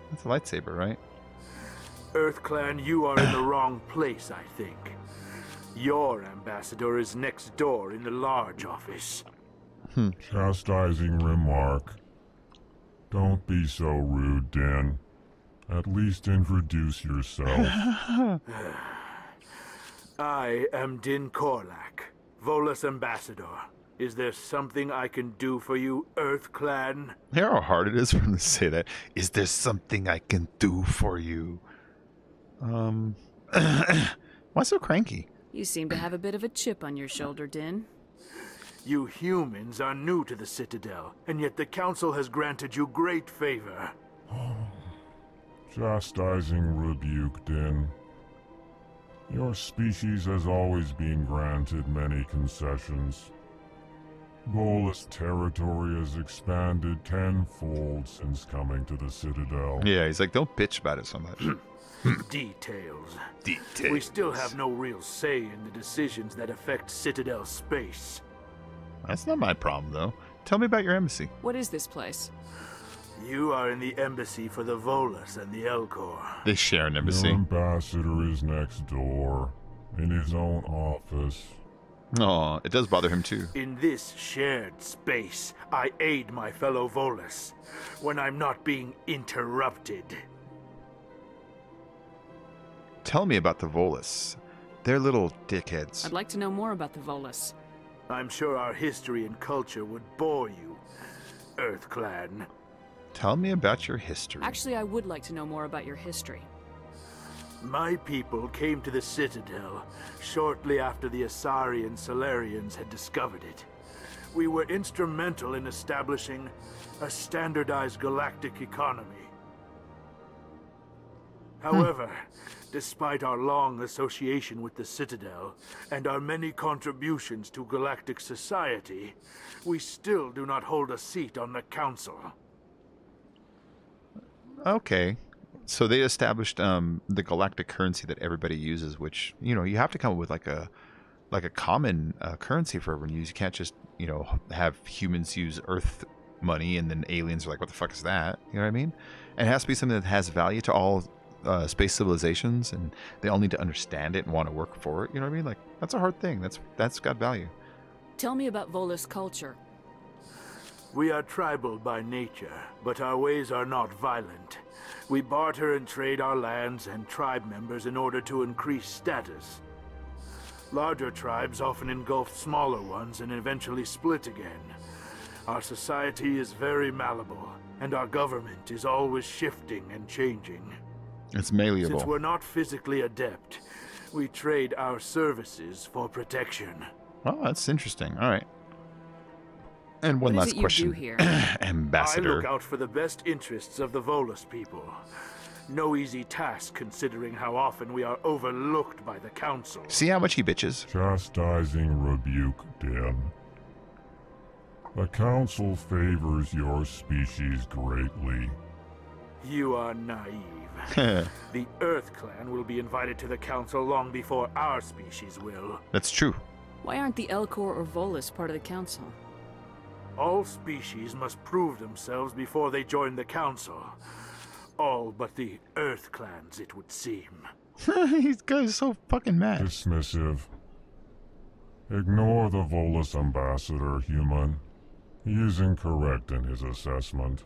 Speaker 1: That's a lightsaber, right?
Speaker 12: EarthClan, you are in the wrong place, I think. Your ambassador is next door in the large office.
Speaker 11: Chastising remark. Don't be so rude, Din. At least introduce yourself.
Speaker 12: I am Din Korlak, Volus ambassador. Is there something I can do for you, EarthClan?
Speaker 1: Hear how hard it is for him to say that. Is there something I can do for you? Why so cranky?
Speaker 9: You seem to have a bit of a chip on your shoulder, Din.
Speaker 12: You humans are new to the Citadel, and yet the Council has granted you great favor.
Speaker 11: Chastising rebuke, Din. Your species has always been granted many concessions. Volus territory has expanded tenfold since coming to the Citadel.
Speaker 1: Yeah, he's like, don't bitch about it so much.
Speaker 12: Details.
Speaker 1: Details.
Speaker 12: We still have no real say in the decisions that affect Citadel space.
Speaker 1: That's not my problem, though. Tell me about your embassy.
Speaker 9: What is this place?
Speaker 12: You are in the embassy for the Volus and the Elcor.
Speaker 1: They share an embassy.
Speaker 11: Your ambassador is next door, in his own office.
Speaker 1: Aw, it does bother him too.
Speaker 12: In this shared space, I aid my fellow Volus when I'm not being interrupted.
Speaker 1: Tell me about the Volus. They're little dickheads.
Speaker 9: I'd like to know more about the Volus.
Speaker 12: I'm sure our history and culture would bore you, EarthClan.
Speaker 1: Tell me about your history.
Speaker 9: Actually, I would like to know more about your history.
Speaker 12: My people came to the Citadel shortly after the Asari and Salarians had discovered it. We were instrumental in establishing a standardized galactic economy. However, despite our long association with the Citadel and our many contributions to galactic society, we still do not hold a seat on the Council.
Speaker 1: Okay. So they established the galactic currency that everybody uses, which, you know, you have to come up with like a common currency for everyone to use. You can't just, you know, have humans use Earth money and then aliens are like, what the fuck is that? You know what I mean? And it has to be something that has value to all space civilizations, and they all need to understand it and want to work for it. You know what I mean? Like, that's a hard thing. That's got value.
Speaker 9: Tell me about Volus culture.
Speaker 12: We are tribal by nature, but our ways are not violent. We barter and trade our lands and tribe members in order to increase status. Larger tribes often engulf smaller ones and eventually split again. Our society is very malleable, and our government is always shifting and changing.
Speaker 1: It's malleable.
Speaker 12: Since we're not physically adept, we trade our services for protection.
Speaker 1: Oh, that's interesting. All right. And one last question.
Speaker 9: What is it you do here?
Speaker 1: Ambassador.
Speaker 12: I look out for the best interests of the Volus people. No easy task considering how often we are overlooked by the Council.
Speaker 1: See how much he bitches?
Speaker 11: Chastising rebuke, Din. The Council favors your species greatly.
Speaker 12: You are naive. The EarthClan will be invited to the Council long before our species will.
Speaker 1: That's true.
Speaker 9: Why aren't the Elcor or Volus part of the Council?
Speaker 12: All species must prove themselves before they join the Council. All but the EarthClans, it would seem.
Speaker 1: These guys are so fucking mad.
Speaker 11: Dismissive. Ignore the Volus ambassador, human. He is incorrect in his assessment.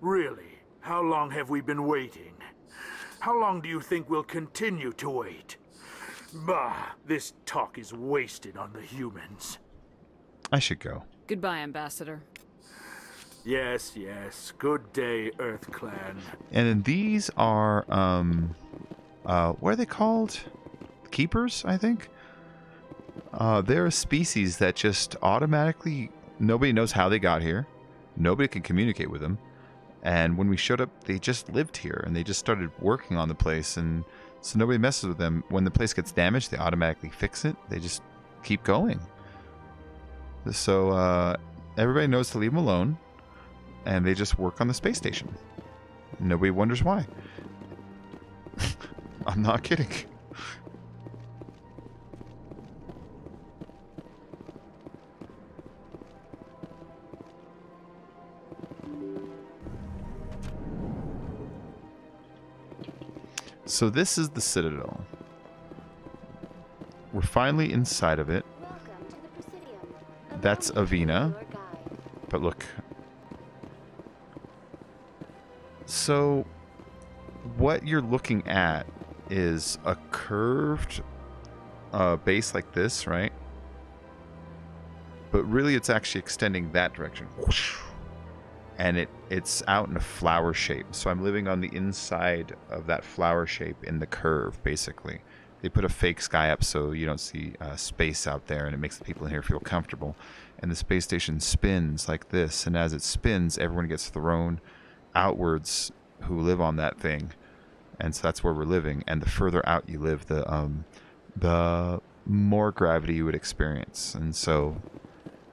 Speaker 12: Really? How long have we been waiting? How long do you think we'll continue to wait? Bah, this talk is wasted on the humans.
Speaker 1: I should go.
Speaker 9: Goodbye, Ambassador.
Speaker 12: Yes, yes. Good day, Earth Clan.
Speaker 1: And then these are, what are they called? Keepers, I think? They're a species that just automatically, nobody knows how they got here. Nobody can communicate with them. And when we showed up, they just lived here and they just started working on the place. And so nobody messes with them. When the place gets damaged, they automatically fix it. They just keep going. So everybody knows to leave them alone. And they just work on the space station. Nobody wonders why. I'm not kidding. So this is the Citadel. We're finally inside of it. That's Avina. But look. So what you're looking at is a curved base like this, right? But really it's actually extending that direction. And it's out in a flower shape. So I'm living on the inside of that flower shape in the curve, basically. They put a fake sky up so you don't see space out there, and it makes the people in here feel comfortable. And the space station spins like this, and as it spins, everyone gets thrown outwards who live on that thing. And so that's where we're living. And the further out you live, the more gravity you would experience. And so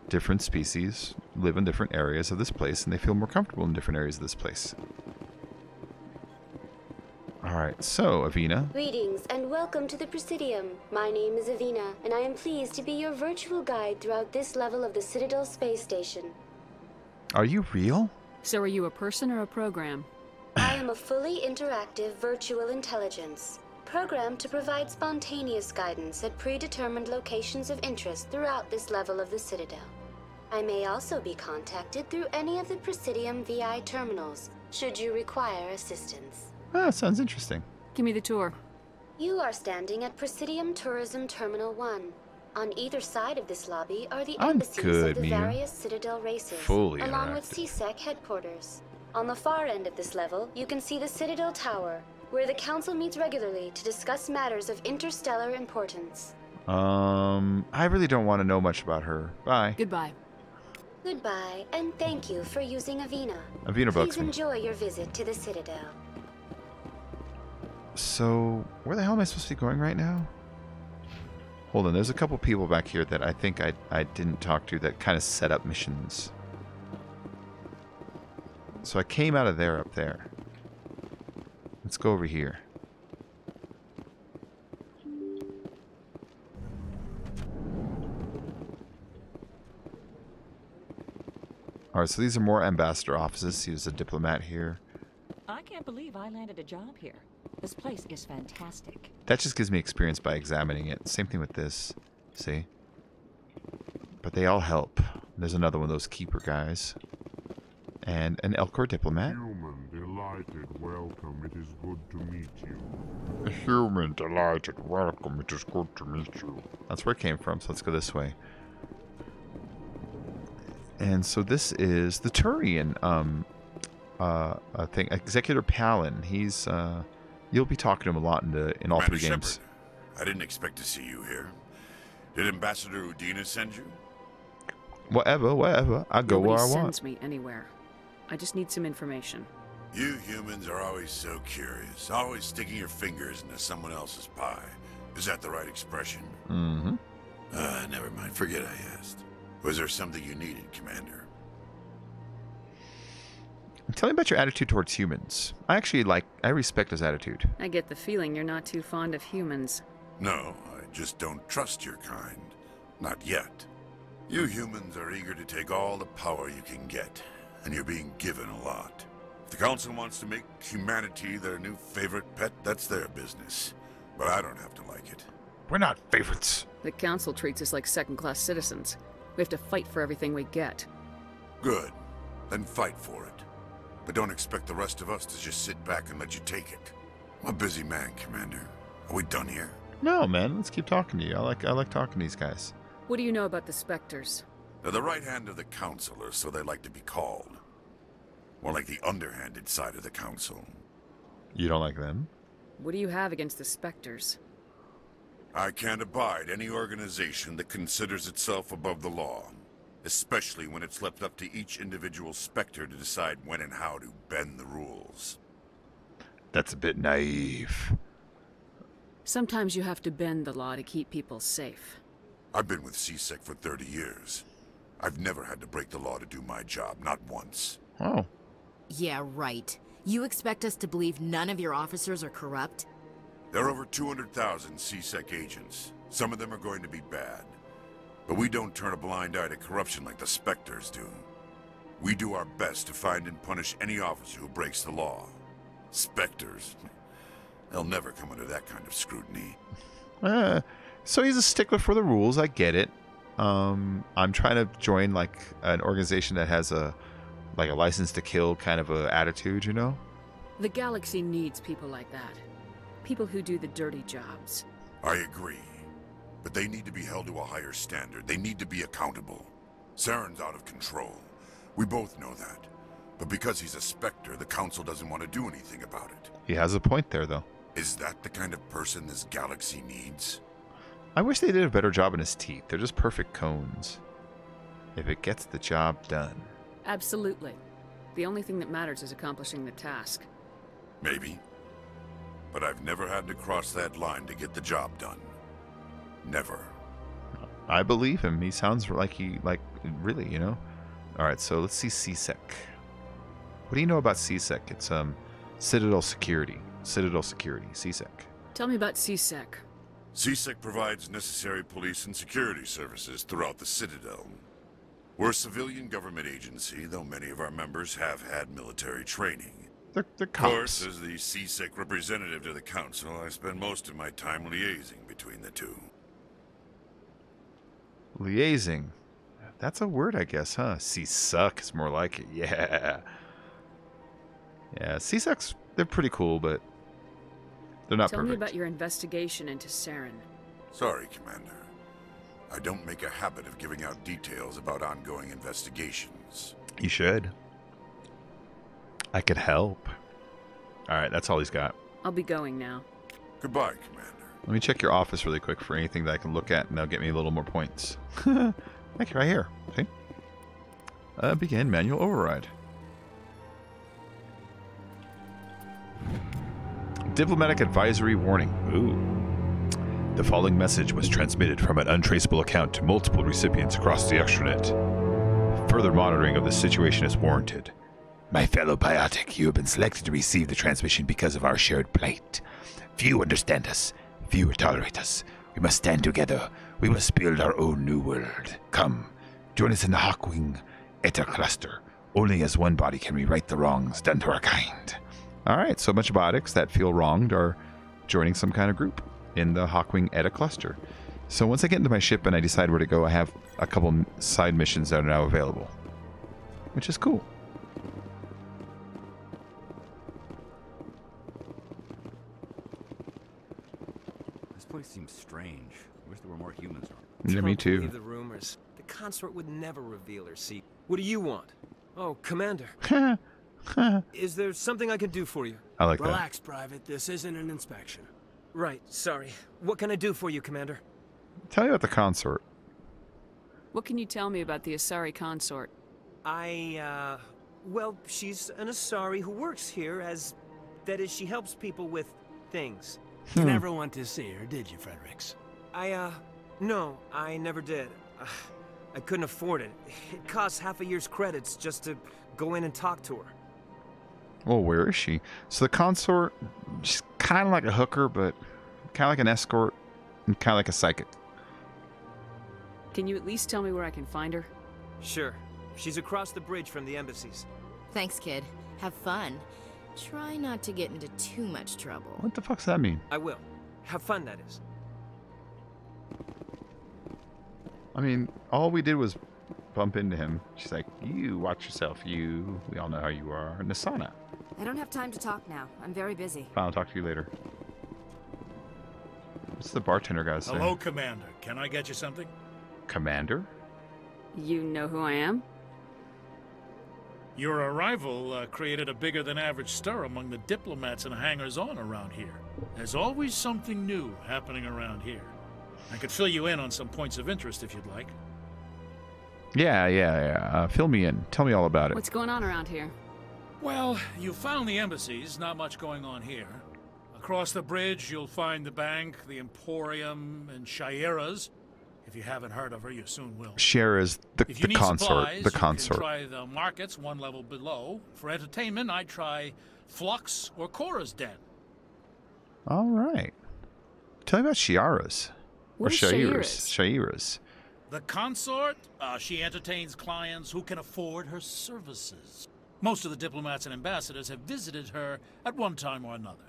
Speaker 1: different species live in different areas of this place, and they feel more comfortable in different areas of this place. Alright, so, Avina.
Speaker 6: Greetings, and welcome to the Presidium. My name is Avina, and I am pleased to be your virtual guide throughout this level of the Citadel space station.
Speaker 1: Are you real?
Speaker 9: So are you a person or a program?
Speaker 6: I am a fully interactive virtual intelligence, programmed to provide spontaneous guidance at predetermined locations of interest throughout this level of the Citadel. I may also be contacted through any of the Presidium VI terminals, should you require assistance.
Speaker 1: Ah, sounds interesting.
Speaker 9: Give me the tour.
Speaker 6: You are standing at Presidium Tourism Terminal 1. On either side of this lobby are the embassies of the various Citadel races, along with CSEC headquarters. On the far end of this level, you can see the Citadel Tower, where the Council meets regularly to discuss matters of interstellar importance.
Speaker 1: I really don't want to know much about her. Bye.
Speaker 9: Goodbye.
Speaker 6: Goodbye, and thank you for using Avina.
Speaker 1: Avina bugs
Speaker 6: Please
Speaker 1: me.
Speaker 6: enjoy your visit to the Citadel.
Speaker 1: So, where the hell am I supposed to be going right now? Hold on, there's a couple people back here that I think I didn't talk to that kind of set up missions. So I came out of there up there. Let's go over here. Alright, so these are more ambassador offices. There's a diplomat here.
Speaker 17: I can't believe I landed a job here. This place is fantastic.
Speaker 1: That just gives me experience by examining it. Same thing with this. See? But they all help. There's another one of those keeper guys. And an Elcor diplomat.
Speaker 11: Human, delighted, welcome, it is good to meet you.
Speaker 1: Human, delighted, welcome, it is good to meet you. That's where it came from, so let's go this way. And so this is the Turian thing. Executor Palin. He's you'll be talking to him a lot in all three games.
Speaker 3: Shepard, I didn't expect to see you here. Did Ambassador Udina send you?
Speaker 1: Whatever. I go where I want.
Speaker 9: Nobody sends me anywhere. I just need some information.
Speaker 3: You humans are always so curious, always sticking your fingers into someone else's pie. Is that the right expression?
Speaker 1: Mm-hmm.
Speaker 3: Never mind. Forget I asked. Was there something you needed, Commander?
Speaker 1: Tell me about your attitude towards humans. I respect his attitude.
Speaker 9: I get the feeling you're not too fond of humans.
Speaker 3: No, I just don't trust your kind. Not yet. You humans are eager to take all the power you can get, and you're being given a lot. If the Council wants to make humanity their new favorite pet, that's their business. But I don't have to like it.
Speaker 1: We're not favorites.
Speaker 9: The Council treats us like second-class citizens. We have to fight for everything we get.
Speaker 3: Good. Then fight for it. But don't expect the rest of us to just sit back and let you take it. I'm a busy man, Commander. Are we done here?
Speaker 1: No, man. Let's keep talking to you. I like talking to these guys.
Speaker 9: What do you know about the Spectres?
Speaker 3: They're the right hand of the Council, or so they like to be called. More like the underhanded side of the Council.
Speaker 1: You don't like them?
Speaker 9: What do you have against the Spectres?
Speaker 3: I can't abide any organization that considers itself above the law. Especially when it's left up to each individual Spectre to decide when and how to bend the rules.
Speaker 1: That's a bit naive.
Speaker 9: Sometimes you have to bend the law to keep people safe.
Speaker 3: I've been with C-Sec for 30 years. I've never had to break the law to do my job, not once.
Speaker 1: Oh.
Speaker 18: Yeah, right. You expect us to believe none of your officers are corrupt?
Speaker 3: There are over 200,000 C-Sec agents. Some of them are going to be bad. But we don't turn a blind eye to corruption like the Spectres do. We do our best to find and punish any officer who breaks the law. Spectres, they'll never come under that kind of scrutiny.
Speaker 1: So he's a stickler for the rules. I get it. I'm trying to join like an organization that has a license to kill kind of a attitude, you know?
Speaker 9: The galaxy needs people like that. People who do the dirty jobs.
Speaker 3: I agree. But they need to be held to a higher standard. They need to be accountable. Saren's out of control. We both know that. But because he's a Spectre, the Council doesn't want to do anything about it.
Speaker 1: He has a point there, though.
Speaker 3: Is that the kind of person this galaxy needs?
Speaker 1: I wish they did a better job in his teeth. They're just perfect cones. If it gets the job done.
Speaker 9: Absolutely. The only thing that matters is accomplishing the task.
Speaker 3: Maybe. But I've never had to cross that line to get the job done. Never.
Speaker 1: I believe him. He sounds like really, you know? Alright, so let's see C-Sec. What do you know about C-Sec? It's Citadel Security. Citadel Security, C-Sec.
Speaker 9: Tell me about C-Sec.
Speaker 3: C-Sec provides necessary police and security services throughout the Citadel. We're a civilian government agency, though many of our members have had military training.
Speaker 1: They're
Speaker 3: Of
Speaker 1: cops.
Speaker 3: course, as the C-Sec representative to the Council, I spend most of my time liaising between the two.
Speaker 1: Liaising. That's a word, I guess, huh? C-Suck is more like it. Yeah. Yeah, C-Secs, they're pretty cool, but they're not
Speaker 9: Tell
Speaker 1: perfect.
Speaker 9: me about your investigation into Saren.
Speaker 3: Sorry, Commander. I don't make a habit of giving out details about ongoing investigations.
Speaker 1: You should. I could help. Alright, that's all he's got.
Speaker 9: I'll be going now.
Speaker 3: Goodbye, Commander.
Speaker 1: Let me check your office really quick for anything that I can look at, and that'll get me a little more points. Thank you, right here. See? Begin manual override. Diplomatic advisory warning. Ooh. The following message was transmitted from an untraceable account to multiple recipients across the extranet. Further monitoring of the situation is warranted. My fellow biotic, you have been selected to receive the transmission because of our shared plight. Few understand us. Few tolerate us. We must stand together. We must build our own new world. Come, join us in the Hawkwing Eta Cluster. Only as one body can we right the wrongs done to our kind. Alright, so a bunch of biotics that feel wronged are joining some kind of group in the Hawkwing Eta Cluster. So once I get into my ship and I decide where to go, I have a couple side missions that are now available. Which is cool.
Speaker 7: This place seems strange. I wish there were more humans around.
Speaker 1: Yeah, me too.
Speaker 13: Don't believe the rumors. The consort would never reveal her secret. What do you want? Oh, Commander. Is there something I can do for you?
Speaker 1: I like that.
Speaker 4: Relax, Private. This isn't an inspection.
Speaker 13: Right, sorry. What can I do for you, Commander?
Speaker 1: Tell me about the consort.
Speaker 9: What can you tell me about the Asari consort?
Speaker 13: Well, she's an Asari who works here as... That is, she helps people with things.
Speaker 4: You never went to see her, did you, Fredericks?
Speaker 13: No, I never did. I couldn't afford it. It costs half a year's credits just to go in and talk to her.
Speaker 1: Well, where is she? So the consort, she's kind of like a hooker, but kind of like an escort, and kind of like a psychic.
Speaker 9: Can you at least tell me where I can find her?
Speaker 13: Sure. She's across the bridge from the embassies.
Speaker 18: Thanks, kid. Have fun. Try not to get into too much trouble.
Speaker 1: What the fuck's that mean?
Speaker 13: I will. Have fun, that is.
Speaker 1: I mean, all we did was bump into him. She's like, you watch yourself, you. We all know how you are. Nasana.
Speaker 19: I don't have time to talk now. I'm very busy.
Speaker 1: I'll talk to you later. What's the bartender guy saying?
Speaker 10: Hello, Commander. Can I get you something?
Speaker 1: Commander?
Speaker 9: You know who I am?
Speaker 10: Your arrival created a bigger-than-average stir among the diplomats and hangers-on around here. There's always something new happening around here. I could fill you in on some points of interest if you'd like.
Speaker 1: Yeah. Fill me in. Tell me all about it.
Speaker 9: What's going on around here?
Speaker 10: Well, you found the embassies. Not much going on here. Across the bridge, you'll find the bank, the Emporium, and Shayera's. If you haven't heard of her, you soon will.
Speaker 1: Shayera's the consort.
Speaker 10: Supplies,
Speaker 1: the consort.
Speaker 10: You can try the markets one level below. For entertainment, I'd try Flux or Cora's Den.
Speaker 1: All right. Tell me about Shayera's.
Speaker 9: What is Shayera's?
Speaker 1: Shayera's.
Speaker 10: The consort, she entertains clients who can afford her services. Most of the diplomats and ambassadors have visited her at one time or another.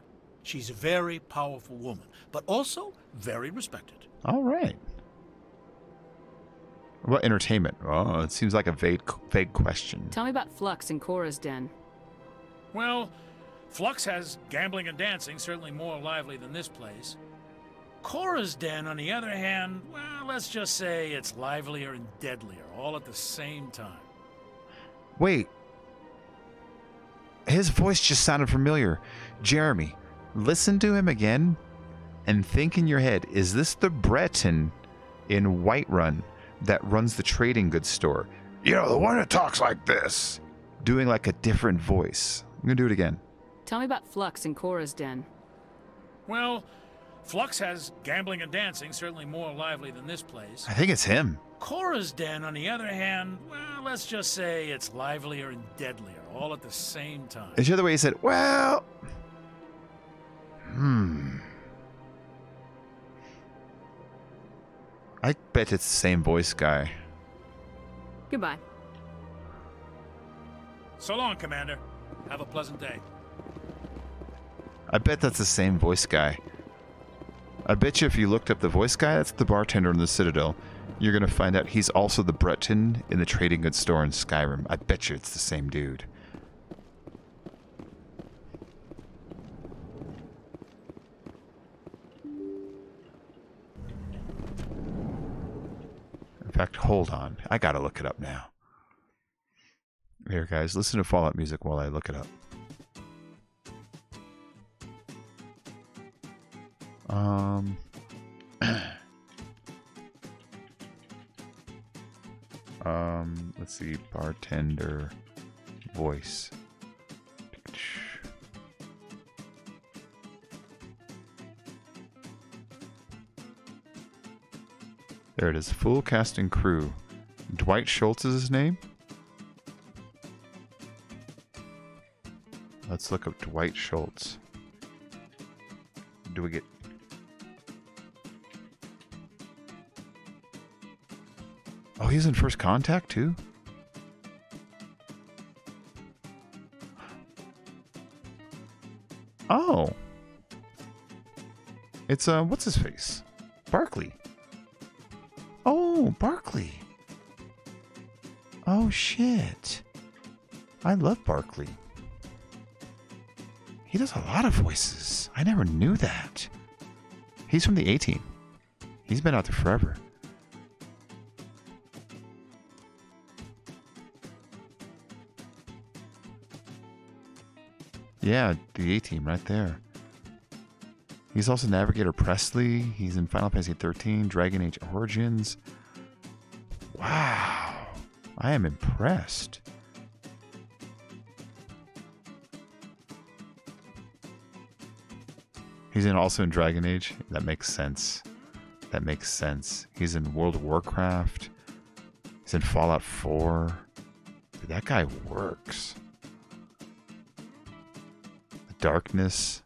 Speaker 10: She's a very powerful woman, but also very respected.
Speaker 1: All right. What about entertainment? Oh, it seems like a vague question.
Speaker 9: Tell me about Flux and Cora's Den.
Speaker 10: Well, Flux has gambling and dancing, certainly more lively than this place. Cora's Den, on the other hand, well, let's just say it's livelier and deadlier, all at the same time.
Speaker 1: Wait. His voice just sounded familiar. Jeremy, listen to him again and think in your head, is this the Breton in Whiterun that runs the trading goods store? You know, the one that talks like this. Doing like a different voice. I'm going to do it again.
Speaker 9: Tell me about Flux and Cora's Den.
Speaker 10: Well, Flux has gambling and dancing, certainly more lively than this place.
Speaker 1: I think it's him.
Speaker 10: Cora's Den, on the other hand, well, let's just say it's livelier and deadlier, all at the same time.
Speaker 1: It's the other way he said, well... I bet it's the same voice guy.
Speaker 9: Goodbye.
Speaker 10: So long, Commander. Have a pleasant day.
Speaker 1: I bet that's the same voice guy. I bet you if you looked up the voice guy, that's the bartender in the Citadel, you're going to find out he's also the Breton in the trading goods store in Skyrim. I bet you it's the same dude. In fact, hold on. I gotta look it up now. Here, guys, listen to Fallout music while I look it up. Let's see, bartender voice. There it is, full cast and crew. Dwight Schultz is his name? Let's look up Dwight Schultz. Do we get... Oh, he's in First Contact too? Oh. It's, what's his face? Barkley. Oh, Barkley. Oh, shit. I love Barkley. He does a lot of voices. I never knew that. He's from the A-Team. He's been out there forever. Yeah, the A-Team right there. He's also Navigator Presley. He's in Final Fantasy XIII, Dragon Age Origins. Wow. I am impressed. He's also in Dragon Age. That makes sense. That makes sense. He's in World of Warcraft. He's in Fallout 4. Dude, that guy works. The Darkness.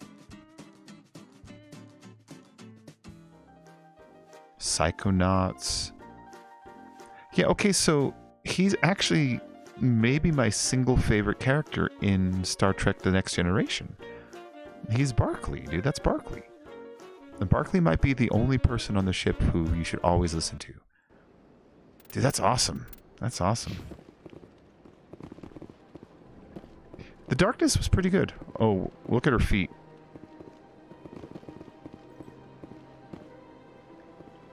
Speaker 1: Psychonauts. Yeah, okay, so he's actually maybe my single favorite character in Star Trek The Next Generation. He's Barkley, dude. That's Barkley. And Barkley might be the only person on the ship who you should always listen to. Dude, that's awesome. That's awesome. The Darkness was pretty good. Oh, look at her feet.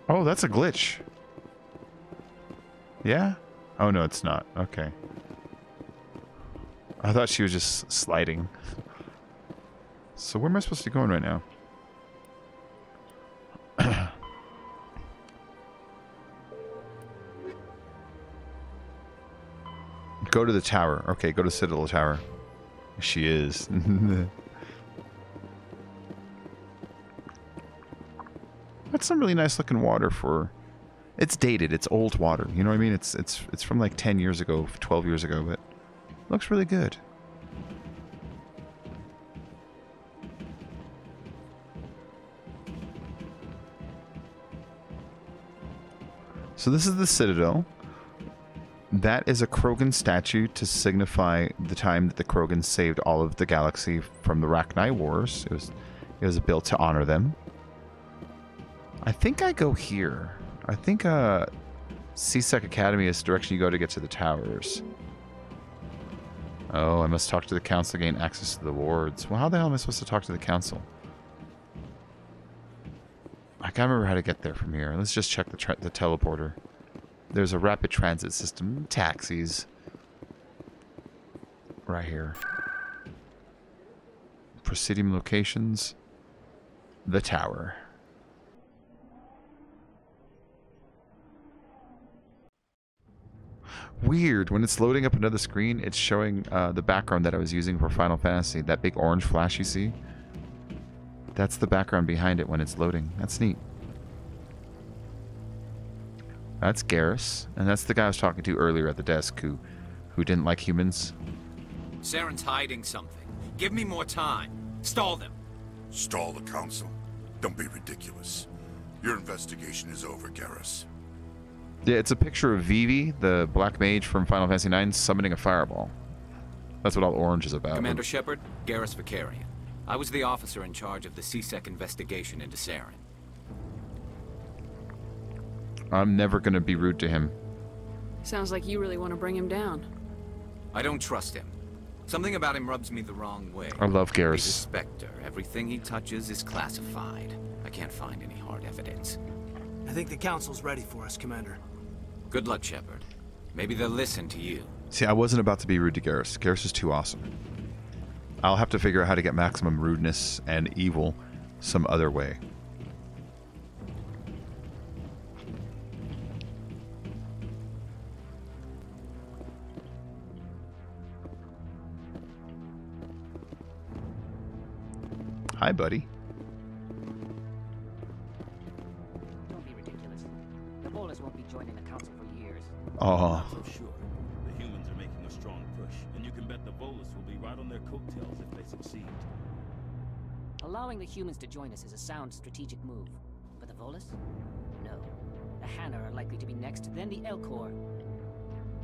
Speaker 1: Oh, that's a glitch. Yeah? Oh, no, it's not. Okay. I thought she was just sliding. So where am I supposed to be going right now? Go to the tower. Okay, go to Citadel Tower. She is. That's some really nice looking water for... It's dated. It's old water. You know what I mean? It's from like 10 years ago, 12 years ago, but it looks really good. So this is the Citadel. That is a Krogan statue to signify the time that the Krogan saved all of the galaxy from the Rachni Wars. It was built to honor them. I think I go here. I think C-Sec Academy is the direction you go to get to the towers. Oh, I must talk to the council to gain access to the wards. Well, how the hell am I supposed to talk to the council? I can't remember how to get there from here. Let's just check the teleporter. There's a rapid transit system. Taxis. Right here. Presidium locations. The tower. Weird. When it's loading up another screen, it's showing the background that I was using for Final Fantasy. That big orange flash you see? That's the background behind it when it's loading. That's neat. That's Garrus, and that's the guy I was talking to earlier at the desk who didn't like humans.
Speaker 14: Saren's hiding something. Give me more time. Stall them.
Speaker 3: Stall the council? Don't be ridiculous. Your investigation is over, Garrus.
Speaker 1: Yeah, it's a picture of Vivi, the black mage from Final Fantasy IX, summoning a fireball. That's what all orange is about.
Speaker 14: Commander Shepard, Garrus Vakarian. I was the officer in charge of the C-Sec investigation into Saren.
Speaker 1: I'm never going to be rude to him.
Speaker 5: Sounds like you really want to bring him down.
Speaker 14: I don't trust him. Something about him rubs me the wrong way.
Speaker 1: I love Garrus.
Speaker 14: He's a Spectre. Everything he touches is classified. I can't find any hard evidence.
Speaker 4: I think the council's ready for us, Commander.
Speaker 14: Good luck, Shepard. Maybe they'll listen to you.
Speaker 1: See, I wasn't about to be rude to Garrus. Garrus is too awesome. I'll have to figure out how to get maximum rudeness and evil some other way. Hi, buddy.
Speaker 19: Don't be ridiculous. The Volus won't be joining the council for years.
Speaker 1: Oh.
Speaker 15: I'm so sure. The humans are making a strong push, and you can bet the Volus will be right on their coattails if they succeed.
Speaker 19: Allowing the humans to join us is a sound strategic move. But the Volus? No. The Hanar are likely to be next, then the Elcor.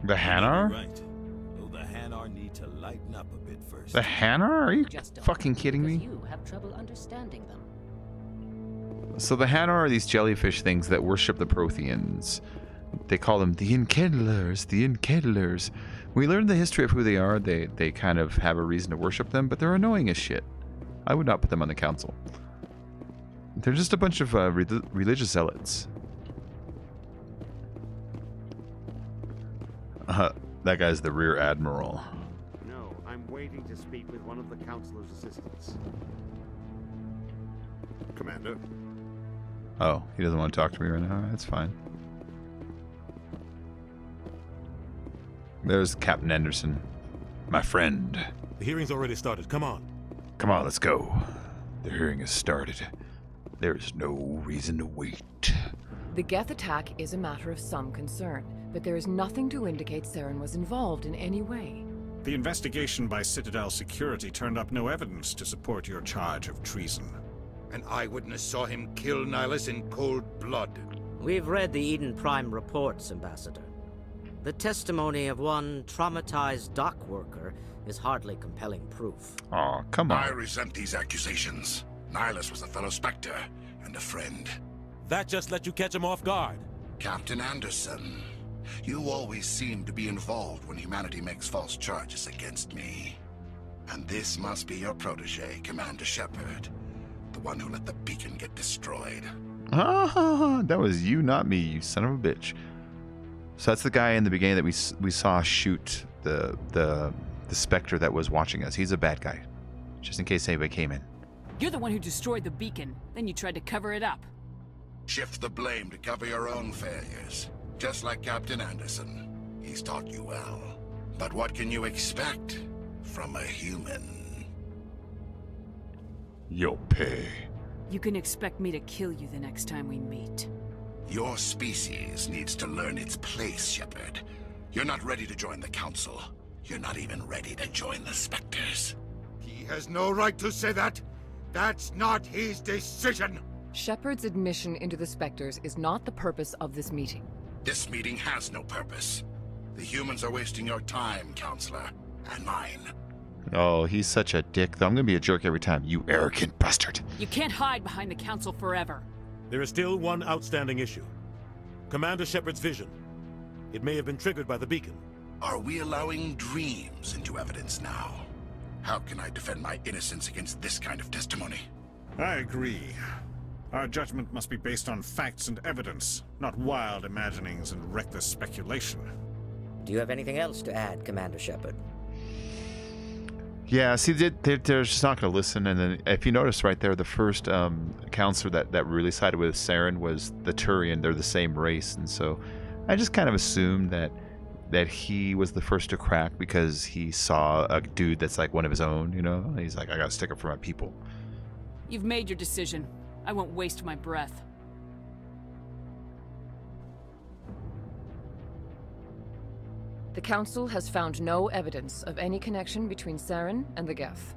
Speaker 1: The Hanar?
Speaker 15: Right. The Hanar need to lighten up a bit first.
Speaker 1: The Hanar? Are you fucking kidding me?
Speaker 19: You have trouble understanding them.
Speaker 1: So the Hanar are these jellyfish things that worship the Protheans. They call them the Enkindlers, the Enkindlers. We learned the history of who they are. They kind of have a reason to worship them, but they're annoying as shit. I would not put them on the council. They're just a bunch of religious zealots. That guy's the Rear Admiral.
Speaker 20: No, I'm waiting to speak with one of the Councilor's assistants.
Speaker 3: Commander?
Speaker 1: Oh, he doesn't want to talk to me right now? That's fine. There's Captain Anderson. My friend.
Speaker 15: The hearing's already started. Come on.
Speaker 1: Come on, let's go. The hearing has started. There's no reason to wait.
Speaker 21: The Geth attack is a matter of some concern, but there is nothing to indicate Saren was involved in any way.
Speaker 20: The investigation by Citadel Security turned up no evidence to support your charge of treason.
Speaker 2: An eyewitness saw him kill Nihilus in cold blood.
Speaker 23: We've read the Eden Prime reports, Ambassador. The testimony of one traumatized dock worker is hardly compelling proof.
Speaker 1: Aw, come on.
Speaker 3: I resent these accusations. Nihilus was a fellow Spectre and a friend.
Speaker 15: That just let you catch him off guard.
Speaker 3: Captain Anderson, you always seem to be involved when humanity makes false charges against me. And this must be your protege, Commander Shepard. The one who let the beacon get destroyed.
Speaker 1: Ah, that was you, not me, you son of a bitch. So that's the guy in the beginning that we saw shoot the Spectre that was watching us. He's a bad guy, just in case anybody came in.
Speaker 9: You're the one who destroyed the beacon. Then you tried to cover it up.
Speaker 3: Shift the blame to cover your own failures. Just like Captain Anderson. He's taught you well. But what can you expect from a human?
Speaker 1: You'll pay.
Speaker 9: You can expect me to kill you the next time we meet.
Speaker 3: Your species needs to learn its place, Shepard. You're not ready to join the Council. You're not even ready to join the Spectres.
Speaker 2: He has no right to say that. That's not his decision.
Speaker 21: Shepard's admission into the Spectres is not the purpose of this meeting.
Speaker 3: This meeting has no purpose. The humans are wasting your time, Counselor, and mine.
Speaker 1: Oh, he's such a dick, though. I'm gonna be a jerk every time, you arrogant bastard.
Speaker 9: You can't hide behind the Council forever.
Speaker 15: There is still one outstanding issue. Commander Shepard's vision. It may have been triggered by the beacon.
Speaker 3: Are we allowing dreams into evidence now? How can I defend my innocence against this kind of testimony?
Speaker 20: I agree. Our judgment must be based on facts and evidence, not wild imaginings and reckless speculation.
Speaker 23: Do you have anything else to add, Commander Shepard?
Speaker 1: Yeah, see, they're just not going to listen. And then, if you notice right there, the first counselor that really sided with Saren was the Turian. They're the same race, and so I just kind of assumed that he was the first to crack because he saw a dude that's like one of his own, you know? And he's like, I got to stick up for my people.
Speaker 9: You've made your decision. I won't waste my breath.
Speaker 21: The Council has found no evidence of any connection between Saren and the Geth.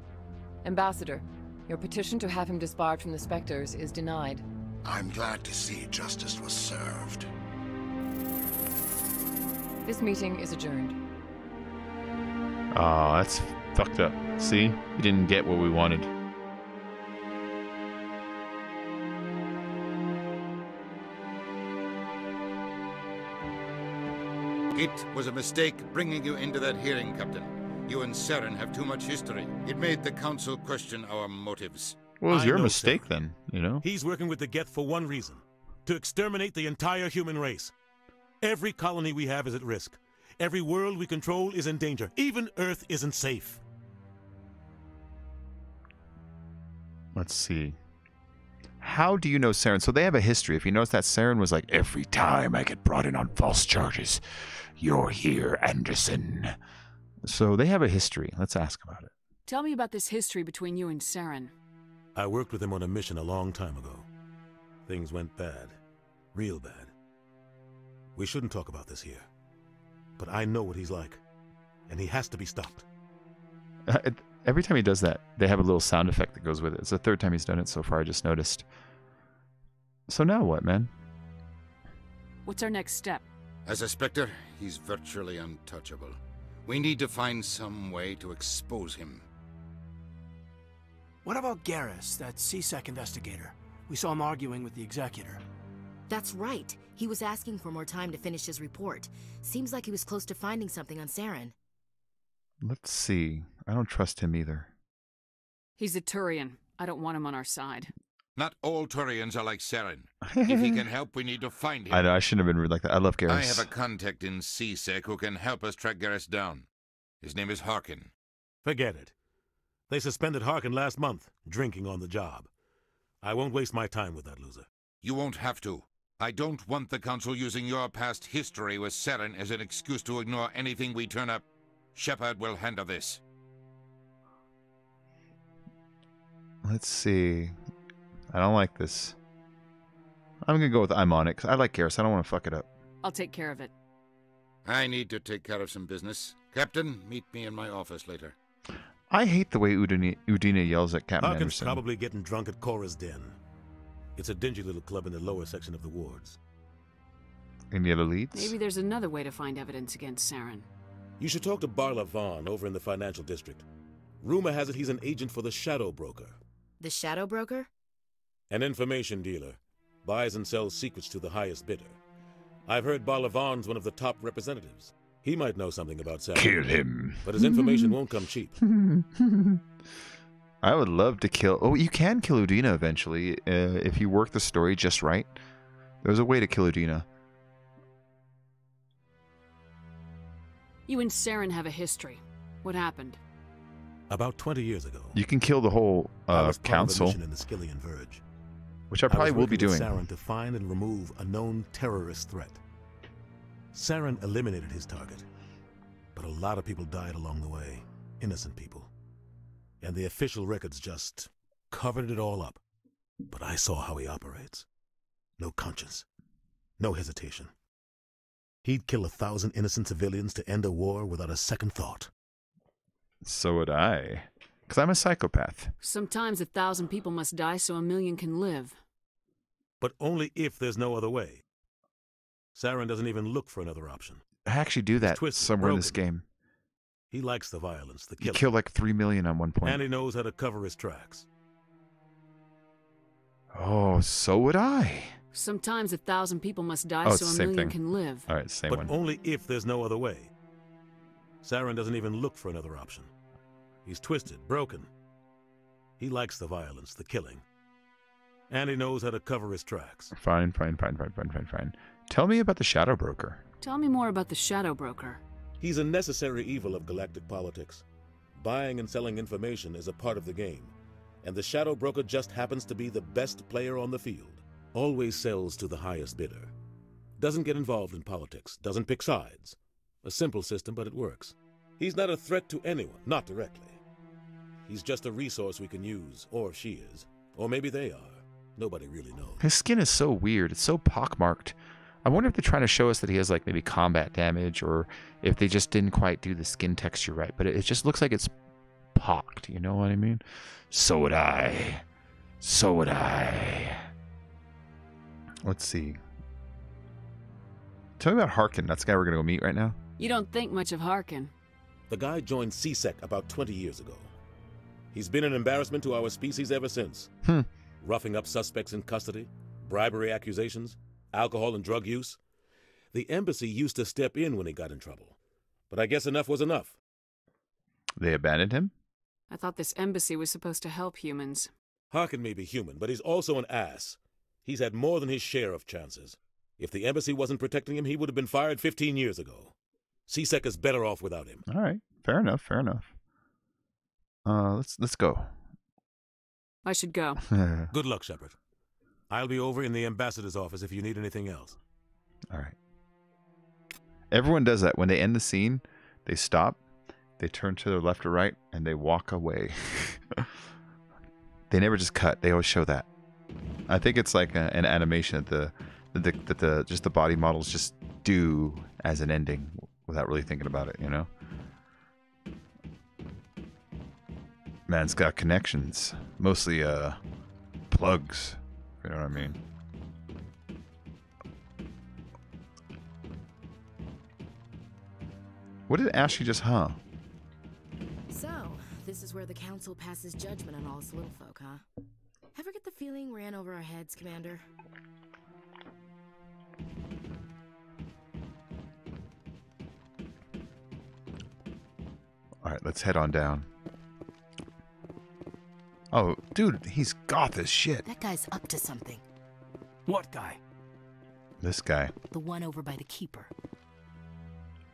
Speaker 21: Ambassador, your petition to have him disbarred from the Spectres is denied.
Speaker 3: I'm glad to see justice was served.
Speaker 21: This meeting is adjourned.
Speaker 1: Oh, that's fucked up. See? We didn't get what we wanted.
Speaker 2: It was a mistake bringing you into that hearing, Captain. You and Saren have too much history. It made the Council question our motives.
Speaker 1: Well, it was your mistake then, you know?
Speaker 15: He's working with the Geth for one reason. To exterminate the entire human race. Every colony we have is at risk. Every world we control is in danger. Even Earth isn't safe.
Speaker 1: Let's see. How do you know Saren? So they have a history. If you notice that Saren was like, every time I get brought in on false charges, you're here, Anderson. So they have a history. Let's ask about it.
Speaker 9: Tell me about this history between you and Saren.
Speaker 15: I worked with him on a mission a long time ago. Things went bad. Real bad. We shouldn't talk about this here. But I know what he's like. And he has to be stopped.
Speaker 1: Every time he does that, they have a little sound effect that goes with it. It's the third time he's done it so far, I just noticed. So now what, man?
Speaker 9: What's our next step?
Speaker 2: As a Spectre, he's virtually untouchable. We need to find some way to expose him.
Speaker 4: What about Garrus, that C-Sec investigator? We saw him arguing with the Executor.
Speaker 18: That's right. He was asking for more time to finish his report. Seems like he was close to finding something on Saren.
Speaker 1: Let's see. I don't trust him either.
Speaker 9: He's a Turian. I don't want him on our side.
Speaker 2: Not all Turians are like Saren. If he can help, we need to find him.
Speaker 1: I know, I shouldn't have been rude like that. I love Garrus.
Speaker 2: I have a contact in C-Sec who can help us track Garrus down. His name is Harkin.
Speaker 15: Forget it. They suspended Harkin last month, drinking on the job. I won't waste my time with that loser.
Speaker 2: You won't have to. I don't want the Council using your past history with Saren as an excuse to ignore anything we turn up. Shepard will handle this.
Speaker 1: Let's see. I don't like this. I'm gonna go with I'm on it, 'cause I like Garrus. I don't want to fuck it up.
Speaker 9: I'll take care of it.
Speaker 2: I need to take care of some business. Captain, meet me in my office later.
Speaker 1: I hate the way Udina yells at Captain
Speaker 15: Harkin's
Speaker 1: Anderson.
Speaker 15: Probably getting drunk at Cora's Den. It's a dingy little club in the lower section of the wards.
Speaker 1: Any other leads?
Speaker 9: Maybe there's another way to find evidence against Saren.
Speaker 15: You should talk to Barla Vaughn over in the financial district. Rumor has it he's an agent for the Shadow Broker.
Speaker 18: The Shadow Broker?
Speaker 15: An information dealer. Buys and sells secrets to the highest bidder. I've heard Barla Vaughn's one of the top representatives. He might know something about Saren.
Speaker 1: Kill him.
Speaker 15: But his information won't come cheap.
Speaker 1: I would love to kill... Oh, you can kill Udina eventually if you work the story just right. There's a way to kill Udina.
Speaker 9: You and Saren have a history. What happened?
Speaker 15: About 20 years ago.
Speaker 1: You can kill the whole council.
Speaker 15: In the Skillian Verge.
Speaker 1: Which I probably will be doing.
Speaker 15: Saren to find and remove a known terrorist threat. Saren eliminated his target. But a lot of people died along the way. Innocent people. And the official records just covered it all up. But I saw how he operates. No conscience. No hesitation. He'd kill 1,000 innocent civilians to end a war without a second thought.
Speaker 1: So would I. Because I'm a psychopath.
Speaker 9: Sometimes 1,000 people must die so 1,000,000 can live.
Speaker 15: But only if there's no other way. Saren doesn't even look for another option.
Speaker 1: I actually do that somewhere in this game.
Speaker 15: He likes the violence, the killing.
Speaker 1: He killed like 3 million at one point.
Speaker 15: And he knows how to cover his tracks.
Speaker 1: Oh, so would I.
Speaker 9: Sometimes 1,000 people must die so 1,000,000 can live.
Speaker 1: All right, same
Speaker 15: but
Speaker 1: one.
Speaker 15: But only if there's no other way. Saren doesn't even look for another option. He's twisted, broken. He likes the violence, the killing. And he knows how to cover his tracks.
Speaker 1: Fine. Tell me about the Shadow Broker.
Speaker 9: Tell me more about the Shadow Broker.
Speaker 15: He's a necessary evil of galactic politics. Buying and selling information is a part of the game. And the Shadow Broker just happens to be the best player on the field. Always sells to the highest bidder. Doesn't get involved in politics. Doesn't pick sides. A simple system, but it works. He's not a threat to anyone, not directly. He's just a resource we can use, or she is. Or maybe they are. Nobody really knows.
Speaker 1: His skin is so weird. It's so pockmarked. I wonder if they're trying to show us that he has like maybe combat damage, or if they just didn't quite do the skin texture right. But it just looks like it's pocked. You know what I mean? So would I. So would I. Let's see. Tell me about Harkin. That's the guy we're going to go meet right now.
Speaker 9: You don't think much of Harkin.
Speaker 15: The guy joined C-Sec about 20 years ago. He's been an embarrassment to our species ever since. Roughing up suspects in custody, bribery accusations, alcohol and drug use. The embassy used to step in when he got in trouble. But I guess enough was enough.
Speaker 1: They abandoned him?
Speaker 9: I thought this embassy was supposed to help humans.
Speaker 15: Harkin may be human, but he's also an ass. He's had more than his share of chances. If the embassy wasn't protecting him, he would have been fired 15 years ago. C-Sec is better off without him.
Speaker 1: All right. Fair enough. Let's go.
Speaker 9: I should go.
Speaker 15: Good luck, Shepard. I'll be over in the ambassador's office if you need anything else.
Speaker 1: All right. Everyone does that. When they end the scene, they stop, they turn to their left or right, and they walk away. They never just cut. They always show that. I think it's like an animation that the body models just do as an ending without really thinking about it, you know? Man's got connections. Mostly plugs. You know what I mean? What did Ashley just,
Speaker 18: So, this is where the Council passes judgment on all us little folk, huh? Ever get the feeling ran over our heads, Commander?
Speaker 1: Alright, let's head on down. Oh, dude, he's goth as shit.
Speaker 18: That guy's up to something.
Speaker 4: What guy?
Speaker 1: This guy.
Speaker 18: The one over by the Keeper.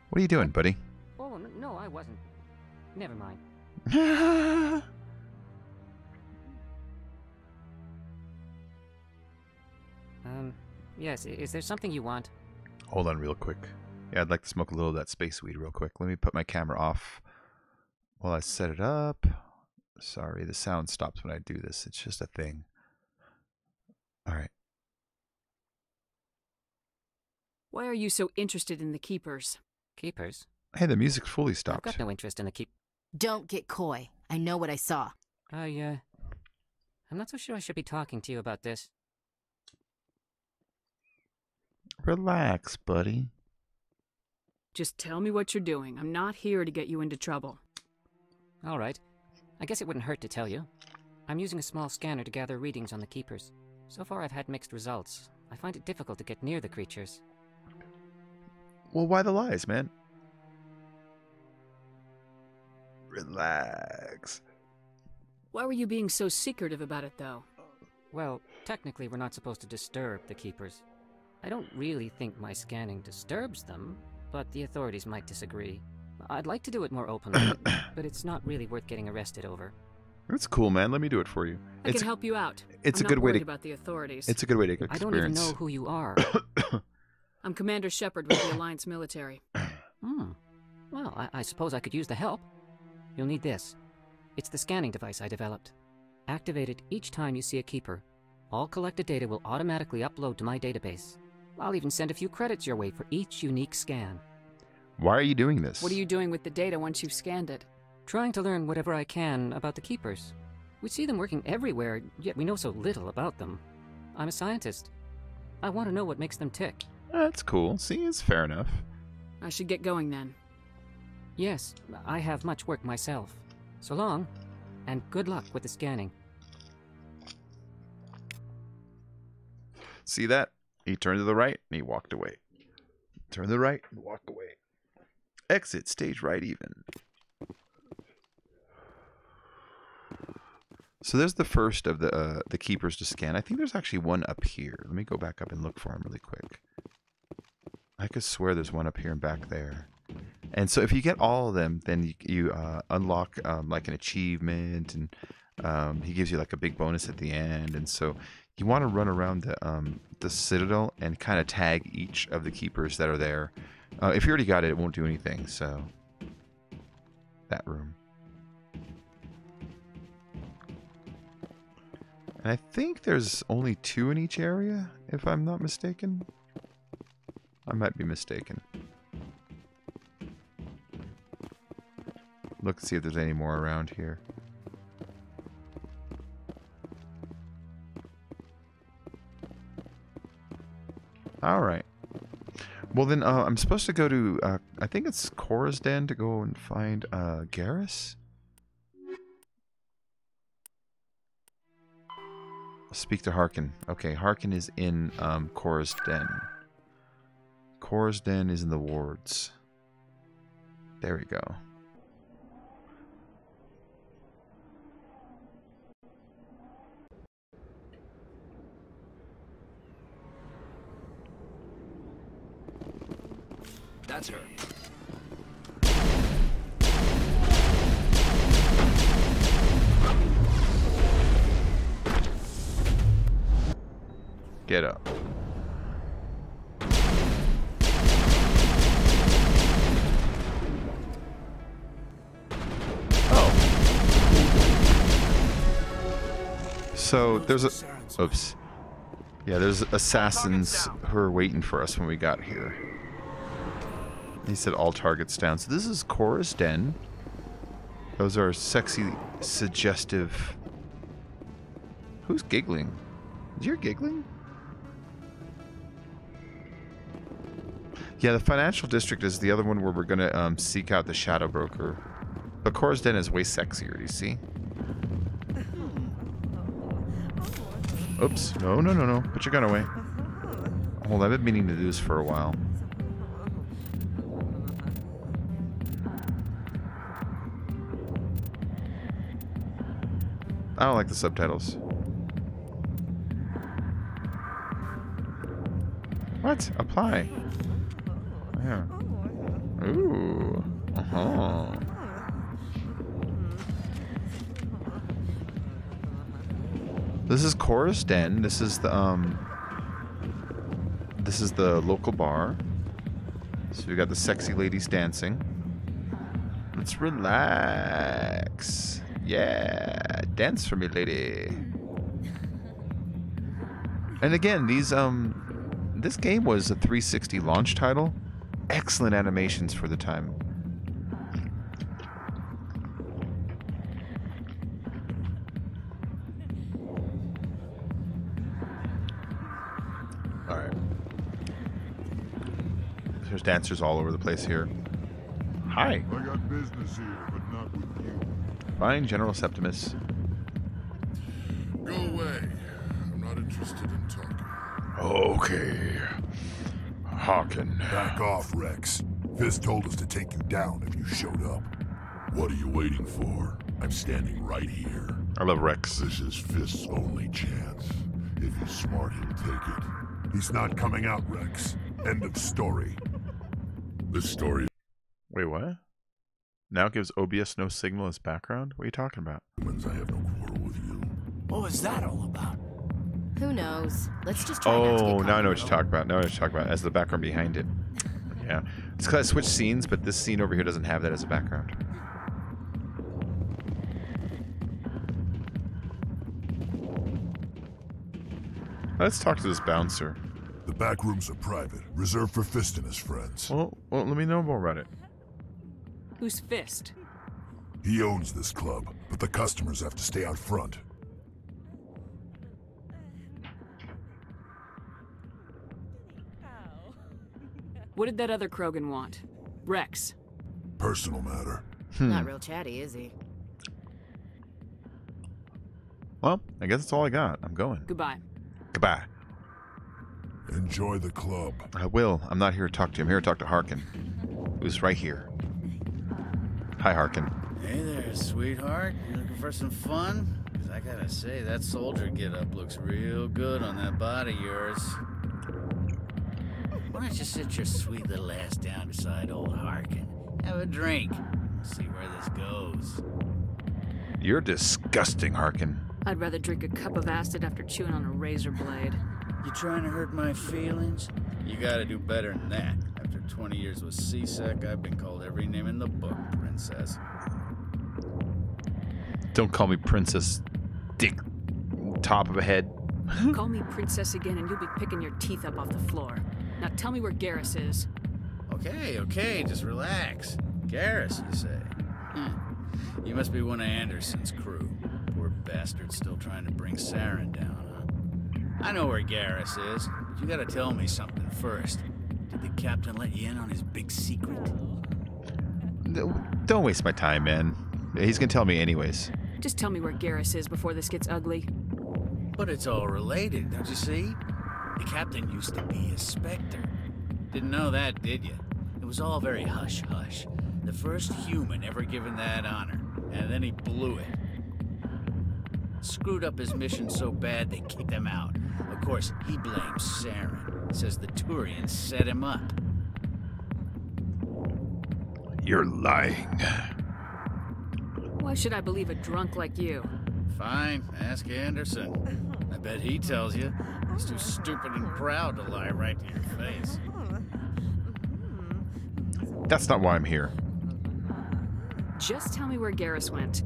Speaker 1: What are you doing, buddy?
Speaker 19: Oh, no, I wasn't. Never mind. Yes, is there something you want?
Speaker 1: Hold on real quick. Yeah, I'd like to smoke a little of that space weed real quick. Let me put my camera off while I set it up. Sorry, the sound stops when I do this. It's just a thing. All right.
Speaker 9: Why are you so interested in the Keepers?
Speaker 19: Keepers?
Speaker 1: Hey, the music's fully stopped.
Speaker 19: I've got no interest in the
Speaker 18: Don't get coy. I know what I saw.
Speaker 19: I'm not so sure I should be talking to you about this.
Speaker 1: Relax, buddy.
Speaker 9: Just tell me what you're doing. I'm not here to get you into trouble.
Speaker 19: All right. I guess it wouldn't hurt to tell you. I'm using a small scanner to gather readings on the Keepers. So far I've had mixed results. I find it difficult to get near the creatures.
Speaker 1: Well, why the lies, man? Relax.
Speaker 9: Why were you being so secretive about it, though?
Speaker 19: Well, technically we're not supposed to disturb the Keepers. I don't really think my scanning disturbs them, but the authorities might disagree. I'd like to do it more openly, but it's not really worth getting arrested over.
Speaker 1: That's cool, man. Let me do it for you.
Speaker 9: I can help you out.
Speaker 1: It's
Speaker 9: I'm
Speaker 1: a good
Speaker 9: not
Speaker 1: way
Speaker 9: worried
Speaker 1: to
Speaker 9: about the authorities.
Speaker 1: It's a good way to get experience.
Speaker 19: I don't even know who you are.
Speaker 9: I'm Commander Shepard with the Alliance military.
Speaker 19: Well, I suppose I could use the help. You'll need this. It's the scanning device I developed. Activate it each time you see a Keeper. All collected data will automatically upload to my database. I'll even send a few credits your way for each unique scan.
Speaker 1: Why are you doing this?
Speaker 9: What are you doing with the data once you've scanned it?
Speaker 19: Trying to learn whatever I can about the Keepers. We see them working everywhere, yet we know so little about them. I'm a scientist. I want to know what makes them tick.
Speaker 1: That's cool. See, it's fair enough.
Speaker 9: I should get going then.
Speaker 19: Yes, I have much work myself. So long, and good luck with the scanning.
Speaker 1: See that? He turned to the right and he walked away. Turn to the right and walk away. Exit stage right even. So there's the first of the Keepers to scan. I think there's actually one up here. Let me go back up and look for him really quick. I could swear there's one up here and back there. And so if you get all of them, then you unlock like an achievement, and he gives you like a big bonus at the end. And so you want to run around the Citadel and kind of tag each of the Keepers that are there. If you already got it, it won't do anything. So that room. And I think there's only 2 in each area, if I'm not mistaken. I might be mistaken. Look and see if there's any more around here. Alright. Well then, I'm supposed to go to, I think it's Cora's Den to go and find, Garrus? Speak to Harkin. Okay, Harkin is in, Cora's Den. Cora's Den is in the wards. There we go.
Speaker 4: That's her.
Speaker 1: Get up. So there's a... Oops. Yeah, there's assassins who are waiting for us when we got here. He said all targets down. So this is Cora's Den. Those are sexy, suggestive... Who's giggling? Is your giggling? Yeah, the financial district is the other one where we're going to seek out the Shadow Broker. But Cora's Den is way sexier, do you see? Oops. No, no, no, no. Put your gun away. Hold on, I've been meaning to do this for a while. I don't like the subtitles. What? Apply. Yeah. Ooh. Uh-huh. This is Cora's Den. This is the local bar. So we got the sexy ladies dancing. Let's relax. Yeah, dance for me, lady. And again, these this game was a 360 launch title. Excellent animations for the time. Alright. There's dancers all over the place here. Hi.
Speaker 11: I got business here, but not with you.
Speaker 1: Fine, General Septimus.
Speaker 3: Go away. I'm not interested in talking.
Speaker 11: Okay.
Speaker 3: Harkin. Back off, Rex. Fisk told us to take you down if you showed up. What are you waiting for?
Speaker 8: I'm standing right here.
Speaker 1: I love Rex.
Speaker 8: This is Fist's only chance. If he's smart, he'll take it. He's not coming out, Rex. End of story. This story...
Speaker 1: Wait, what? Now it gives OBS no signal as background? What are you talking about?
Speaker 8: I have no quarrel with you.
Speaker 4: What was that all about?
Speaker 18: Who knows? Let's just try not to get
Speaker 1: Oh,
Speaker 18: caught.
Speaker 1: now I know what you're talking about. Now I know what you're talking about. As the background behind it. Yeah. It's because I switched scenes, but this scene over here doesn't have that as a background. Let's talk to this bouncer.
Speaker 8: The back rooms are private, reserved for Fist and his friends.
Speaker 1: Well, let me know more about it.
Speaker 9: Who's Fist?
Speaker 8: He owns this club, but the customers have to stay out front.
Speaker 9: What did that other Krogan want? Rex.
Speaker 8: Personal matter.
Speaker 18: Not real chatty, is he?
Speaker 1: Well, I guess that's all I got. I'm going.
Speaker 9: Goodbye.
Speaker 1: Goodbye.
Speaker 8: Enjoy the club.
Speaker 1: I will. I'm not here to talk to you. I'm here to talk to Harkin, who's right here. Hi, Harkin.
Speaker 16: Hey there, sweetheart. You looking for some fun? Because I gotta say, that soldier get-up looks real good on that body of yours. Why don't you sit your sweet little ass down beside old Harkin? Have a drink. See where this goes.
Speaker 1: You're disgusting, Harkin.
Speaker 9: I'd rather drink a cup of acid after chewing on a razor blade.
Speaker 16: You trying to hurt my feelings? You gotta do better than that. After 20 years with C-Sec, I've been called every name in the book, princess.
Speaker 1: Don't call me princess, dick, top of a head.
Speaker 9: Call me princess again and you'll be picking your teeth up off the floor. Now tell me where Garrus is.
Speaker 16: Okay, just relax. Garrus, you say? You must be one of Anderson's crew. Poor bastard still trying to bring Saren down, huh? I know where Garrus is, but you gotta tell me something first. Did the captain let you in on his big secret?
Speaker 1: Don't waste my time, man. He's gonna tell me anyways.
Speaker 9: Just tell me where Garrus is before this gets ugly.
Speaker 16: But it's all related, don't you see? The captain used to be a Spectre. Didn't know that, did you? It was all very hush-hush. The first human ever given that honor, and then he blew it. Screwed up his mission so bad they kicked him out. Of course, he blames Saren. Says the Turians set him up.
Speaker 1: You're lying.
Speaker 9: Why should I believe a drunk like you?
Speaker 16: Fine, ask Anderson. I bet he tells you. He's too stupid and proud to lie right to your face.
Speaker 1: That's not why I'm here.
Speaker 9: Just tell me where Garrus went.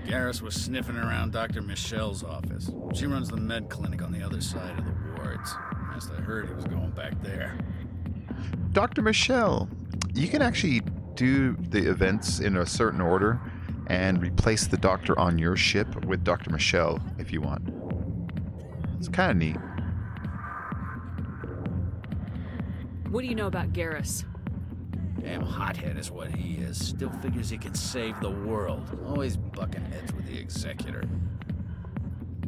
Speaker 16: Garrus was sniffing around Dr. Michelle's office. She runs the med clinic on the other side of the wards. Last I heard, he was going back there.
Speaker 1: Dr. Michelle, you can actually do the events in a certain order and replace the doctor on your ship with Dr. Michelle if you want. It's kind of neat.
Speaker 9: What do you know about Garrus?
Speaker 16: Damn hothead is what he is. Still figures he can save the world. Always bucking heads with the Executor.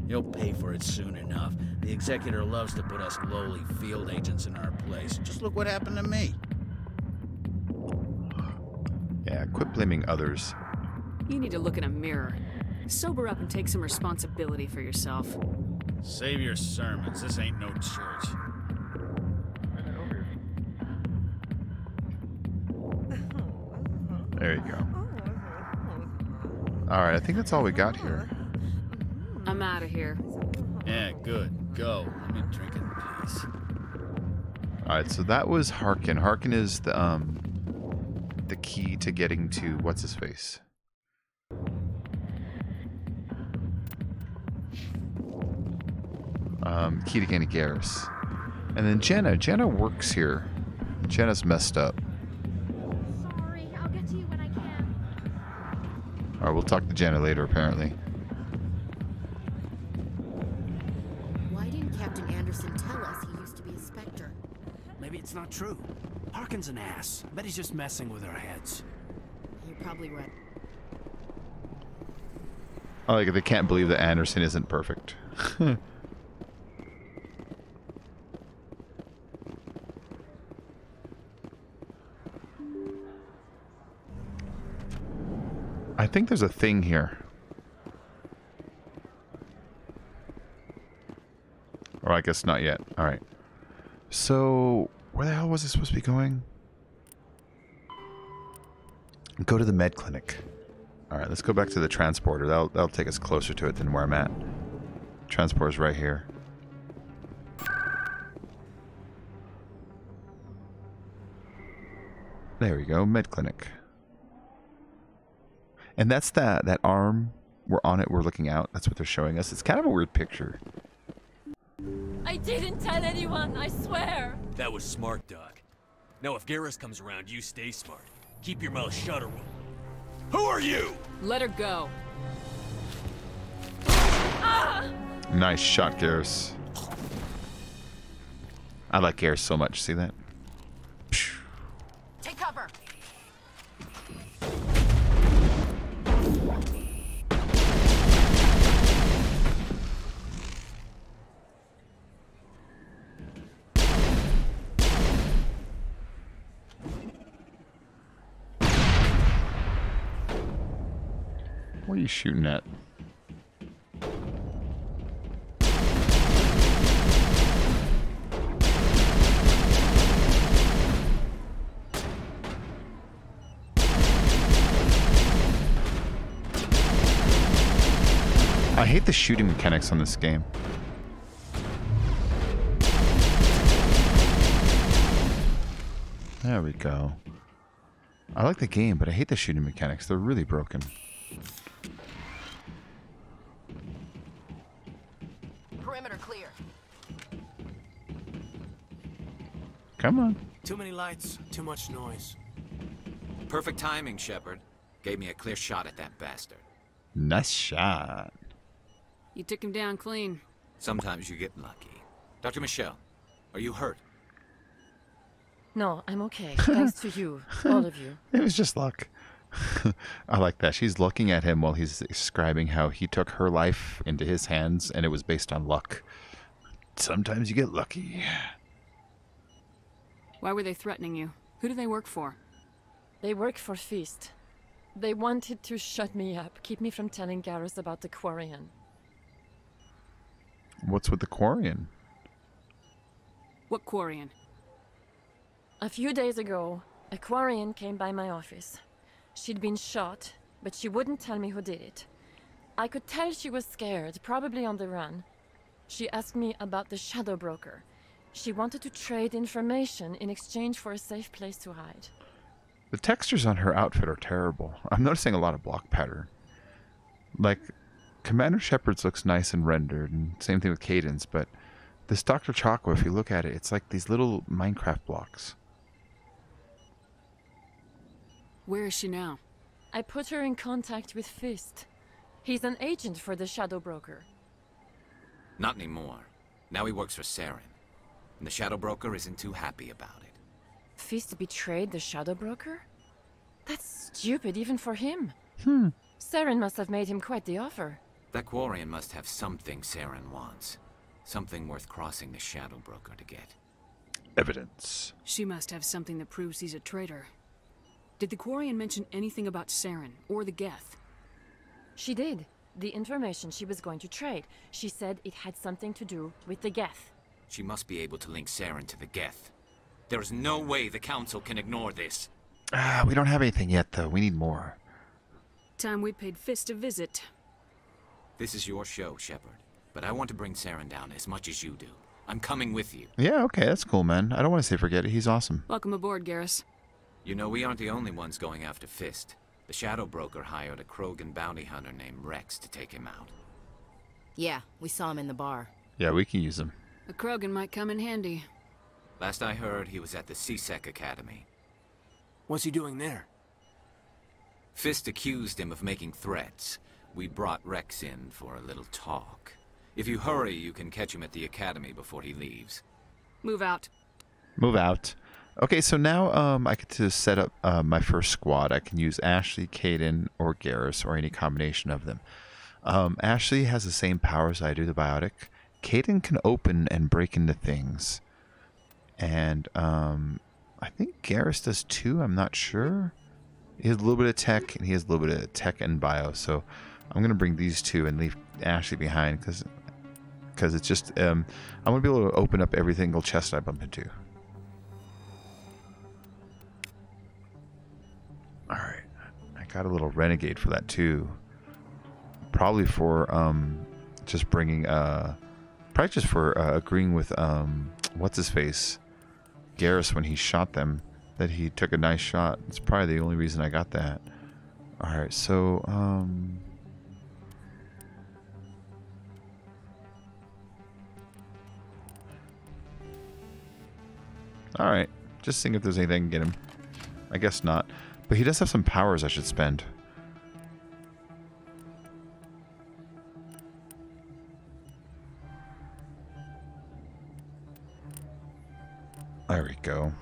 Speaker 16: He'll pay for it soon enough. The Executor loves to put us lowly field agents in our place. Just look what happened to me.
Speaker 1: Yeah, quit blaming others.
Speaker 9: You need to look in a mirror. Sober up and take some responsibility for yourself.
Speaker 16: Save your sermons. This ain't no church.
Speaker 1: There you go. Alright, I think that's all we got here.
Speaker 9: I'm out of here.
Speaker 16: Yeah, good. Go. Let me drink in peace.
Speaker 1: Alright, so that was Harkin. Harkin is the key to getting to what's his face. Key to getting to Garrus. And then Jenna. Jenna works here. Jenna's messed up.
Speaker 22: Sorry, I'll get to you when I can.
Speaker 1: Alright, we'll talk to Jenna later, apparently.
Speaker 18: Why didn't Captain Anderson tell us he used to be a Spectre?
Speaker 4: Maybe it's not true. Harkin's an ass. I bet he's just messing with our heads.
Speaker 18: You're probably right.
Speaker 1: I like it. They can't believe that Anderson isn't perfect. I think there's a thing here. Or I guess not yet. Alright. So, where the hell was I supposed to be going? Go to the med clinic. Alright, let's go back to the transporter. That'll take us closer to it than where I'm at. Transporter's right here. There we go, med clinic. And that's that arm. We're on it, we're looking out. That's what they're showing us. It's kind of a weird picture.
Speaker 6: I didn't tell anyone, I swear.
Speaker 12: That was smart, Doc. Now if Garrus comes around, you stay smart. Keep your mouth shut or we'll... Who are you?
Speaker 9: Let her go.
Speaker 6: Ah!
Speaker 1: Nice shot, Garrus. I like Garrus so much. See that?
Speaker 6: Take cover.
Speaker 1: What are you shooting at? I hate the shooting mechanics on this game. There we go. I like the game, but I hate the shooting mechanics. They're really broken.
Speaker 6: Perimeter clear.
Speaker 1: Come on.
Speaker 4: Too many lights, too much noise.
Speaker 14: Perfect timing, Shepard. Gave me a clear shot at that bastard.
Speaker 1: Nice shot.
Speaker 9: You took him down clean.
Speaker 14: Sometimes you get lucky. Dr. Michelle, are you hurt?
Speaker 6: No, I'm okay. Thanks to you, all of you.
Speaker 1: It was just luck. I like that. She's looking at him while he's describing how he took her life into his hands and it was based on luck. Sometimes you get lucky.
Speaker 9: Why were they threatening you? Who do they work for?
Speaker 6: They work for Feast. They wanted to shut me up, keep me from telling Garrus about the Quarian.
Speaker 1: What's with the Quarian?
Speaker 9: What Quarian?
Speaker 6: A few days ago, a Quarian came by my office. She'd been shot, but she wouldn't tell me who did it. I could tell she was scared, probably on the run. She asked me about the Shadow Broker. She wanted to trade information in exchange for a safe place to hide.
Speaker 1: The textures on her outfit are terrible. I'm noticing a lot of block pattern. Like, Commander Shepard's looks nice and rendered, and same thing with Kaidan's, but this Dr. Chakwa, if you look at it, it's like these little Minecraft blocks.
Speaker 9: Where is she now?
Speaker 6: I put her in contact with Fist. He's an agent for the Shadow Broker.
Speaker 14: Not anymore. Now he works for Saren. And the Shadow Broker isn't too happy about it.
Speaker 6: Fist betrayed the Shadow Broker? That's stupid even for him. Saren must have made him quite the offer.
Speaker 14: That Quarian must have something Saren wants. Something worth crossing the Shadow Broker to get.
Speaker 1: Evidence.
Speaker 9: She must have something that proves he's a traitor. Did the Quarian mention anything about Saren or the Geth?
Speaker 6: She did. The information she was going to trade. She said it had something to do with the Geth.
Speaker 14: She must be able to link Saren to the Geth. There's no way the Council can ignore this.
Speaker 1: We don't have anything yet, though. We need more.
Speaker 9: Time we paid Fist a visit.
Speaker 14: This is your show, Shepard. But I want to bring Saren down as much as you do. I'm coming with you.
Speaker 1: Yeah, okay, that's cool, man. I don't want to say forget it. He's awesome.
Speaker 9: Welcome aboard, Garrus.
Speaker 14: You know, we aren't the only ones going after Fist. The Shadow Broker hired a Krogan bounty hunter named Rex to take him out.
Speaker 18: Yeah, we saw him in the bar.
Speaker 1: Yeah, we can use him.
Speaker 9: A Krogan might come in handy.
Speaker 14: Last I heard, he was at the C-Sec Academy.
Speaker 4: What's he doing there?
Speaker 14: Fist accused him of making threats. We brought Rex in for a little talk. If you hurry, you can catch him at the Academy before he leaves.
Speaker 9: Move out.
Speaker 1: Move out. Okay, so now I get to set up my first squad. I can use Ashley, Kaidan, or Garrus, or any combination of them. Ashley has the same powers I do, the biotic. Kaidan can open and break into things. And I think Garrus does too, I'm not sure. He has a little bit of tech, and he has a little bit of tech and bio. So I'm gonna bring these two and leave Ashley behind because it's just I want to be able to open up every single chest I bump into. All right, I got a little renegade for that too. Probably for just bringing probably just for agreeing with what's his face, Garrus, when he shot them, that he took a nice shot. It's probably the only reason I got that. All right, so all right, just seeing if there's anything I can get him. I guess not, but he does have some powers I should spend. There we go.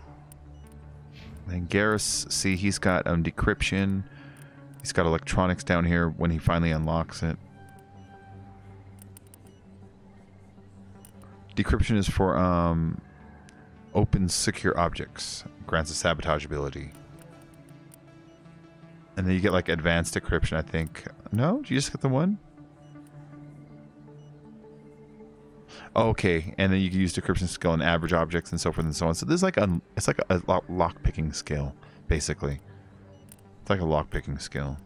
Speaker 1: And Garrus, see, he's got decryption. He's got electronics down here when he finally unlocks it. Decryption is for open secure objects. Grants a sabotage ability. And then you get like advanced decryption, I think. No? Did you just get the one? Oh, okay, and then you can use decryption skill on average objects and so forth and so on. So this is like it's like a lock picking skill, basically. It's like a lock picking skill.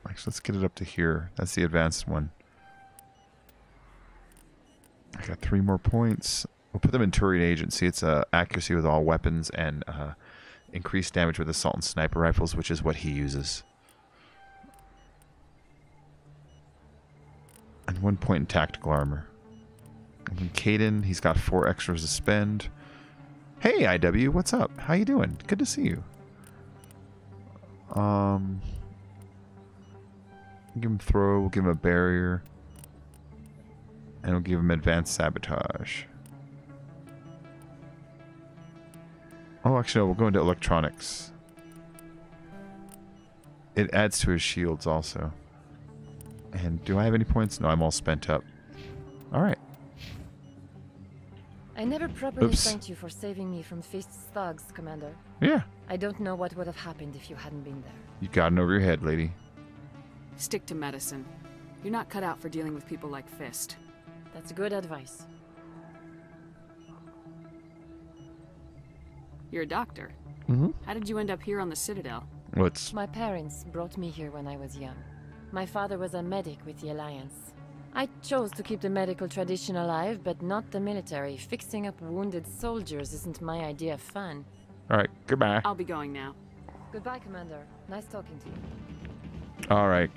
Speaker 1: Actually, let's get it up to here. That's the advanced one. I got 3 more points. We'll put them in Turian Agency. It's accuracy with all weapons and increased damage with assault and sniper rifles, which is what he uses. And 1 point in tactical armor. And then Caden, he's got 4 extras to spend. Hey, IW, what's up? How you doing? Good to see you. Give him throw, we'll give him a barrier. And we'll give him advanced sabotage. Oh, actually, no, we'll go into electronics. It adds to his shields also. And do I have any points? No, I'm all spent up. Alright.
Speaker 6: I never properly thanked you for saving me from Fist's thugs, Commander.
Speaker 1: Yeah.
Speaker 6: I don't know what would have happened if you hadn't been there.
Speaker 1: You got it over your head, lady.
Speaker 9: Stick to medicine. You're not cut out for dealing with people like Fist.
Speaker 6: That's good advice.
Speaker 9: You're a doctor.
Speaker 1: Mm-hmm.
Speaker 9: How did you end up here on the Citadel?
Speaker 6: My parents brought me here when I was young. My father was a medic with the Alliance. I chose to keep the medical tradition alive, but not the military. Fixing up wounded soldiers isn't my idea of fun.
Speaker 1: Alright, goodbye.
Speaker 9: I'll be going now.
Speaker 6: Goodbye, Commander. Nice talking to you.
Speaker 1: Alright.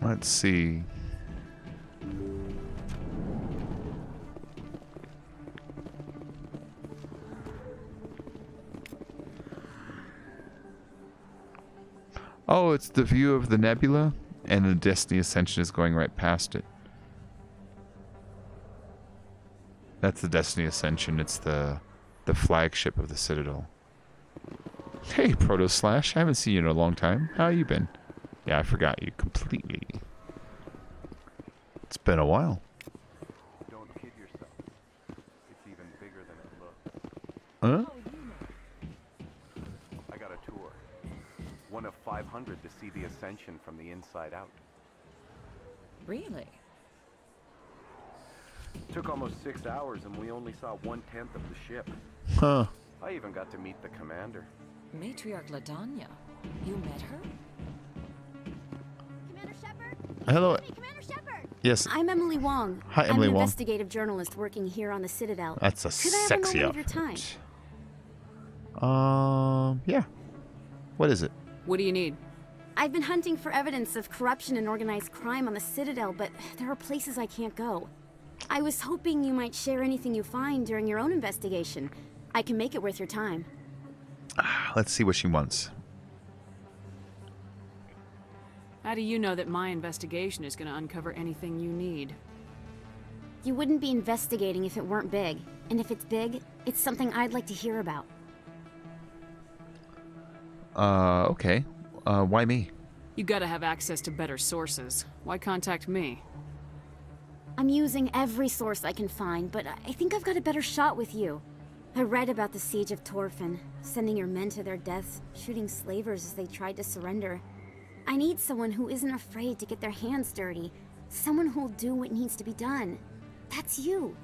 Speaker 1: Let's see. Oh, it's the view of the nebula, and the Destiny Ascension is going right past it. That's the Destiny Ascension. It's the flagship of the Citadel. Hey, Proto Slash. I haven't seen you in a long time. How you been? Yeah, I forgot you completely. It's been a while.
Speaker 7: Don't kid yourself. It's even bigger than it looks.
Speaker 1: Huh?
Speaker 7: I got a tour. One of 500 to see the Ascension from the inside out.
Speaker 22: Really?
Speaker 7: Took almost 6 hours and we only saw 1/10 of the ship.
Speaker 1: Huh.
Speaker 7: I even got to meet the commander.
Speaker 22: Matriarch Ladanya. You met her?
Speaker 1: Hello.
Speaker 13: Commander Shepard.
Speaker 1: Yes.
Speaker 13: I'm Emily Wong.
Speaker 1: Hi, Emily
Speaker 13: I'm an
Speaker 1: Wong.
Speaker 13: investigative journalist working here on the Citadel.
Speaker 1: That's a
Speaker 13: Could I have
Speaker 1: sexy
Speaker 13: a moment of your
Speaker 1: outfit.
Speaker 13: time?
Speaker 1: Yeah. What is it?
Speaker 9: What do you need?
Speaker 13: I've been hunting for evidence of corruption and organized crime on the Citadel, but there are places I can't go. I was hoping you might share anything you find during your own investigation. I can make it worth your time.
Speaker 1: Let's see what she wants.
Speaker 9: How do you know that my investigation is going to uncover anything you need?
Speaker 13: You wouldn't be investigating if it weren't big. And if it's big, it's something I'd like to hear about.
Speaker 1: Okay. Why me?
Speaker 9: You gotta have access to better sources. Why contact me?
Speaker 13: I'm using every source I can find, but I think I've got a better shot with you. I read about the siege of Torfin, sending your men to their deaths, shooting slavers as they tried to surrender. I need someone who isn't afraid to get their hands dirty. Someone who'll do what needs to be done. That's you.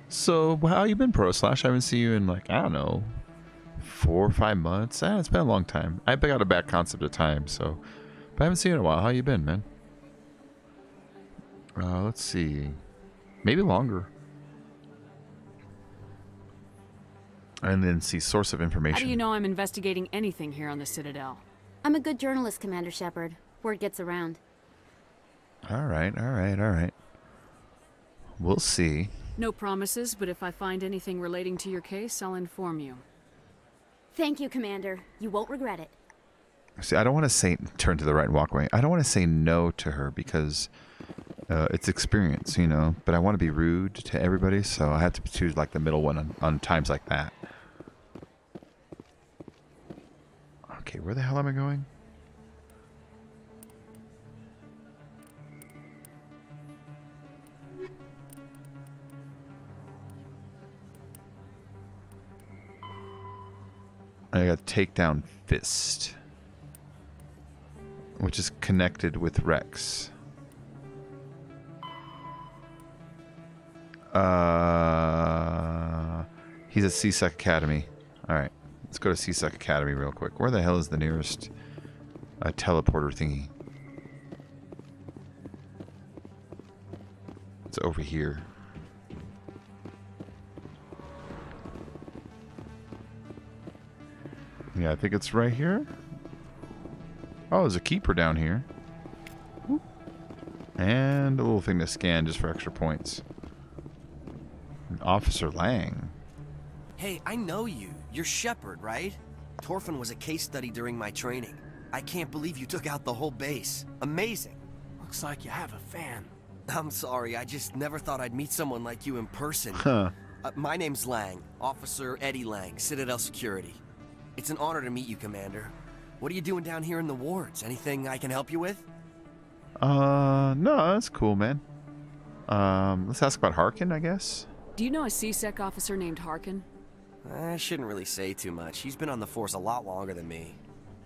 Speaker 1: So, how you been, Pro Slash? I haven't seen you in, like, I don't know, 4 or 5 months. It's been a long time. I got a bad concept of time, so. But I haven't seen you in a while. How you been, man? Let's see. Maybe longer. And then see source of information.
Speaker 9: How do you know I'm investigating anything here on the Citadel?
Speaker 13: I'm a good journalist, Commander Shepard. Word gets around.
Speaker 1: Alright, alright, alright. We'll see.
Speaker 9: No promises, but if I find anything relating to your case, I'll inform you.
Speaker 13: Thank you, Commander. You won't regret it.
Speaker 1: See, I don't want to say turn to the right and walk away. I don't want to say no to her because it's experience, you know. But I want to be rude to everybody, so I have to choose like the middle one on times like that. Okay, where the hell am I going? I got take down Fist, which is connected with Rex. He's at CSEC Academy. Alright, let's go to CSEC Academy real quick. Where the hell is the nearest teleporter thingy? It's over here. Yeah, I think it's right here. Oh, there's a keeper down here. Whoop. And a little thing to scan just for extra points. Officer Lang.
Speaker 5: Hey, I know you. You're Shepard, right? Torfin was a case study during my training. I can't believe you took out the whole base. Amazing.
Speaker 4: Looks like you have a fan.
Speaker 5: I'm sorry, I just never thought I'd meet someone like you in person.
Speaker 1: Huh.
Speaker 5: My name's Lang, Officer Eddie Lang, Citadel Security. It's an honor to meet you, Commander. What are you doing down here in the wards? Anything I can help you with?
Speaker 1: No, that's cool, man. Let's ask about Harkin, I guess.
Speaker 9: Do you know a CSEC officer named Harkin?
Speaker 5: I shouldn't really say too much. He's been on the force a lot longer than me.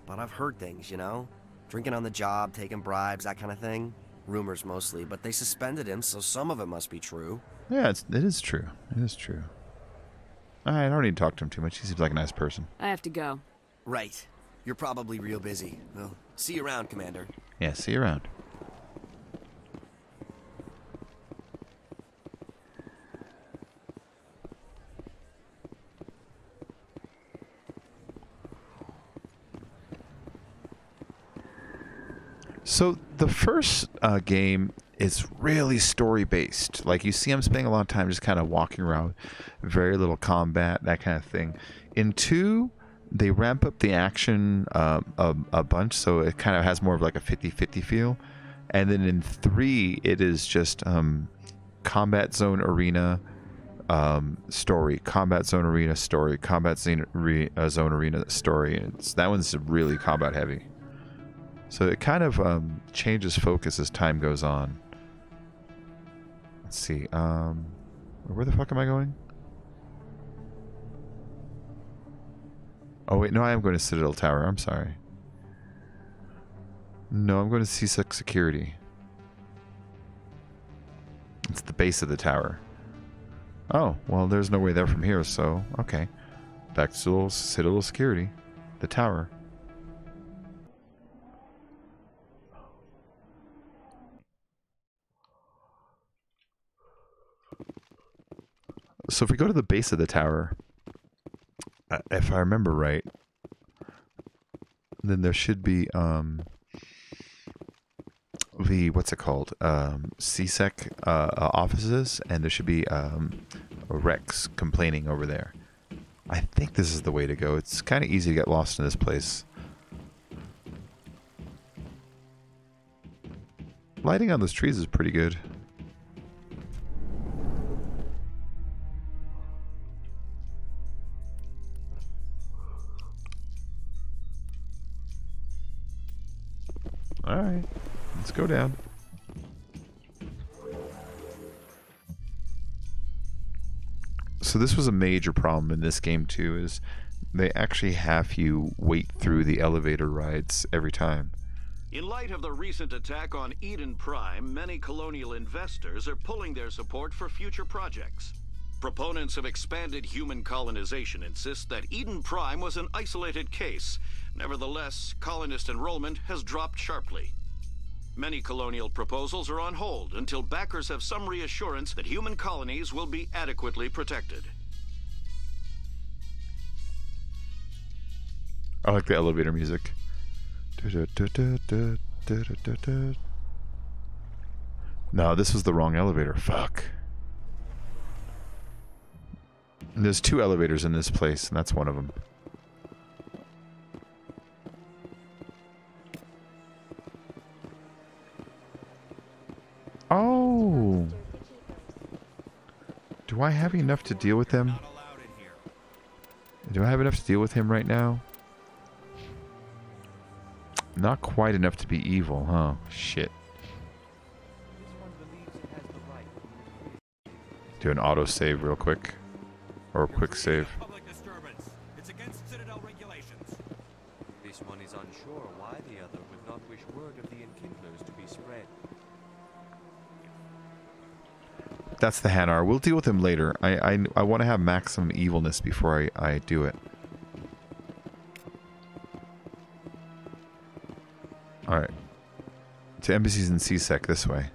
Speaker 5: But I've heard things, you know? Drinking on the job, taking bribes, that kind of thing. Rumors mostly, but they suspended him, so some of it must be true.
Speaker 1: Yeah, it is true. It is true. I don't need to talk to him too much. He seems like a nice person.
Speaker 9: I have to go.
Speaker 5: Right. You're probably real busy. Well, see you around, Commander.
Speaker 1: Yeah, see you around. So the first game is really story based. Like you see, I'm spending a lot of time just kind of walking around, very little combat, that kind of thing. In 2, they ramp up the action a bunch, so it kind of has more of like a 50-50 feel. And then in 3, it is just combat zone arena story, combat zone arena story, combat zone arena story. And that one's really combat heavy. So it kind of changes focus as time goes on. Let's see. Where the fuck am I going? Oh wait, no, I am going to Citadel Tower. I'm sorry. No, I'm going to CSEC Security. It's the base of the tower. Oh, well, there's no way there from here, so okay. Back to Citadel Security, the tower. So if we go to the base of the tower, if I remember right, then there should be the, what's it called, CSEC offices, and there should be Rex complaining over there. I think this is the way to go. It's kind of easy to get lost in this place. Lighting on those trees is pretty good. Alright, let's go down. So this was a major problem in this game too, is they actually have you wait through the elevator rides every time.
Speaker 10: In light of the recent attack on Eden Prime, many colonial investors are pulling their support for future projects. Proponents of expanded human colonization insist that Eden Prime was an isolated case. Nevertheless, colonist enrollment has dropped sharply. Many colonial proposals are on hold until backers have some reassurance that human colonies will be adequately protected.
Speaker 1: I like the elevator music. No, this was the wrong elevator. Fuck. And there's 2 elevators in this place, and that's one of them. Oh! Do I have enough to deal with them? Do I have enough to deal with him right now? Not quite enough to be evil, huh? Shit. Do an auto save real quick. Or a quick save.
Speaker 17: It's against Citadel regulations.
Speaker 20: This one is unsure why the other would not wish word of the Enkindlers to be spread.
Speaker 1: That's the Hanar. We'll deal with him later. I want to have maximum evilness before I do it. Alright. To embassies in CSEC this way.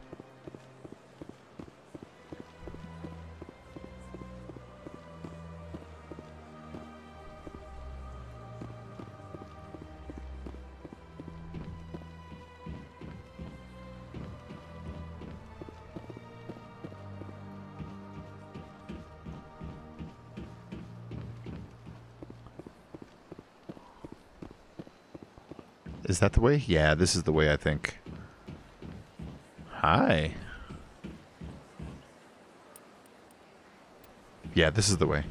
Speaker 1: Is that the way? Yeah, this is the way, I think. Hi. Yeah, this is the way.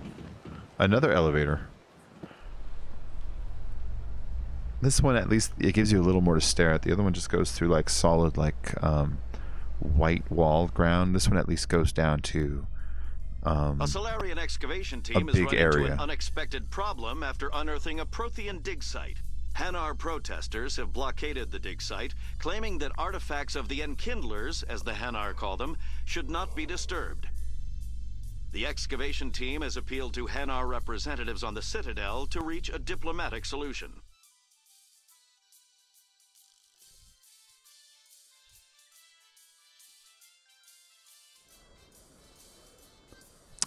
Speaker 1: Another elevator. This one, at least, it gives you a little more to stare at. The other one just goes through, like, solid, like, white walled ground. This one at least goes down to
Speaker 10: a Solarian excavation team has run into an unexpected problem after unearthing a Prothean dig site. Hanar protesters have blockaded the dig site, claiming that artifacts of the Enkindlers, as the Hanar call them, should not be disturbed. The excavation team has appealed to Hanar representatives on the Citadel to reach a diplomatic solution.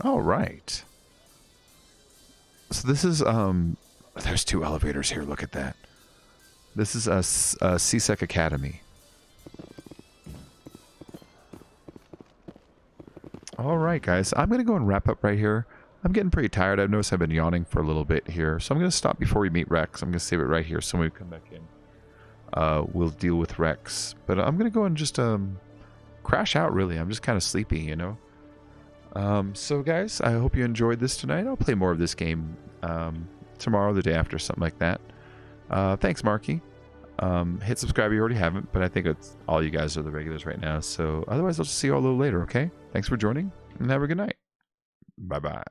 Speaker 1: All right. So this is there's 2 elevators here. Look at that. This is a CSEC Academy. All right, guys. I'm going to go and wrap up right here. I'm getting pretty tired. I've noticed I've been yawning for a little bit here. So I'm going to stop before we meet Rex. I'm going to save it right here. So when we come back in, we'll deal with Rex. But I'm going to go and just crash out, really. I'm just kind of sleepy, you know. So, guys, I hope you enjoyed this tonight. I'll play more of this game tomorrow, the day after, something like that. Thanks, Marky. Hit subscribe if you already haven't, but I think it's all you guys are the regulars right now. So otherwise, I'll just see you all a little later, okay? Thanks for joining, and have a good night. Bye-bye.